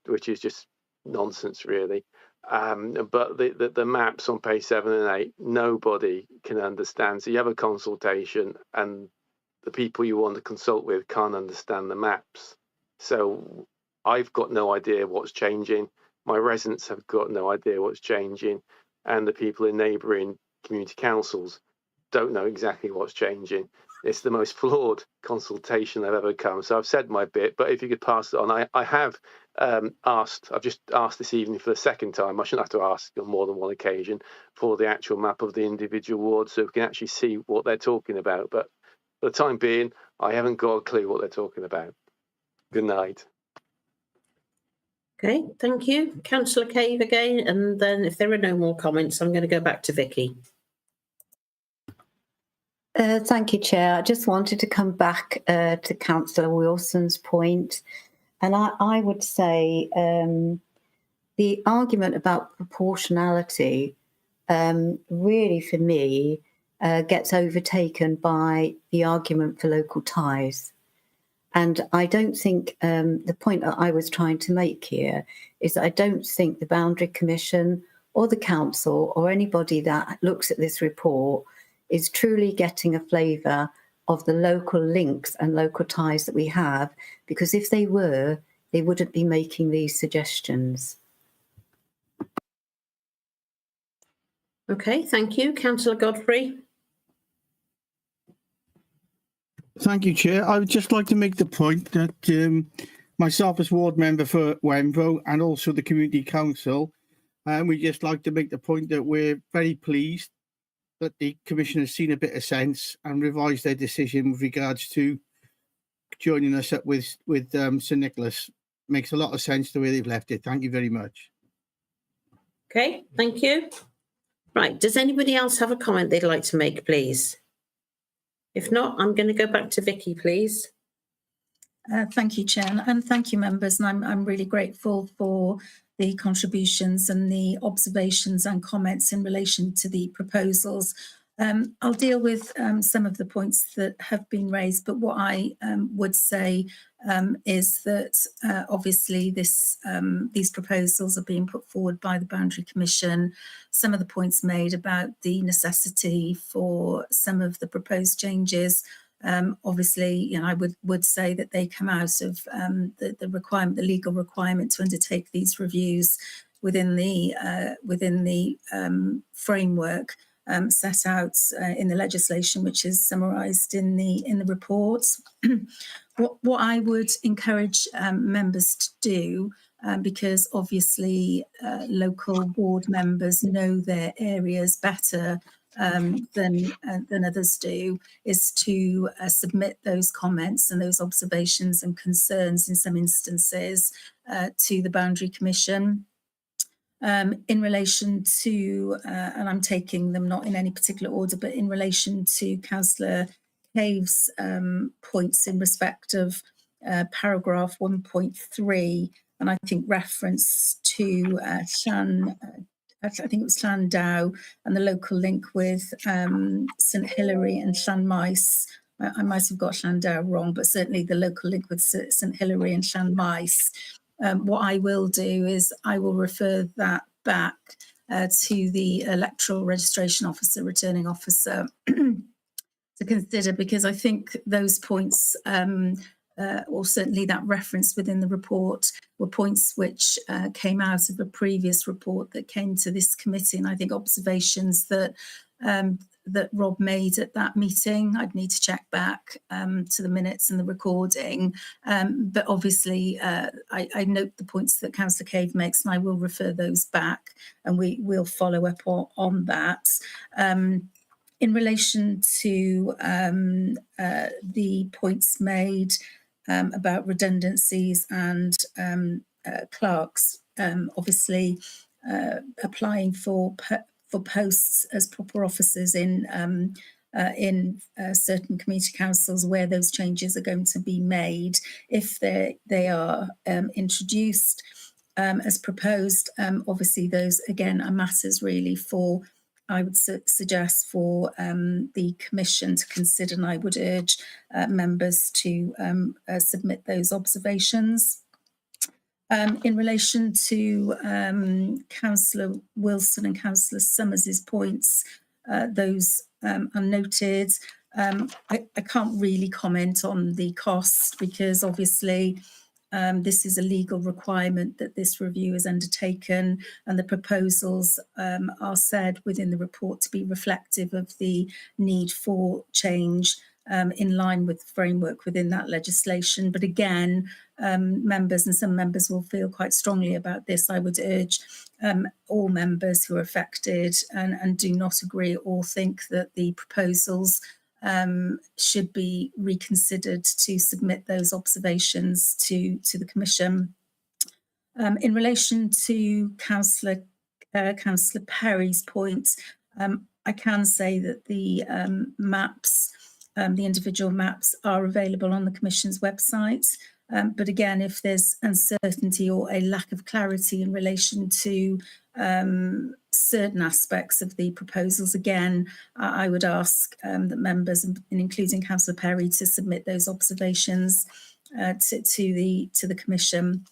which is just nonsense, really. But the maps on page 7 and 8, nobody can understand. So you have a consultation, and the people you want to consult with can't understand the maps. So I've got no idea what's changing. My residents have got no idea what's changing, and the people in neighbouring community councils don't know exactly what's changing. It's the most flawed consultation I've ever come. So I've said my bit, but if you could pass it on, I have I've just asked this evening for the second time. I shouldn't have to ask on more than one occasion for the actual map of the individual wards so we can actually see what they're talking about. But for the time being, I haven't got a clue what they're talking about. Good night. Okay, thank you. Councillor Cave again, and then if there are no more comments, I'm going to go back to Vicky. Thank you, Chair. I just wanted to come back to Councillor Wilson's point. And I would say the argument about proportionality really, for me, gets overtaken by the argument for local ties. And I don't think the point that I was trying to make here is that I don't think the Boundary Commission or the council or anybody that looks at this report is truly getting a flavour of the local links and local ties that we have, because if they were, they wouldn't be making these suggestions. Okay, thank you. Councillor Godfrey. Thank you, Chair. I would just like to make the point that myself as ward member for Wenvo and also the Community Council, we just like to make the point that we're very pleased that the Commission has seen a bit of sense and revised their decision with regards to joining us up with St Nicholas. Makes a lot of sense the way they've left it. Thank you very much. Okay, thank you. Right, does anybody else have a comment they'd like to make, please? If not, I'm going to go back to Vicky, please. Thank you, Chair, and thank you, members. And I'm really grateful for the contributions and the observations and comments in relation to the proposals. I'll deal with some of the points that have been raised, but what I would say is that obviously these proposals are being put forward by the Boundary Commission. Some of the points made about the necessity for some of the proposed changes, obviously, you know, I would say that they come out of the requirement, the legal requirement to undertake these reviews within the framework set out in the legislation, which is summarised in the report. What I would encourage members to do, because obviously local ward members know their areas better than others do, is to submit those comments and those observations and concerns in some instances to the Boundary Commission. In relation to, and I'm taking them not in any particular order, but in relation to Councillor Cave's points in respect of paragraph 1.3, and I think reference to I think it was Llandow and the local link with St Hilary and Llanmaes. I might have got Llandow wrong, but certainly the local link with St Hilary and Llanmaes. What I will do is I will refer that back to the Electoral Registration Officer, Returning Officer, to consider, because I think those points, or certainly that reference within the report, were points which came out of a previous report that came to this committee, and I think observations that that Rob made at that meeting. I'd need to check back to the minutes and the recording, but obviously I note the points that Councillor Cave makes, and I will refer those back, and we will follow up on that. In relation to the points made about redundancies and clerks, obviously applying for posts as proper officers in certain community councils where those changes are going to be made, if they are introduced as proposed. Obviously, those again are matters really for, I would suggest, for the Commission to consider, and I would urge members to submit those observations. In relation to Councillor Wilson and Councillor Summers's points, those are noted. I can't really comment on the cost, because obviously this is a legal requirement that this review is undertaken, and the proposals are said within the report to be reflective of the need for change in line with the framework within that legislation. But again, members, and some members will feel quite strongly about this, I would urge all members who are affected and do not agree or think that the proposals should be reconsidered to submit those observations to the Commission. In relation to Councillor Perry's point, I can say that the maps, the individual maps, are available on the Commission's website. But again, if there's uncertainty or a lack of clarity in relation to certain aspects of the proposals, again, I would ask that members, and including Councillor Perry, to submit those observations to the Commission.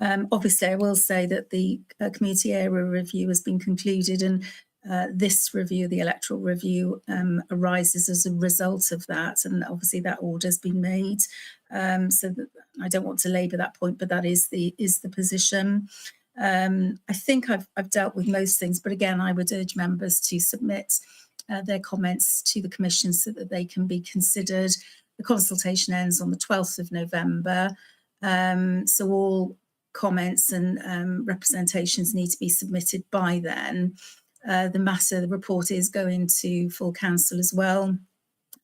Obviously, I will say that the community area review has been concluded, and this review, the electoral review, arises as a result of that, and obviously that order has been made. So that, I don't want to labour that point, but that is the position. I think I've dealt with most things, but again, I would urge members to submit their comments to the Commission so that they can be considered. The consultation ends on the 12th of November, so all comments and representations need to be submitted by then. The report is going to full council as well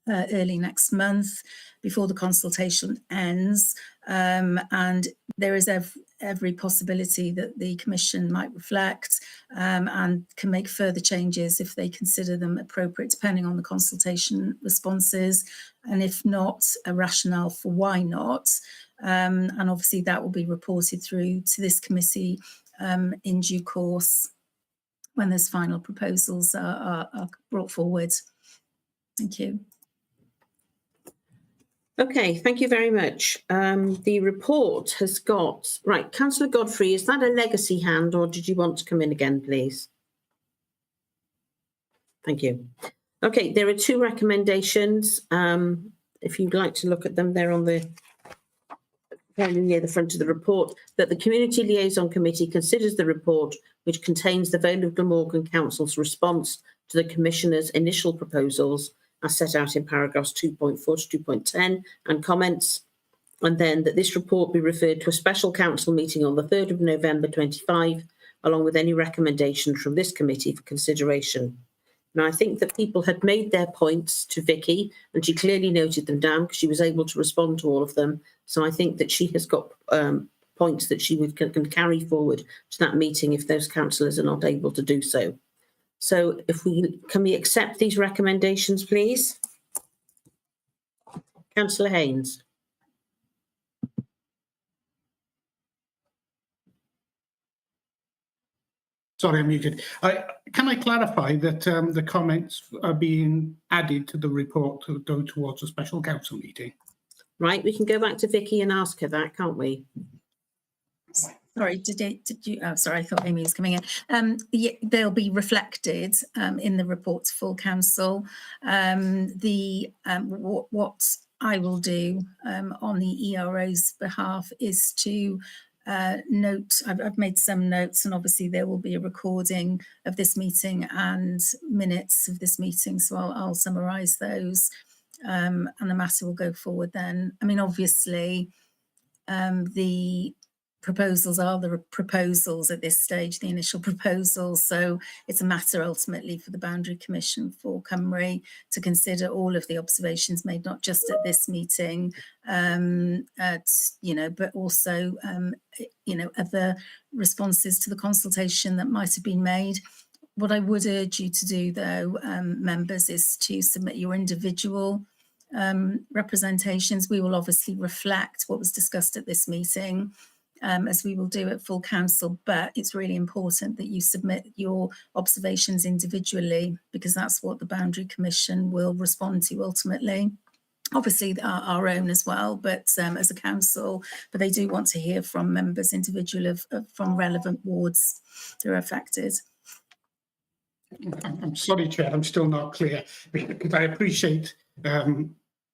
early next month before the consultation ends, and there is every possibility that the Commission might reflect and can make further changes if they consider them appropriate, depending on the consultation responses, and if not, a rationale for why not. And obviously that will be reported through to this committee in due course when those final proposals are brought forward. Thank you. Okay, thank you very much. The report has got, right, Councillor Godfrey, is that a legacy hand or did you want to come in again, please? Thank you. Okay, there are two recommendations. If you'd like to look at them, they're on the very near the front of the report, that the Community Liaison Committee considers the report, which contains the Vale of Glamorgan Council's response to the Commissioner's initial proposals, as set out in paragraphs 2.4 to 2.10, and comments, and then that this report be referred to a special council meeting on the 3rd of November 25, along with any recommendations from this committee for consideration. Now, I think that people had made their points to Vicky, and she clearly noted them down because she was able to respond to all of them. So I think that she has got points that she can carry forward to that meeting if those councillors are not able to do so. So can we accept these recommendations, please? Councillor Haynes. Sorry, I'm muted. Can I clarify that the comments are being added to the report to go towards a special council meeting? Right, we can go back to Vicky and ask her that, can't we? Sorry, did you? Oh, sorry, I thought Amy was coming in. Yeah, they'll be reflected in the report to full council. What I will do on the ERO's behalf is to note. I've made some notes, and obviously there will be a recording of this meeting and minutes of this meeting. So I'll summarise those, and the matter will go forward then. I mean, obviously, the proposals are the proposals at this stage, the initial proposals. So it's a matter ultimately for the Boundary Commission for Cymru to consider all of the observations made, not just at this meeting, but also, other responses to the consultation that might have been made. What I would urge you to do, though, members, is to submit your individual representations. We will obviously reflect what was discussed at this meeting, as we will do at full council, but it's really important that you submit your observations individually, because that's what the Boundary Commission will respond to ultimately. Obviously our own as well, but as a council, but they do want to hear from members individually from relevant wards that are affected. I'm sorry, Chair, I'm still not clear, because I appreciate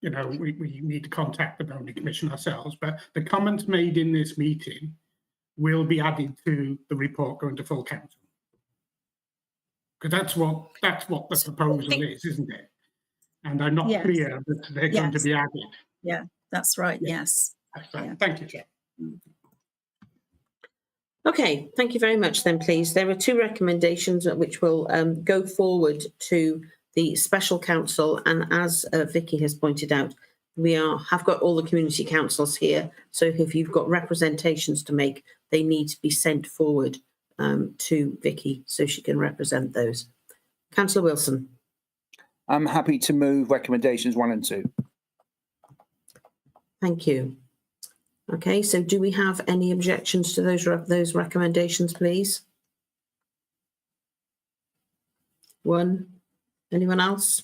you know, we need to contact the Boundary Commission ourselves, but the comments made in this meeting will be added to the report going to full council. Because that's what the proposal is, isn't it? And I'm not Yes. clear that they're going to be added. Yeah, that's right. Yes. That's right. Yeah. Thank you, Chair. Okay, thank you very much then, please. There are two recommendations which will go forward to the special council, and as Vicky has pointed out, we have got all the community councils here, so if you've got representations to make, they need to be sent forward to Vicky so she can represent those. Councillor Wilson. I'm happy to move recommendations 1 and 2. Thank you. Okay, so do we have any objections to those recommendations, please? 1. Anyone else?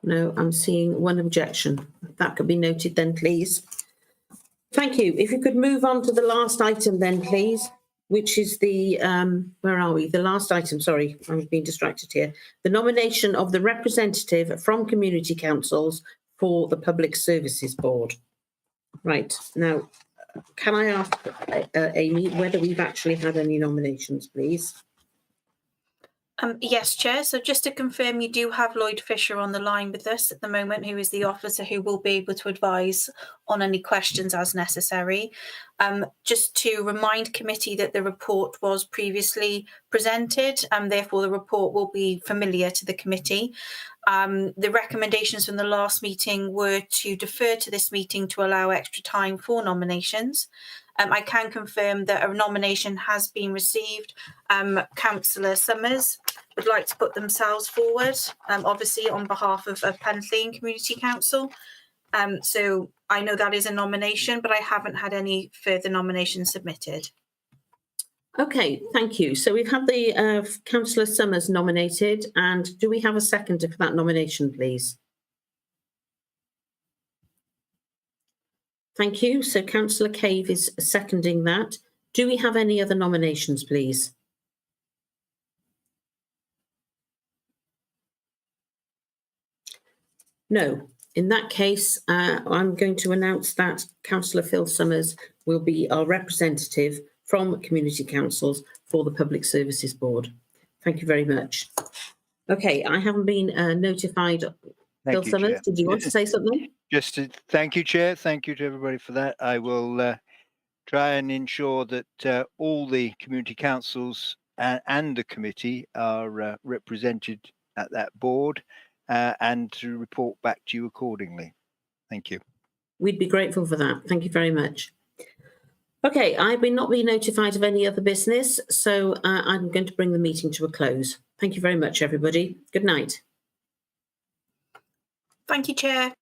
No, I'm seeing 1 objection. That could be noted then, please. Thank you. If you could move on to the last item then, please, which is the, where are we? The last item, sorry, I'm being distracted here. The nomination of the representative from community councils for the Public Services Board. Right, now, can I ask Amy whether we've actually had any nominations, please? Yes, Chair. So just to confirm, you do have Lloyd Fisher on the line with us at the moment, who is the officer who will be able to advise on any questions as necessary. Just to remind committee that the report was previously presented, and therefore the report will be familiar to the committee. The recommendations from the last meeting were to defer to this meeting to allow extra time for nominations. I can confirm that a nomination has been received. Councillor Summers would like to put themselves forward, obviously on behalf of Penarth Community Council. So I know that is a nomination, but I haven't had any further nominations submitted. Okay, thank you. So we've had the Councillor Summers nominated, and do we have a seconder for that nomination, please? Thank you. So Councillor Cave is seconding that. Do we have any other nominations, please? No. In that case, I'm going to announce that Councillor Phil Summers will be our representative from community councils for the Public Services Board. Thank you very much. Okay, I haven't been notified. Phil Summers, Chair. did you want to say something? Just to thank you, Chair. Thank you to everybody for that. I will try and ensure that all the community councils and the committee are represented at that board and to report back to you accordingly. Thank you. We'd be grateful for that. Thank you very much. Okay, I've not been notified of any other business, so I'm going to bring the meeting to a close. Thank you very much, everybody. Good night. Thank you, Chair.